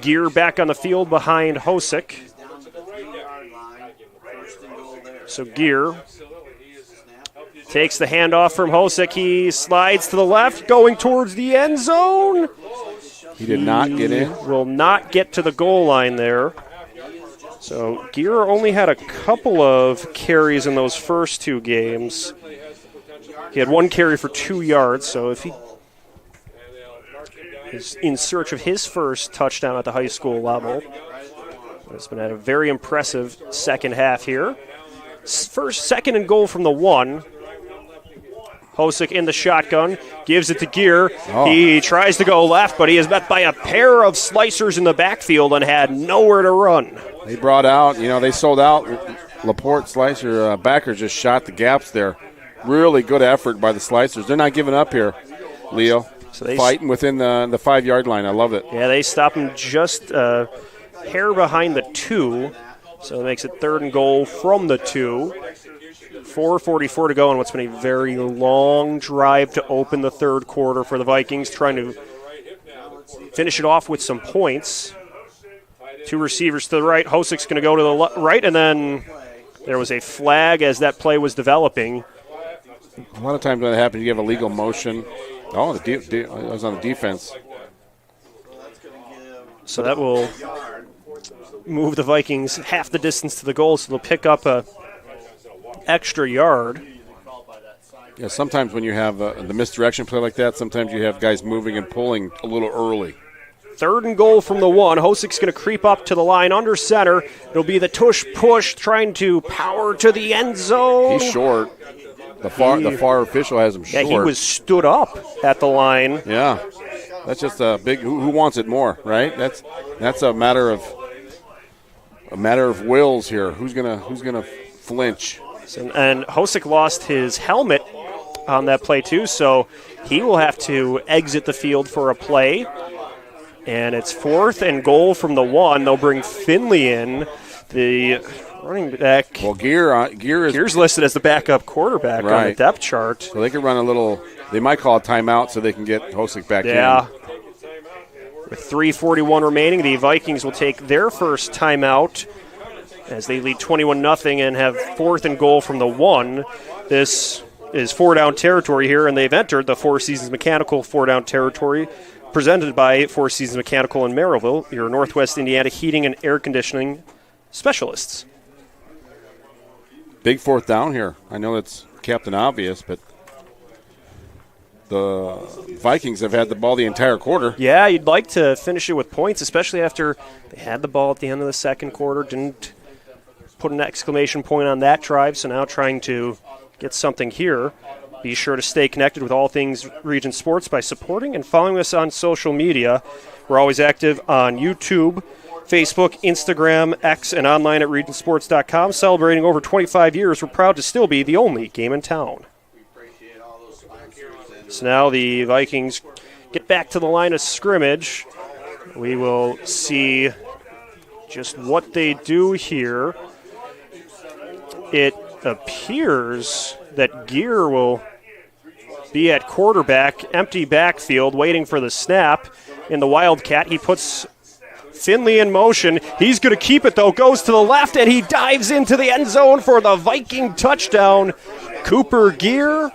Gear back on the field behind Hosick. So Gear takes the handoff from Hosick. He slides to the left, going towards the end zone. He did not get in. Will not get to the goal line there. So Gear only had a couple of carries in those first 2 games. He had 1 carry for 2 yards, so if he is in search of his first touchdown at the high school level, it's been at a very impressive second half here. 2nd and goal from the 1. Hosick in the shotgun, gives it to Gear. Oh. He tries to go left, but he is met by a pair of Slicers in the backfield and had nowhere to run. They brought out, they sold out. LaPorte Slicer backers just shot the gaps there. Really good effort by the Slicers. They're not giving up here, Leo. So they fighting within the 5-yard line. I love it. Yeah, they stop him just a hair behind the 2, so it makes it 3rd and goal from the 2. 4:44 to go, and what's been a very long drive to open the 3rd quarter for the Vikings, trying to finish it off with some points. 2 receivers to the right. Hosick's going to go to the right, and then there was a flag as that play was developing. A lot of times when that happens, you have a legal motion. Oh, it was on the defense. So that will move the Vikings half the distance to the goal, so they'll pick up a extra yard. Yeah, sometimes when you have the misdirection play like that, sometimes you have guys moving and pulling a little early. 3rd and goal from the 1. Hosick's going to creep up to the line under center. It'll be the tush push, trying to power to the end zone. He's short. The far official has him short. Yeah, he was stood up at the line. Yeah, that's just a big. Who wants it more, right? That's a matter of wills here. Who's gonna flinch? And Hosick lost his helmet on that play too, so he will have to exit the field for a play. And it's 4th and goal from the 1. They'll bring Finley in, the running back. Well, Gear's listed as the backup quarterback on the depth chart. So they can run a little, they might call a timeout so they can get Hosick back in. Yeah. With 3:41 remaining, the Vikings will take their first timeout as they lead 21-0 and have 4th and goal from the 1. This is 4-down territory here, and they've entered the Four Seasons Mechanical 4-down territory presented by Four Seasons Mechanical in Merrillville, your Northwest Indiana heating and air conditioning specialists. Big 4th down here. I know it's Captain Obvious, but the Vikings have had the ball the entire quarter. Yeah, you'd like to finish it with points, especially after they had the ball at the end of the second quarter, didn't put an exclamation point on that drive, so now trying to get something here. Be sure to stay connected with all things Region Sports by supporting and following us on social media. We're always active on YouTube, Facebook, Instagram, X, and online at regionsports.com. Celebrating over 25 years, we're proud to still be the only game in town. So now the Vikings get back to the line of scrimmage. We will see just what they do here. It appears that Gear will be at quarterback, empty backfield, waiting for the snap. In the Wildcat, he puts Finley in motion. He's going to keep it, though, goes to the left, and he dives into the end zone for the Viking touchdown. Cooper Gear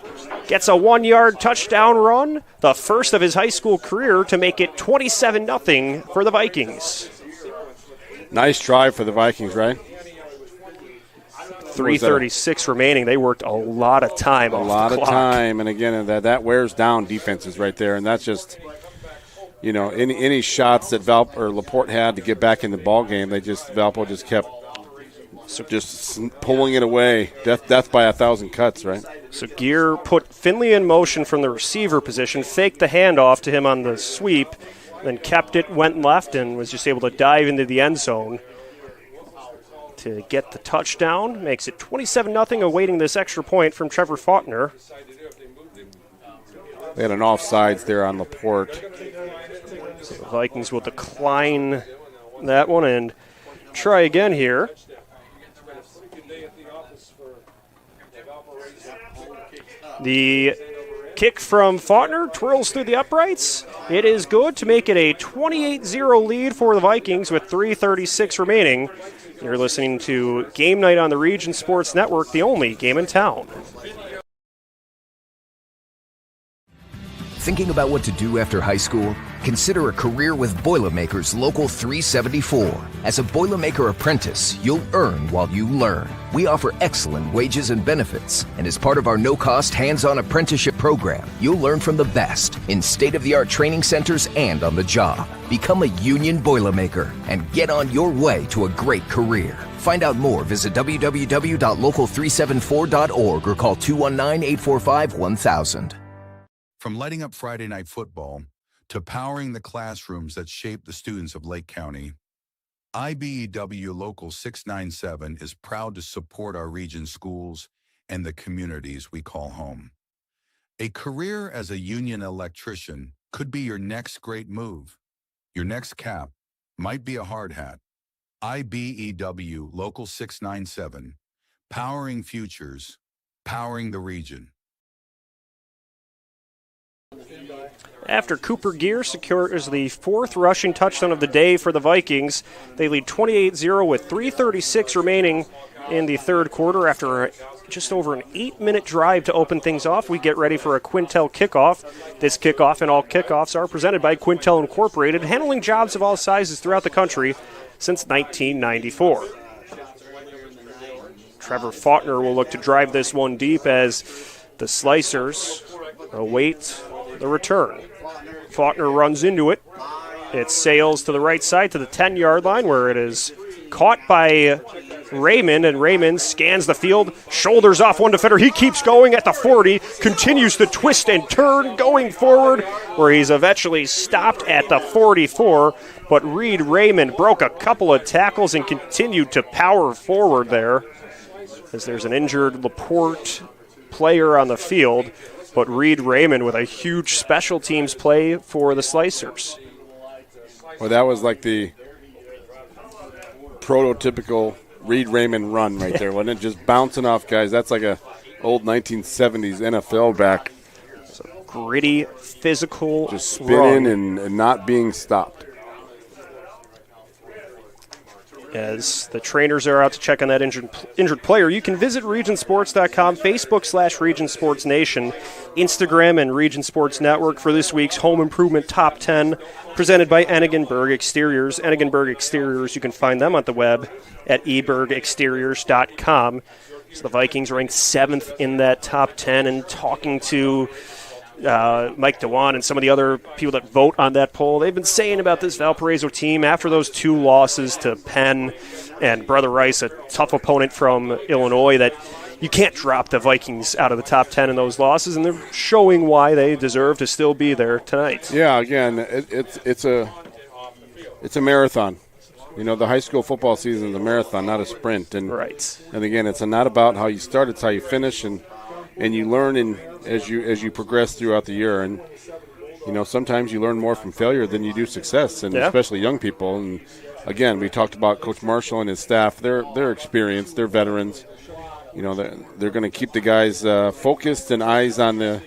gets a 1-yard touchdown run, the first of his high school career, to make it 27-0 for the Vikings. Nice drive for the Vikings, right? 3:36 remaining. They worked a lot of time off the clock. And again, that wears down defenses right there, and that's just, any shots that LaPorte had to get back in the ball game, Valpo just kept pulling it away. Death by 1,000 cuts, right? So Gear put Finley in motion from the receiver position, faked the handoff to him on the sweep, then kept it, went left, and was just able to dive into the end zone to get the touchdown. Makes it 27-0, awaiting this extra point from Trevor Faulkner. They had an offsides there on LaPorte. So the Vikings will decline that one and try again here. The kick from Faulkner twirls through the uprights. It is good to make it a 28-0 lead for the Vikings with 3:36 remaining. You're listening to Game Night on the Region Sports Network, the only game in town. Thinking about what to do after high school? Consider a career with Boilermakers Local 374. As a Boilermaker apprentice, you'll earn while you learn. We offer excellent wages and benefits, and as part of our no-cost hands-on apprenticeship program, you'll learn from the best in state-of-the-art training centers and on the job. Become a union Boilermaker and get on your way to a great career. Find out more, visit www.local374.org or call 219-845-1000. From lighting up Friday night football to powering the classrooms that shape the students of Lake County, IBEW Local 697 is proud to support our region's schools and the communities we call home. A career as a union electrician could be your next great move. Your next cap might be a hard hat. IBEW Local 697, powering futures, powering the region. After Cooper Gear secures the 4th rushing touchdown of the day for the Vikings, they lead 28-0 with 3:36 remaining in the third quarter. After just over an 8-minute drive to open things off, we get ready for a Quintel kickoff. This kickoff and all kickoffs are presented by Quintel Incorporated, handling jobs of all sizes throughout the country since 1994. Trevor Faulkner will look to drive this one deep as the Slicers await the return. Faulkner runs into it. It sails to the right side to the 10-yard line where it is caught by Raymond, and Raymond scans the field, shoulders off one defender. He keeps going at the 40, continues to twist and turn going forward where he's eventually stopped at the 44, but Reed Raymond broke a couple of tackles and continued to power forward there as there's an injured LaPorte player on the field. But Reed Raymond with a huge special teams play for the Slicers. Well, that was like the prototypical Reed Raymond run right there, wasn't it? Just bouncing off guys. That's like a old 1970s NFL back. Gritty, physical, just spinning and not being stopped. As the trainers are out to check on that injured player, you can visit regionsports.com, Facebook/Region Sports Nation, Instagram, and Region Sports Network for this week's Home Improvement Top 10, presented by Enigenberg Exteriors. Enigenberg Exteriors, you can find them on the web at ebergexteriors.com. So the Vikings ranked 7th in that top 10, and talking to Mike DeWan and some of the other people that vote on that poll, they've been saying about this Valparaiso team after those 2 losses to Penn and Brother Rice, a tough opponent from Illinois, that you can't drop the Vikings out of the top 10 in those losses, and they're showing why they deserve to still be there tonight. Yeah, again, it's a marathon. You know, the high school football season is a marathon, not a sprint. And right. And again, it's not about how you start; it's how you finish, and you learn as you progress throughout the year. And you know, sometimes you learn more from failure than you do success, and especially young people. And again, we talked about Coach Marshall and his staff. They're experienced, they're veterans. You know, they're going to keep the guys focused and eyes on the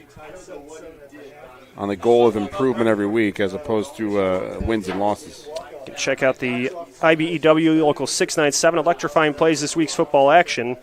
goal of improvement every week, as opposed to wins and losses. Check out the IBEW Local 697 electrifying plays this week's football action.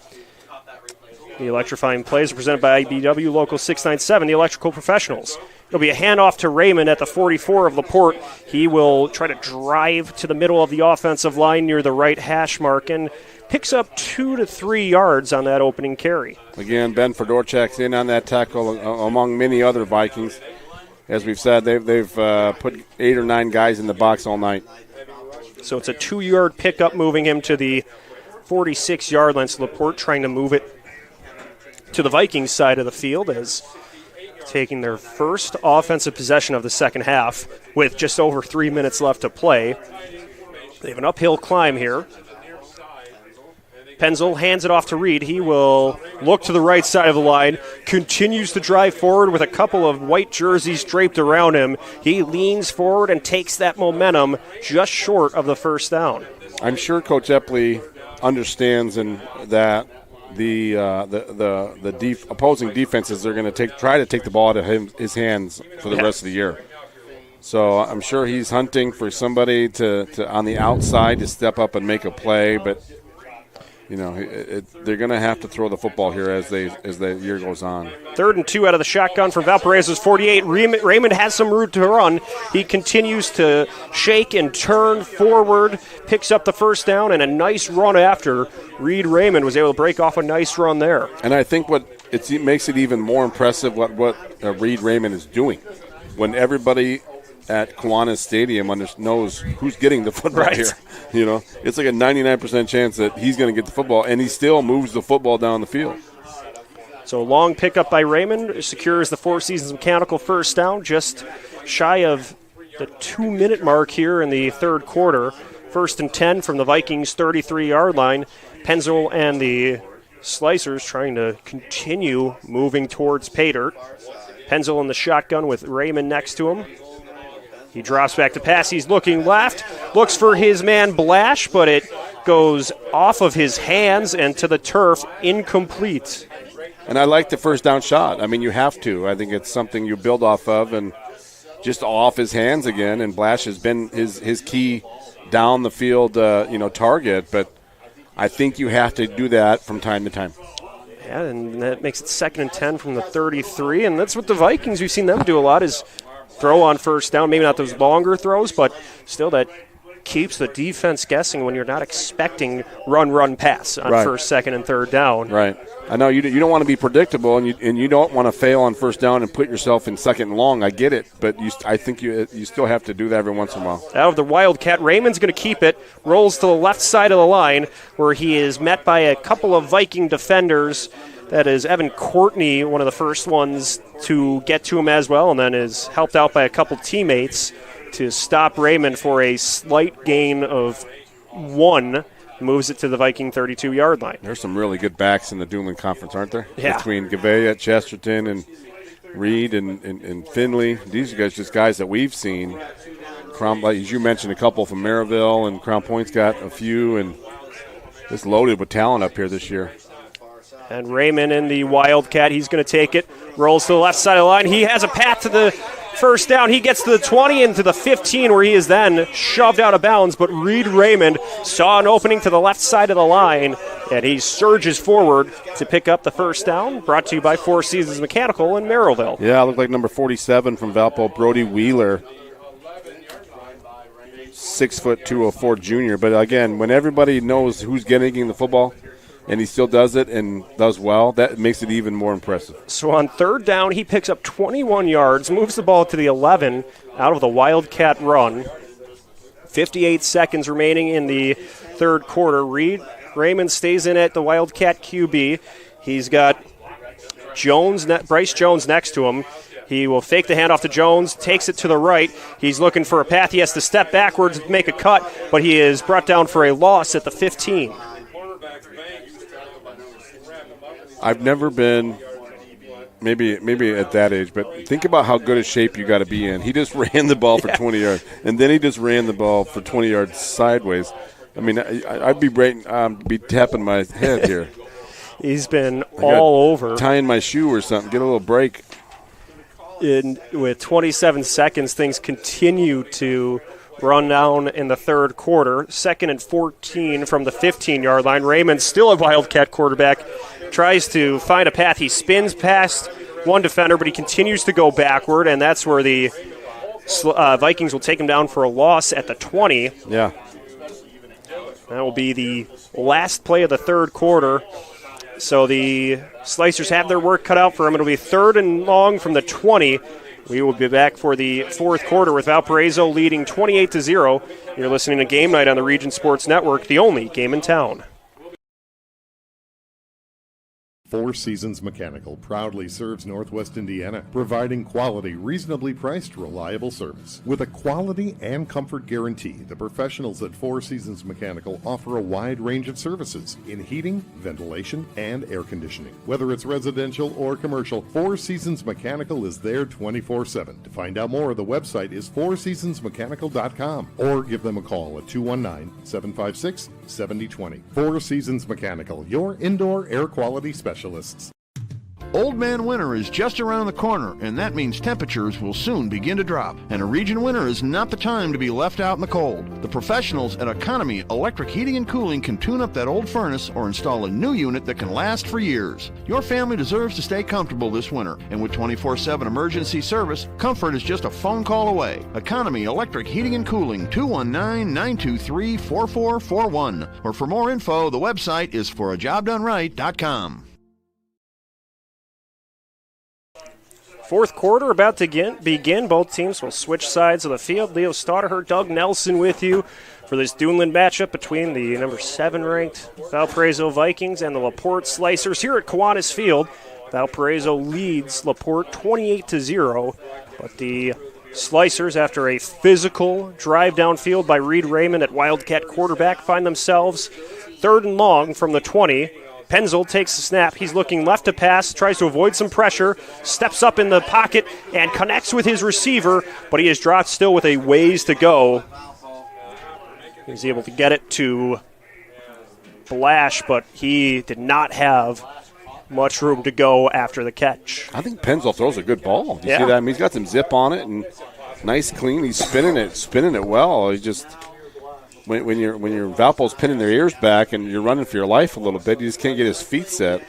The electrifying plays are presented by IBEW Local 697, the electrical professionals. It'll be a handoff to Raymond at the 44 of LaPorte. He will try to drive to the middle of the offensive line near the right hash mark and picks up 2 to 3 yards on that opening carry. Again, Ben Fedorchak's in on that tackle among many other Vikings. As we've said, they've put 8 or 9 guys in the box all night. So it's a 2-yard pickup, moving him to the 46-yard line. So LaPorte trying to move it to the Vikings side of the field, as taking their first offensive possession of the second half with just over 3 minutes left to play. They have an uphill climb here. Penzel hands it off to Reed. He will look to the right side of the line, continues to drive forward with a couple of white jerseys draped around him. He leans forward and takes that momentum just short of the first down. I'm sure Coach Epley understands that the opposing defenses are going to try to take the ball out of his hands for the rest of the year. So I'm sure he's hunting for somebody to on the outside to step up and make a play, but you know, they're going to have to throw the football here as the year goes on. 3rd and 2 out of the shotgun from Valparaiso's 48. Raymond has some room to run. He continues to shake and turn forward, picks up the first down, and a nice run after. Reed Raymond was able to break off a nice run there. And I think it makes it even more impressive what Reed Raymond is doing. When everybody at Kiwanis Stadium knows who's getting the football here. You know, it's like a 99% chance that he's going to get the football, and he still moves the football down the field. So long pickup by Raymond secures the Four Seasons Mechanical first down, just shy of the 2-minute mark here in the third quarter. 1st and 10 from the Vikings' 33-yard line. Penzel and the Slicers trying to continue moving towards pay dirt. Penzel in the shotgun with Raymond next to him. He drops back to pass. He's looking left, looks for his man Blash, but it goes off of his hands and to the turf, incomplete. And I like the first down shot. I mean, you have to. I think it's something you build off of, and just off his hands again. And Blash has been his key down the field, target. But I think you have to do that from time to time. Yeah, and that makes it 2nd and 10 from the 33. And that's what the Vikings, we've seen them do a lot, is throw on first down. Maybe not those longer throws, but still that keeps the defense guessing when you're not expecting run, pass on first, second, and third down. Right. I know you don't want to be predictable, and you don't want to fail on first down and put yourself in 2nd and long. I get it, but I think you still have to do that every once in a while. Out of the Wildcat, Raymond's going to keep it, rolls to the left side of the line, where he is met by a couple of Viking defenders. That is Evan Courtney, one of the first ones to get to him as well, and then is helped out by a couple teammates to stop Raymond for a slight gain of 1. Moves it to the Viking 32-yard line. There's some really good backs in the Duneland Conference, aren't there? Yeah. Between Gavea, Chesterton, and Reed and Finley. These are just guys that we've seen Crown, as you mentioned, a couple from Maryville, and Crown Point's got a few, and it's loaded with talent up here this year. And Raymond in the Wildcat, he's going to take it, rolls to the left side of the line. He has a path to the first down. He gets to the 20 and to the 15, where he is then shoved out of bounds. But Reed Raymond saw an opening to the left side of the line, and he surges forward to pick up the first down. Brought to you by Four Seasons Mechanical in Maryville. Yeah, it looked like number 47 from Valpo, Brody Wheeler. 6'2", 204 junior. But again, when everybody knows who's getting the football, and he still does it and does well, that makes it even more impressive. So on third down, he picks up 21 yards, moves the ball to the 11 out of the Wildcat run. 58 seconds remaining in the third quarter. Raymond stays in at the Wildcat QB. He's got Bryce Jones next to him. He will fake the handoff to Jones, takes it to the right. He's looking for a path. He has to step backwards, make a cut, but he is brought down for a loss at the 15. I've never been, maybe at that age, but think about how good a shape you got to be in. He just ran the ball for 20 yards, and then he just ran the ball for 20 yards sideways. I mean, I'd be tapping my head here. He's been all over. Tying my shoe or something, get a little break. With 27 seconds, things continue to run down in the third quarter. 2nd and 14 from the 15-yard line. Raymond, still a Wildcat quarterback, tries to find a path. He spins past one defender, but he continues to go backward, and that's where the Vikings will take him down for a loss at the 20. Yeah. That will be the last play of the third quarter. So the Slicers have their work cut out for them. It'll be 3rd and long from the 20. We will be back for the fourth quarter with Valparaiso leading 28-0. You're listening to Game Night on the Region Sports Network, the only game in town. Four Seasons Mechanical proudly serves Northwest Indiana, providing quality, reasonably priced, reliable service. With a quality and comfort guarantee, the professionals at Four Seasons Mechanical offer a wide range of services in heating, ventilation, and air conditioning. Whether it's residential or commercial, Four Seasons Mechanical is there 24/7. To find out more, the website is fourseasonsmechanical.com or give them a call at 219-756-7020. Four Seasons Mechanical, your indoor air quality specialist. Old Man Winter is just around the corner, and that means temperatures will soon begin to drop. And a region winter is not the time to be left out in the cold. The professionals at Economy Electric Heating and Cooling can tune up that old furnace or install a new unit that can last for years. Your family deserves to stay comfortable this winter, and with 24/7 emergency service, comfort is just a phone call away. Economy Electric Heating and Cooling, 219-923-4441. Or for more info, the website is forajobdoneright.com. Fourth quarter about to begin. Both teams will switch sides of the field. Leo Stauderher, Doug Nelson with you for this Duneland matchup between the number 7-ranked Valparaiso Vikings and the LaPorte Slicers here at Kiwanis Field. Valparaiso leads LaPorte 28-0, but the Slicers, after a physical drive downfield by Reed Raymond at Wildcat quarterback, find themselves 3rd and long from the 20. Penzel takes the snap. He's looking left to pass, tries to avoid some pressure, steps up in the pocket, and connects with his receiver, but he is dropped still with a ways to go. He was able to get it to Blash, but he did not have much room to go after the catch. I think Penzel throws a good ball. You see that? I mean, he's got some zip on it and nice, clean. He's spinning it well. He just... When your Valpo's pinning their ears back and you're running for your life a little bit, you just can't get his feet set.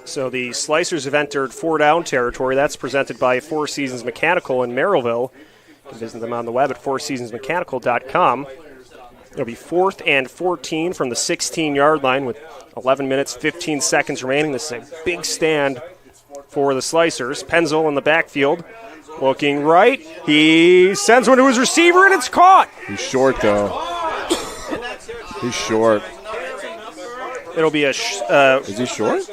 So the Slicers have entered 4-down territory. That's presented by Four Seasons Mechanical in Maryville. You can visit them on the web at fourseasonsmechanical.com. It'll be 4th and 14 from the 16-yard line with 11 minutes, 15 seconds remaining. This is a big stand for the Slicers. Penzel in the backfield. Looking right. He sends one to his receiver, and it's caught. He's short, though. He's short. It'll be a... is he short?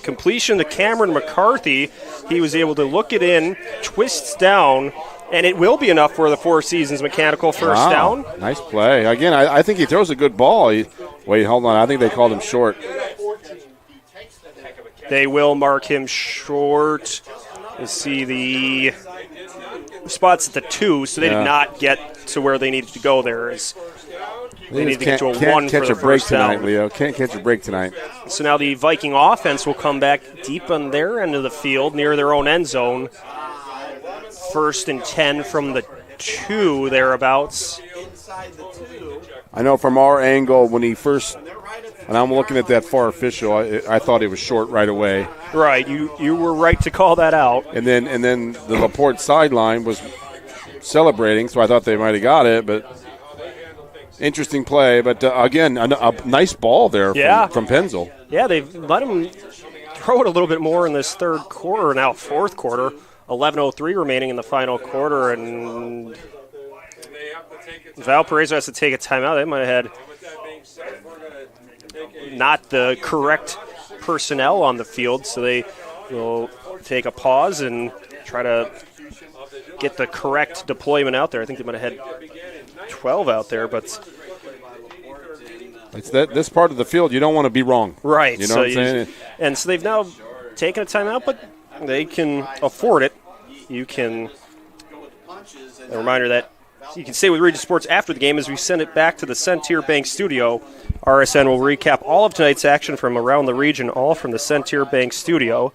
Completion to Cameron McCarthy. He was able to look it in, twists down, and it will be enough for the Four Seasons Mechanical first down. Nice play. Again, I think he throws a good ball. Wait, hold on. I think they called him short. They will mark him short. You see the spots at the 2, so they did not get to where they needed to go there. They need to get to a 1 for the first down. Leo. Can't catch a break tonight. So now the Viking offense will come back deep on their end of the field near their own end zone. 1st and 10 from the 2 thereabouts. I know from our angle when he first, and I'm looking at that far official, I thought it was short right away. Right, you were right to call that out. And then the LaPorte sideline was celebrating, so I thought they might have got it, but interesting play. But again, a nice ball there from Penzel. Yeah, they've let him throw it a little bit more in this third quarter, now fourth quarter. 11:03 remaining in the final quarter, and Valparaiso has to take a timeout. They might have had not the correct personnel on the field, so they will take a pause and try to get the correct deployment out there. I think they might have had 12 out there, but it's this part of the field you don't want to be wrong. Right. You know what I'm saying? And so they've now taken a timeout, but they can afford it. You can, a reminder that you can stay with Region Sports after the game as we send it back to the Centier Bank studio. RSN will recap all of tonight's action from around the region, all from the Centier Bank studio.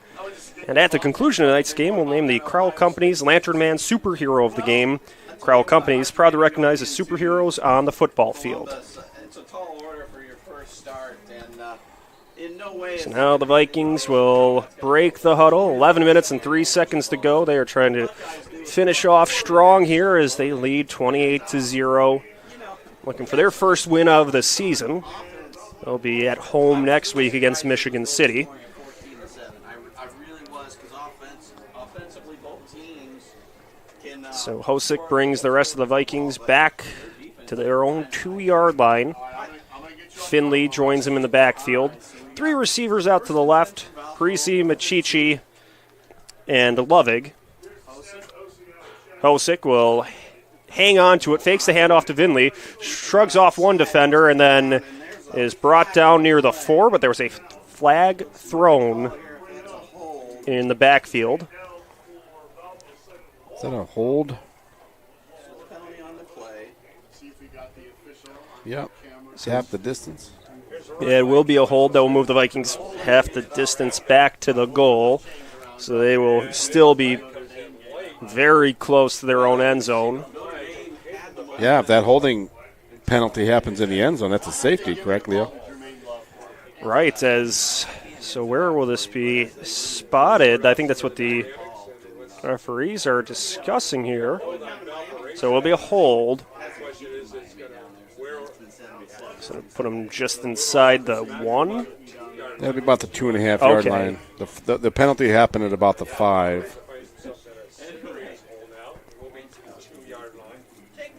And at the conclusion of tonight's game, we'll name the Crowell Companies Lantern Man Superhero of the game. Crowell Companies proud to recognize the superheroes on the football field. It's a tall order for your first start, and in no way. So now the Vikings will break the huddle. 11 minutes and 3 seconds to go. They are trying to finish off strong here as they lead 28-0. Looking for their first win of the season. They'll be at home next week against Michigan City. So Hosick brings the rest of the Vikings back to their own 2-yard line. Finley joins him in the backfield. 3 receivers out to the left, Parisi, Machichi, and Lovig. Hosick will hang on to it, fakes the handoff to Vinley, shrugs off one defender, and then is brought down near the 4, but there was a flag thrown in the backfield. Is that a hold? Yep. It's half the distance. Yeah, it will be a hold that will move the Vikings half the distance back to the goal. So they will still be very close to their own end zone. Yeah, if that holding penalty happens in the end zone, that's a safety, correct, Leo? Right. So where will this be spotted? I think that's what the referees are discussing here. So it will be a hold. So put them just inside the 1. That'll be about the 2.5-yard line. The penalty happened at about the 5.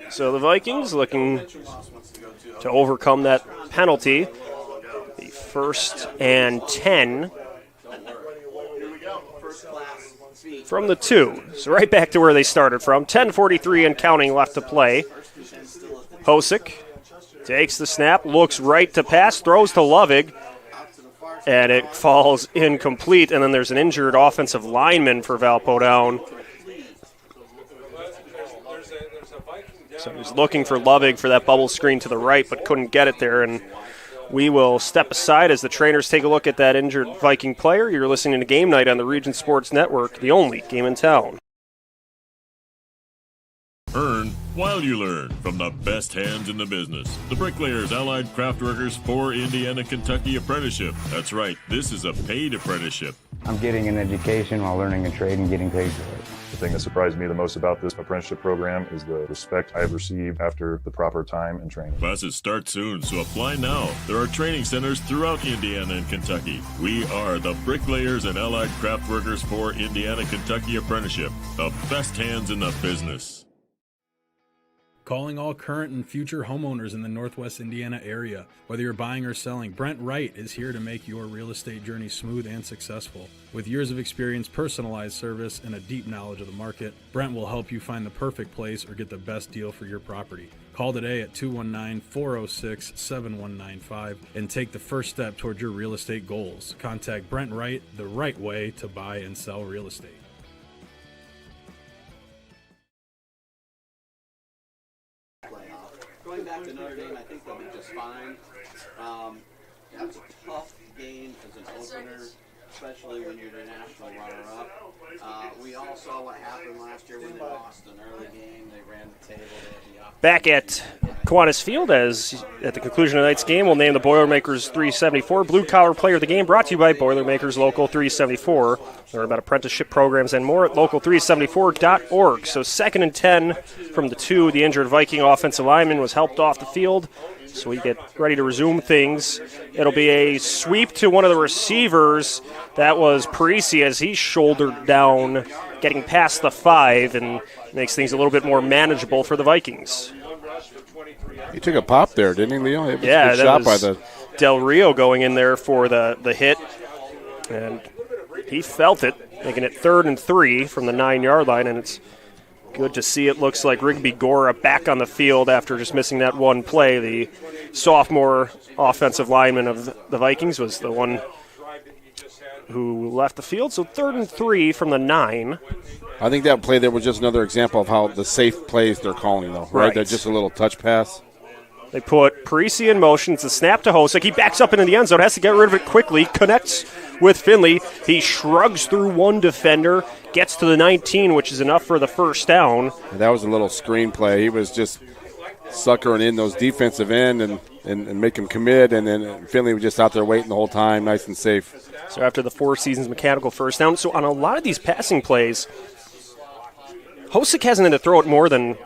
So the Vikings looking to overcome that penalty. The 1st and 10 from the 2. So right back to where they started from. 10:43 and counting left to play. Hosick takes the snap, looks right to pass, throws to Lovig, and it falls incomplete. And then there's an injured offensive lineman for Valpo down. So he's looking for Lovig for that bubble screen to the right, but couldn't get it there. And we will step aside as the trainers take a look at that injured Viking player. You're listening to Game Night on the Region Sports Network, the only game in town. Earn while you learn from the best hands in the business. The Bricklayers Allied Craft Workers for Indiana, Kentucky Apprenticeship. That's right, this is a paid apprenticeship. I'm getting an education while learning a trade and getting paid for it. The thing that surprised me the most about this apprenticeship program is the respect I have received after the proper time and training. Classes start soon, so apply now. There are training centers throughout Indiana and Kentucky. We are the Bricklayers and Allied Craft Workers for Indiana, Kentucky Apprenticeship. The best hands in the business. Calling all current and future homeowners in the Northwest Indiana area. Whether you're buying or selling, Brent Wright is here to make your real estate journey smooth and successful. With years of experience, personalized service, and a deep knowledge of the market, Brent will help you find the perfect place or get the best deal for your property. Call today at 219-406-7195 and take the first step toward your real estate goals. Contact Brent Wright the right way to buy and sell real estate. going back to Notre Dame, I think they'll be just fine. That's a tough game as an opener, especially when you're the national runner-up. We all saw what happened last year when they lost an early game. They ran the table. They had the Back at Kiwanis Field, as at the conclusion of tonight's game, we'll name the Boilermakers 374 Blue Collar Player of the Game, brought to you by Boilermakers Local 374. Learn about apprenticeship programs and more at local374.org. So 2nd and 10 from the 2. The injured Viking offensive lineman was helped off the field, so we get ready to resume things. It'll be a sweep to one of the receivers. That was Parisi as he shouldered down, getting past the 5, and makes things a little bit more manageable for the Vikings. He took a pop there, didn't he, Leo? It was Yeah, a good that shot was by the Del Rio going in there for the hit, and he felt it, making it 3rd and 3 from the 9-yard line, and it's good to see. It looks like Rigby Gora back on the field after just missing that one play. The sophomore offensive lineman of the Vikings was the one who left the field, so 3rd and 3 from the 9. I think that play there was just another example of how the safe plays they're calling, though, right? They're just a little touch pass. They put Parisi in motion. It's a snap to Hosick. He backs up into the end zone, has to get rid of it quickly, connects with Finley. He shrugs through one defender, gets to the 19, which is enough for the first down. And that was a little screen play. He was just suckering in those defensive end and make him commit, and then Finley was just out there waiting the whole time, nice and safe. So after the Four Seasons mechanical first down, so on a lot of these passing plays, Hosick hasn't had to throw it more than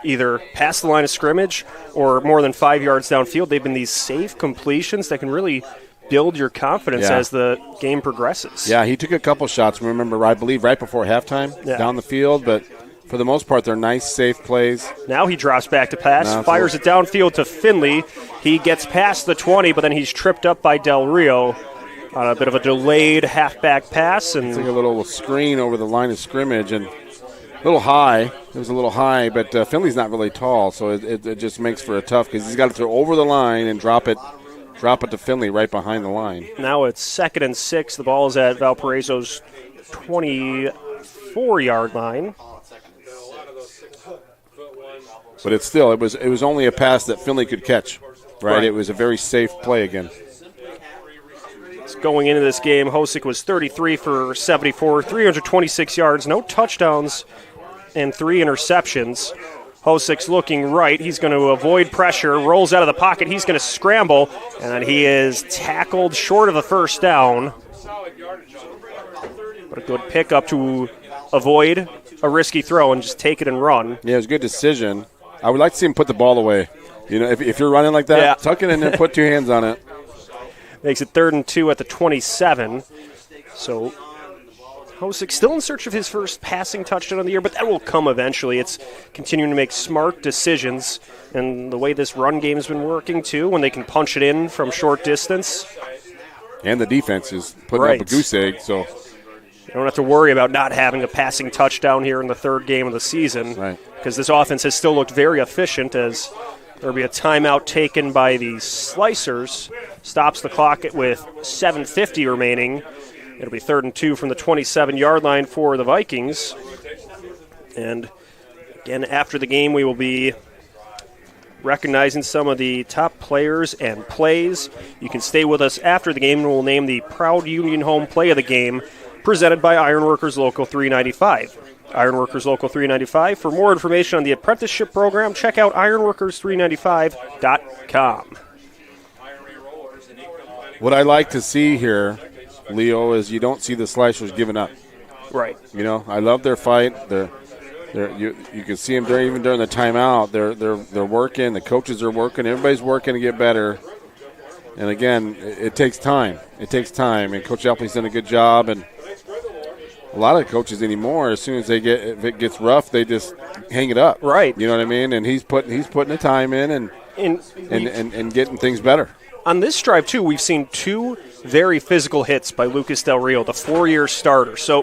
either past the line of scrimmage or more than 5 yards downfield. They've been these safe completions that can really build your confidence as the game progresses. Yeah, he took a couple shots, remember, I believe, right before halftime down the field, but for the most part, they're nice, safe plays. Now he drops back to pass, fires it downfield to Finley. He gets past the 20, but then he's tripped up by Del Rio on a bit of a delayed halfback pass. And it's like a little screen over the line of scrimmage, and a little high. It was a little high, but Finley's not really tall, so it just makes for a tough, because he's got to throw over the line and drop it to Finley right behind the line. Now it's 2nd and 6. The ball is at Valparaiso's 24-yard line. But it's still, it was only a pass that Finley could catch, right? It was a very safe play again. Going into this game, Hosick was 33 for 74, 326 yards, no touchdowns, and 3 interceptions. Hosick's looking right. He's going to avoid pressure, rolls out of the pocket. He's going to scramble, and he is tackled short of the first down. But a good pickup to avoid a risky throw and just take it and run. Yeah, it was a good decision. I would like to see him put the ball away. You know, if you're running like that, tuck it in and put 2 hands on it. Makes it 3rd and 2 at the 27. So Hosick still in search of his first passing touchdown of the year, but that will come eventually. It's continuing to make smart decisions, and the way this run game has been working too, when they can punch it in from short distance. And the defense is putting up a goose egg, so you don't have to worry about not having a passing touchdown here in the 3rd game of the season, because this offense has still looked very efficient, as there'll be a timeout taken by the Slicers. Stops the clock with 7:50 remaining. It'll be 3rd and 2 from the 27-yard line for the Vikings. And again, after the game, we will be recognizing some of the top players and plays. You can stay with us after the game, and we'll name the Proud Union Home Play of the Game, presented by Ironworkers Local 395. Ironworkers Local 395. For more information on the apprenticeship program, check out ironworkers395.com. What I like to see here, Leo, is you don't see the Slicers giving up. Right. You know, I love their fight. You can see them even during the timeout. They're working. The coaches are working. Everybody's working to get better. And again, it takes time. It takes time. And Coach Elpley's done a good job. And a lot of coaches anymore, as soon as if it gets rough, they just hang it up. Right. You know what I mean? And he's putting the time in and getting things better. On this drive, too, we've seen 2 very physical hits by Lucas Del Rio, the 4-year starter. So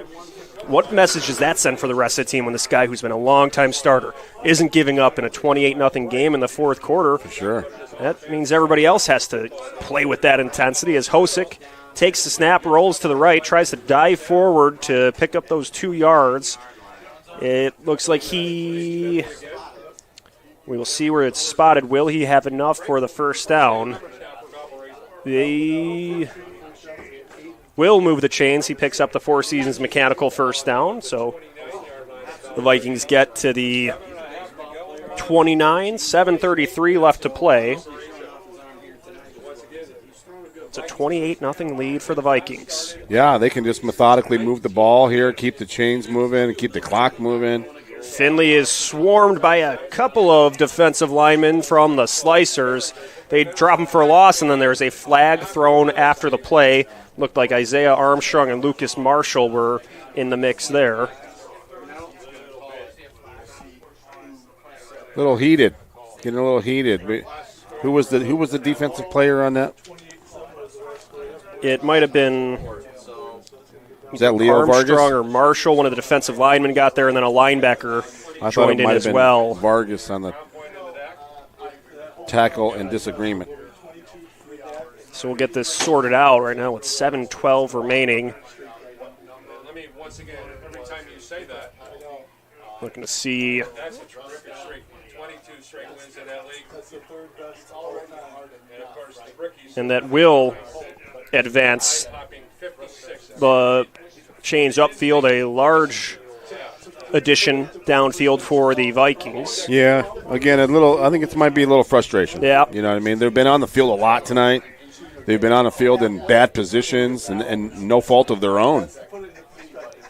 what message does that send for the rest of the team when this guy who's been a long-time starter isn't giving up in a 28-0 game in the 4th quarter? For sure. That means everybody else has to play with that intensity, as Hosick takes the snap, rolls to the right, tries to dive forward to pick up those 2 yards. It looks like he We will see where it's spotted. Will he have enough for the first down? They will move the chains. He picks up the Four Seasons Mechanical first down. So the Vikings get to the 29, 7:33 left to play. It's a 28-0 lead for the Vikings. Yeah, they can just methodically move the ball here, keep the chains moving, keep the clock moving. Finley is swarmed by a couple of defensive linemen from the Slicers. They drop him for a loss, and then there's a flag thrown after the play. Looked like Isaiah Armstrong and Lucas Marshall were in the mix there. Getting a little heated. Who was the defensive player on that? It might have been Was that Leo Armstrong Vargas? or Marshall. One of the defensive linemen got there, and then a linebacker joined in as well. Vargas on the tackle in disagreement. So we'll get this sorted out right now with 7:12 remaining. Looking to see. And that will advance the chains upfield, a large addition downfield for the Vikings. Yeah, again, I think it might be a little frustration. Yeah. You know what I mean? They've been on the field a lot tonight. They've been on the field in bad positions and no fault of their own.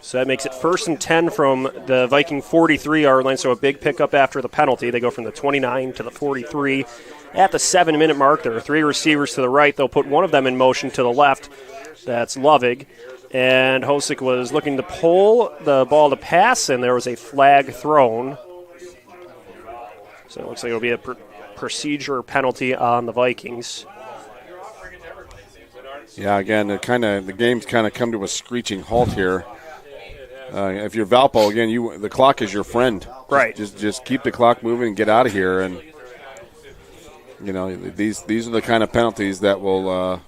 So that makes it 1st and 10 from the Viking 43-yard line, so a big pickup after the penalty. They go from the 29 to the 43. At the 7-minute mark, there are 3 receivers to the right. They'll put one of them in motion to the left. That's Lovig. And Hosick was looking to pull the ball to pass, and there was a flag thrown. So it looks like it'll be a procedure penalty on the Vikings. Yeah, again, the game's kind of come to a screeching halt here. If you're Valpo, again, the clock is your friend. Right. Just keep the clock moving and get out of here. And you know, these are the kind of penalties that will,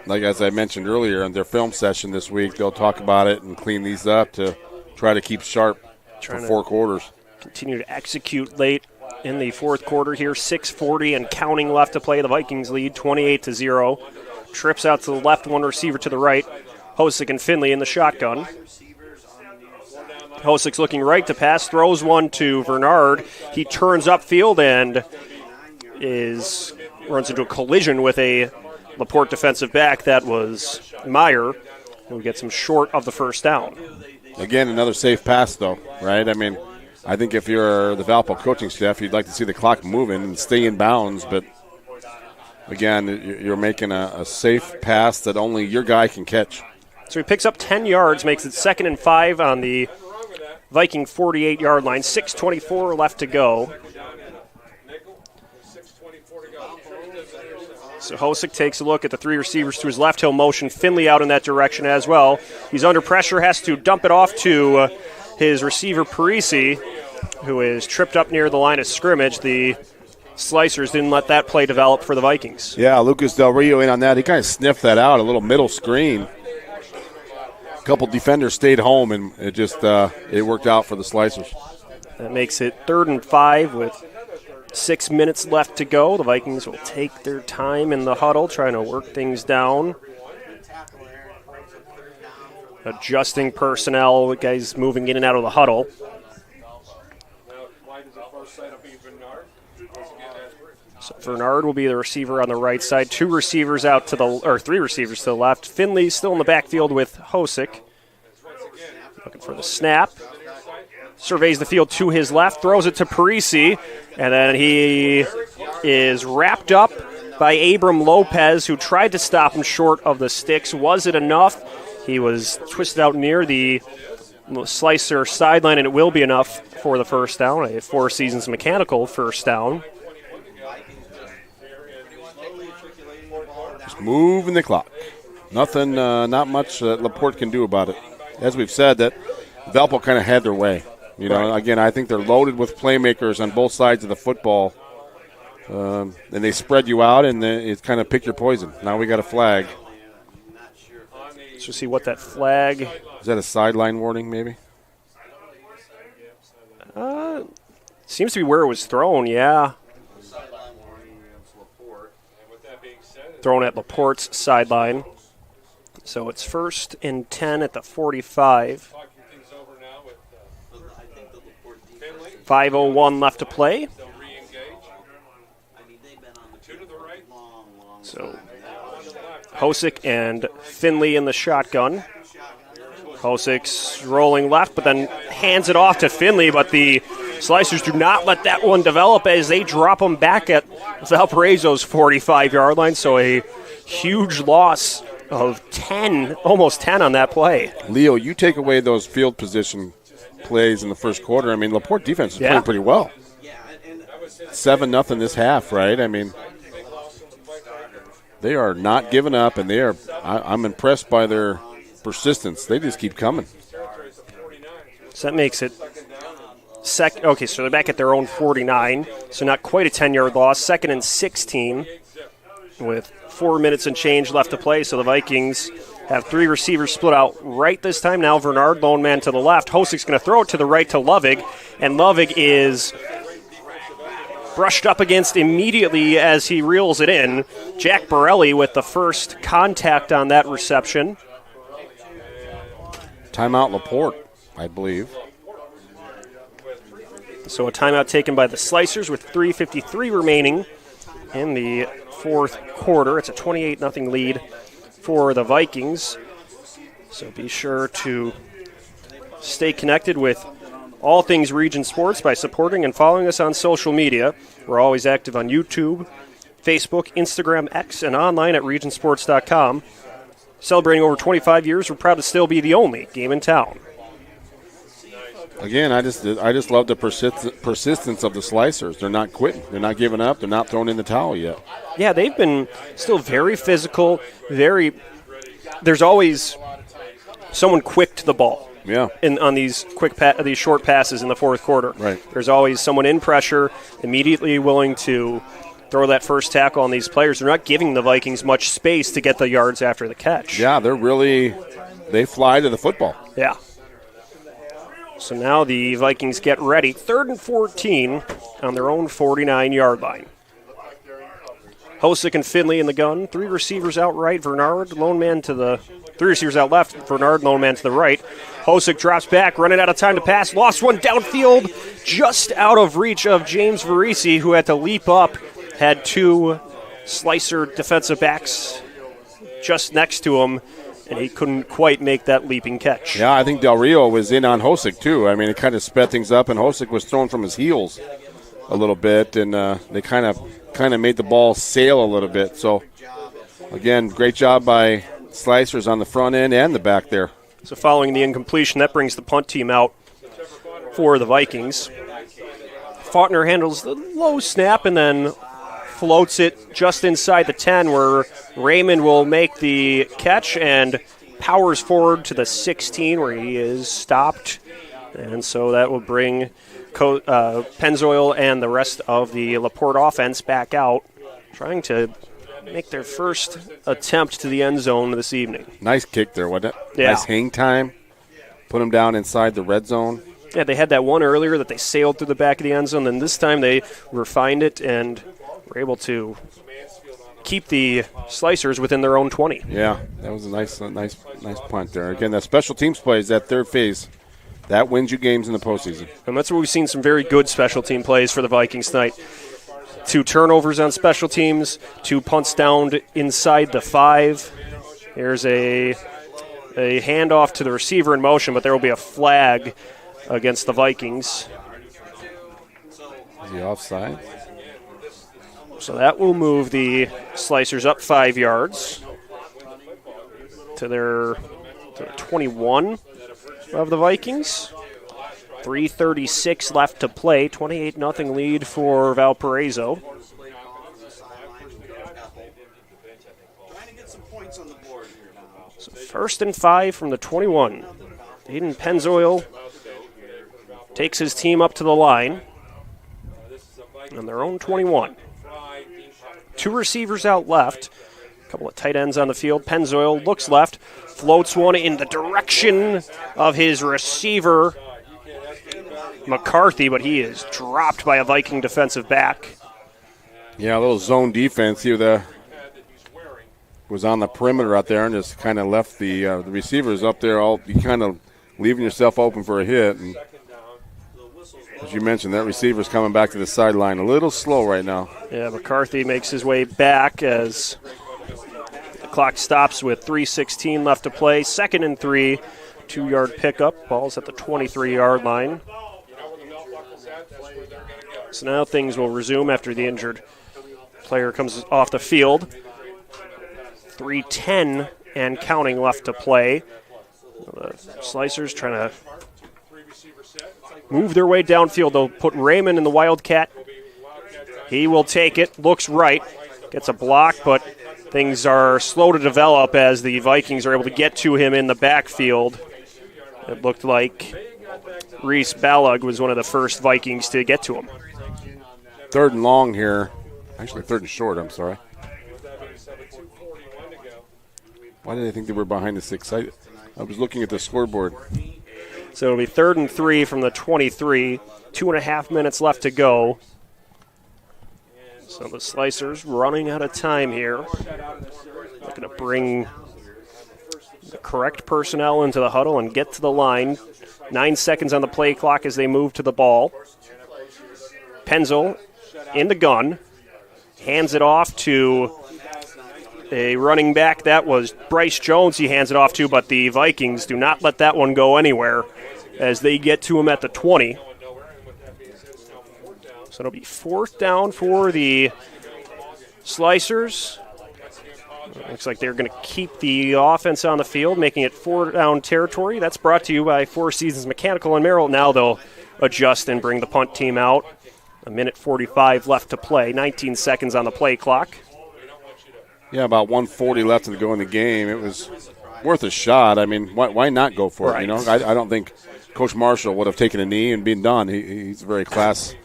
like as I mentioned earlier in their film session this week, they'll talk about it and clean these up to try to keep sharp for 4 quarters. Continue to execute late in the 4th quarter here. 6:40 and counting left to play. The Vikings lead 28-0. Trips out to the left, one receiver to the right. Hosick and Finley in the shotgun. Hosick's looking right to pass, throws one to Bernard. He turns upfield and runs into a collision with a LaPorte defensive back. That was Meyer, who gets him short of the first down. Again, another safe pass, though, right? I mean, I think if you're the Valpo coaching staff, you'd like to see the clock moving and stay in bounds, but again, you're making a safe pass that only your guy can catch. So he picks up 10 yards, makes it 2nd and 5 on the Viking 48-yard line. 6:24 left to go. So Hosick takes a look at the 3 receivers to his left. He'll motion Finley out in that direction as well. He's under pressure, has to dump it off to his receiver Parisi, who is tripped up near the line of scrimmage. The Slicers didn't let that play develop for the Vikings. Yeah, Lucas Del Rio in on that. He kind of sniffed that out, a little middle screen. A couple defenders stayed home, and it just it worked out for the Slicers. That makes it 3rd and 5 with 6 minutes left to go. The Vikings will take their time in the huddle, trying to work things down. Adjusting personnel, guys moving in and out of the huddle. So Bernard will be the receiver on the right side. 3 receivers to the left. Finley still in the backfield with Hosick. Looking for the snap. Surveys the field to his left, throws it to Parisi, and then he is wrapped up by Abram Lopez, who tried to stop him short of the sticks. Was it enough? He was twisted out near the Slicer sideline, and it will be enough for the first down, a Four Seasons Mechanical first down. Just moving the clock. Nothing, not much that LaPorte can do about it. As we've said, that Valpo kind of had their way. You know, again, I think they're loaded with playmakers on both sides of the football. And they spread you out, and it's kind of pick your poison. Now we got a flag. Let's see what that flag. Is that a sideline warning, maybe? Seems to be where it was thrown, yeah. thrown at LaPorte's sideline. So it's 1st and 10 at the 45. 5:01 left to play. So Hosick and Finley in the shotgun. Hosick's rolling left, but then hands it off to Finley, but the Slicers do not let that one develop as they drop them back at Valparaiso's 45-yard line, so a huge loss of 10, almost 10 on that play. Leo, you take away those field position plays in the first quarter. I mean, LaPorte defense is playing pretty well. 7-0 this half, right? I mean, they are not giving up, and they are. I'm impressed by their persistence. They just keep coming. So that makes it okay, so they're back at their own 49, so not quite a 10-yard loss. 2nd and 16 with 4 minutes and change left to play. So the Vikings have 3 receivers split out right this time. Now Vernard, lone man to the left. Hosick's going to throw it to the right to Lovig, and Lovig is brushed up against immediately as he reels it in. Jack Borelli with the first contact on that reception. Timeout LaPorte, I believe. So a timeout taken by the Slicers with 3:53 remaining in the fourth quarter. It's a 28-0 lead for the Vikings. So be sure to stay connected with all things Region Sports by supporting and following us on social media. We're always active on YouTube, Facebook, Instagram, X, and online at regionsports.com. Celebrating over 25 years, we're proud to still be the only game in town. Again, I just love the persistence of the Slicers. They're not quitting. They're not giving up. They're not throwing in the towel yet. Yeah, they've been still very physical, there's always someone quick to the ball. Yeah. On these these short passes in the fourth quarter. Right. There's always someone in pressure, immediately willing to throw that first tackle on these players. They're not giving the Vikings much space to get the yards after the catch. Yeah, they fly to the football. Yeah. So now the Vikings get ready. 3rd and 14 on their own 49-yard line. Hosick and Finley in the gun. 3 receivers out right. Vernard, lone man to the 3 receivers out left. Vernard, lone man to the right. Hosick drops back, running out of time to pass. Lost one downfield, just out of reach of James Verisi, who had to leap up. Had 2 Slicer defensive backs just next to him, and he couldn't quite make that leaping catch. Yeah, I think Del Rio was in on Hosick, too. I mean, it kind of sped things up, and Hosick was thrown from his heels a little bit, and they kind of made the ball sail a little bit. So, again, great job by Slicers on the front end and the back there. So following the incompletion, that brings the punt team out for the Vikings. Faulkner handles the low snap and then floats it just inside the 10, where Raymond will make the catch and powers forward to the 16, where he is stopped. And so that will bring Pennzoil and the rest of the LaPorte offense back out, trying to make their first attempt to the end zone this evening. Nice kick there, wasn't it? Yeah. Nice hang time. Put him down inside the red zone. Yeah, they had that one earlier that they sailed through the back of the end zone. Then this time they refined it and were able to keep the Slicers within their own 20. Yeah, that was a nice punt there. Again, that special teams play is that third phase. That wins you games in the postseason. And that's where we've seen some very good special team plays for the Vikings tonight. 2 turnovers on special teams, 2 punts down inside the 5. Here's a handoff to the receiver in motion, but there will be a flag against the Vikings. Is he offside? So that will move the Slicers up 5 yards to their 21 of the Vikings. 3:36 left to play. 28-0 lead for Valparaiso. So 1st and 5 from the 21. Aiden Pennzoil takes his team up to the line on their own 21. 2 receivers out left. A couple of tight ends on the field. Pennzoil looks left, floats one in the direction of his receiver, McCarthy, but he is dropped by a Viking defensive back. Yeah, a little zone defense here. The was on the perimeter out there and just kind of left the receivers up there, you kind of leaving yourself open for a hit. And as you mentioned, that receiver's coming back to the sideline a little slow right now. Yeah, McCarthy makes his way back as the clock stops with 3:16 left to play. 2nd and 3, 2-yard pickup. Ball's at the 23-yard line. So now things will resume after the injured player comes off the field. 3:10 and counting left to play. The Slicers trying to move their way downfield. They'll put Raymond in the Wildcat. He will take it, looks right, gets a block, but things are slow to develop as the Vikings are able to get to him in the backfield. It looked like Reese Ballag was one of the first Vikings to get to him. 3rd and long here. Actually, 3rd and short, I'm sorry. Why did I think they were behind the 6? I was looking at the scoreboard. So it'll be 3rd and 3 from the 23. 2.5 minutes left to go. So the Slicers running out of time here. Looking to bring the correct personnel into the huddle and get to the line. 9 seconds on the play clock as they move to the ball. Penzel in the gun. Hands it off to a running back. That was Bryce Jones he hands it off to, but the Vikings do not let that one go anywhere as they get to him at the 20. So it'll be 4th down for the Slicers. Looks like they're going to keep the offense on the field, making it 4-down territory. That's brought to you by Four Seasons Mechanical in Merrill. Now they'll adjust and bring the punt team out. 1:45 left to play. 19 seconds on the play clock. Yeah, about 1:40 left to go in the game. It was worth a shot. I mean, why not go for it? You know, I don't think Coach Marshall would have taken a knee and been done. He's a very class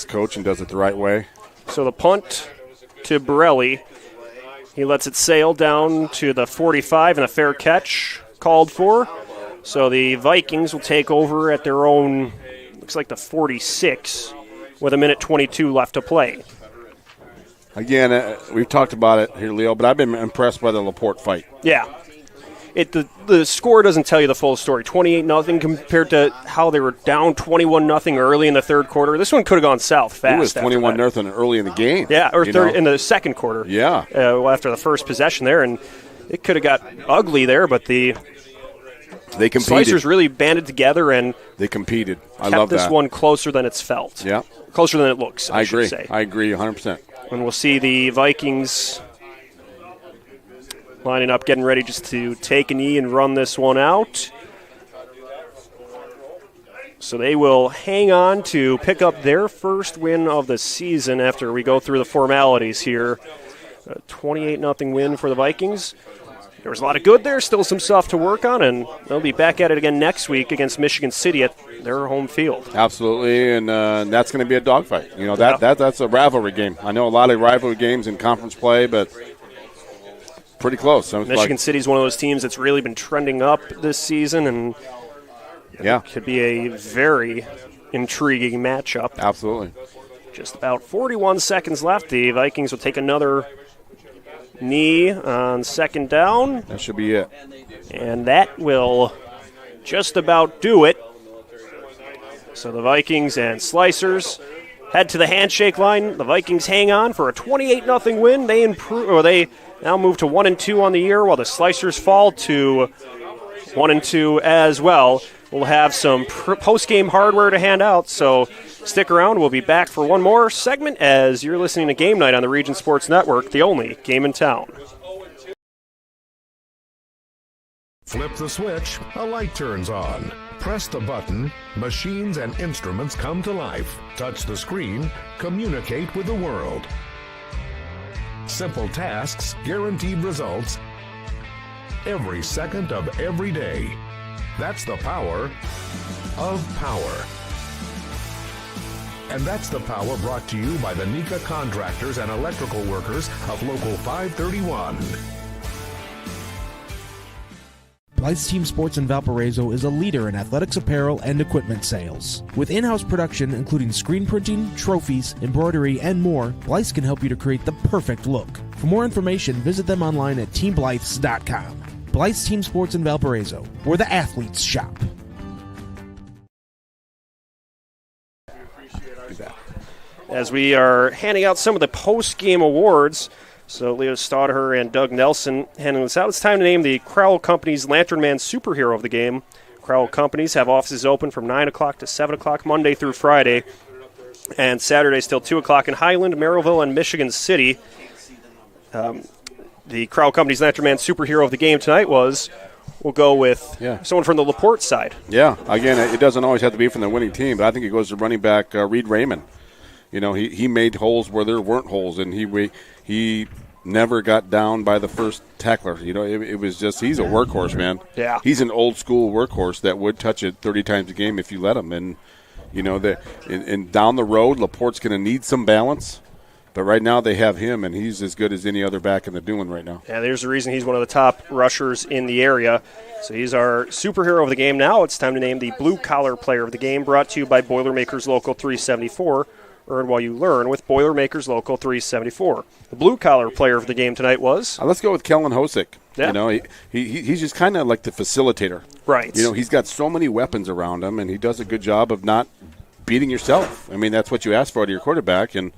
coach and does it the right way. So the punt to Borelli. He lets it sail down to the 45 and a fair catch called for. So the Vikings will take over at their own, looks like the 46, with 1:22 left to play. Again, we've talked about it here, Leo, but I've been impressed by the LaPorte fight. Yeah. The score doesn't tell you the full story. 28-0 compared to how they were down 21-0 early in the 3rd quarter. This one could have gone south fast. It was 21-0 early in the game. Yeah, or in the 2nd quarter. Yeah. After the first possession there, and it could have got ugly there, but they competed. Slicers really banded together and they competed. I kept love this one closer than it's felt. Yeah. Closer than it looks, I agree. should say. I agree 100%. And we'll see the Vikings lining up, getting ready just to take a knee and run this one out. So they will hang on to pick up their first win of the season after we go through the formalities here. A 28-0 win for the Vikings. There was a lot of good there, still some stuff to work on, and they'll be back at it again next week against Michigan City at their home field. Absolutely, and that's going to be a dogfight. You know, that's a rivalry game. I know a lot of rivalry games in conference play, but pretty close. Michigan City is one of those teams that's really been trending up this season, and it could be a very intriguing matchup. Absolutely. Just about 41 seconds left. The Vikings will take another knee on 2nd down. That should be it. And that will just about do it. So the Vikings and Slicers head to the handshake line. The Vikings hang on for a 28-0 win. They now move to 1-2 on the year, while the Slicers fall to 1-2 as well. We'll have some post-game hardware to hand out, so stick around. We'll be back for one more segment as you're listening to Game Night on the Region Sports Network, the only game in town. Flip the switch, a light turns on. Press the button, machines and instruments come to life. Touch the screen, communicate with the world. Simple tasks, guaranteed results, every second of every day. That's the power of power. And that's the power brought to you by the NECA contractors and electrical workers of Local 531. Blythe's Team Sports in Valparaiso is a leader in athletics apparel and equipment sales. With in-house production including screen printing, trophies, embroidery, and more, Blythe's can help you to create the perfect look. For more information, visit them online at teamblythes.com. Blythe's Team Sports in Valparaiso, where the athletes shop. As we are handing out some of the post-game awards, so Leo Stodder and Doug Nelson handing this out, it's time to name the Crowell Companies Lantern Man Superhero of the game. Crowell Companies have offices open from 9 o'clock to 7 o'clock Monday through Friday, and Saturday still 2 o'clock in Highland, Merrillville, and Michigan City. The Crowell Companies Lantern Man Superhero of the game tonight we'll go with someone from the LaPorte side. Yeah, again, it doesn't always have to be from the winning team, but I think it goes to running back Reed Raymond. You know, he made holes where there weren't holes, and he never got down by the first tackler. You know, it was just, he's a workhorse, man. Yeah. He's an old-school workhorse that would touch it 30 times a game if you let him. And, you know, and down the road, LaPorte's going to need some balance. But right now they have him, and he's as good as any other back in the Newland right now. Yeah, there's the reason he's one of the top rushers in the area. So he's our superhero of the game. Now it's time to name the blue-collar player of the game, brought to you by Boilermakers Local 374. Earn while you learn with Boilermakers Local 374. The blue-collar player of the game tonight was? Let's go with Kellen Hosick. Yeah. You know, he's just kind of like the facilitator. Right. You know, he's got so many weapons around him, and he does a good job of not beating yourself. I mean, that's what you ask for out of your quarterback, and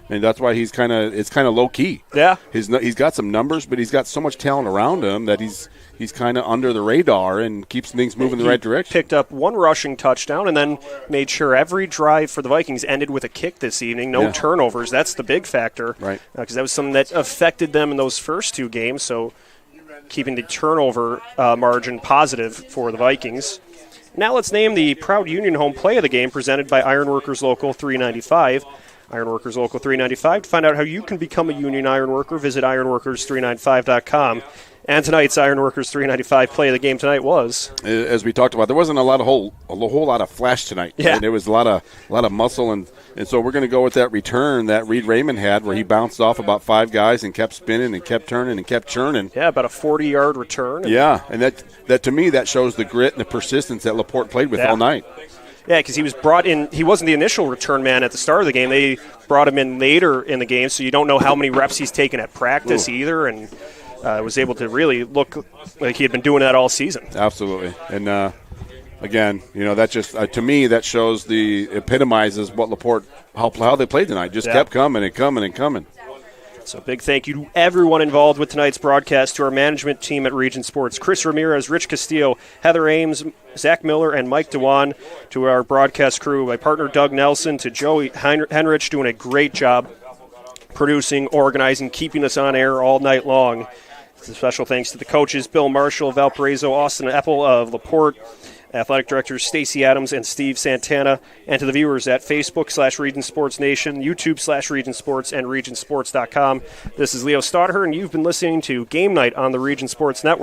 that's why it's kind of low key. Yeah, he's got some numbers, but he's got so much talent around him that he's kind of under the radar and keeps things moving in the right direction. Picked up one rushing touchdown and then made sure every drive for the Vikings ended with a kick this evening. No turnovers. That's the big factor, right? Because that was something that affected them in those first two games. So keeping the turnover margin positive for the Vikings. Now let's name the proud Union home play of the game, presented by Ironworkers Local 395. Ironworkers Local 395. To find out how you can become a union ironworker, visit ironworkers395.com. And tonight's Ironworkers 395 play of the game tonight was, as we talked about, there wasn't a whole lot of flash tonight. Yeah, and there was a lot of muscle, and so we're going to go with that return that Reed Raymond had, where he bounced off about 5 guys and kept spinning and kept turning and kept churning. Yeah, about a 40-yard return. Yeah, and that to me that shows the grit and the persistence that LaPorte played with all night. Yeah, because he was brought in. He wasn't the initial return man at the start of the game. They brought him in later in the game, so you don't know how many reps he's taken at practice either, and was able to really look like he had been doing that all season. Absolutely. And, again, you know, that just to me that shows epitomizes what LaPorte, how they played tonight. Just kept coming and coming and coming. So big thank you to everyone involved with tonight's broadcast, to our management team at Region Sports, Chris Ramirez, Rich Castillo, Heather Ames, Zach Miller, and Mike Dewan, to our broadcast crew, my partner Doug Nelson, to Joey Henrich, doing a great job producing, organizing, keeping us on air all night long. Special thanks to the coaches, Bill Marshall of Valparaiso, Austin Epple of LaPorte, athletic directors Stacy Adams and Steve Santana, and to the viewers at Facebook/Region Sports Nation, YouTube/Region Sports, and RegionSports.com. This is Leo Stodder, and you've been listening to Game Night on the Region Sports Network.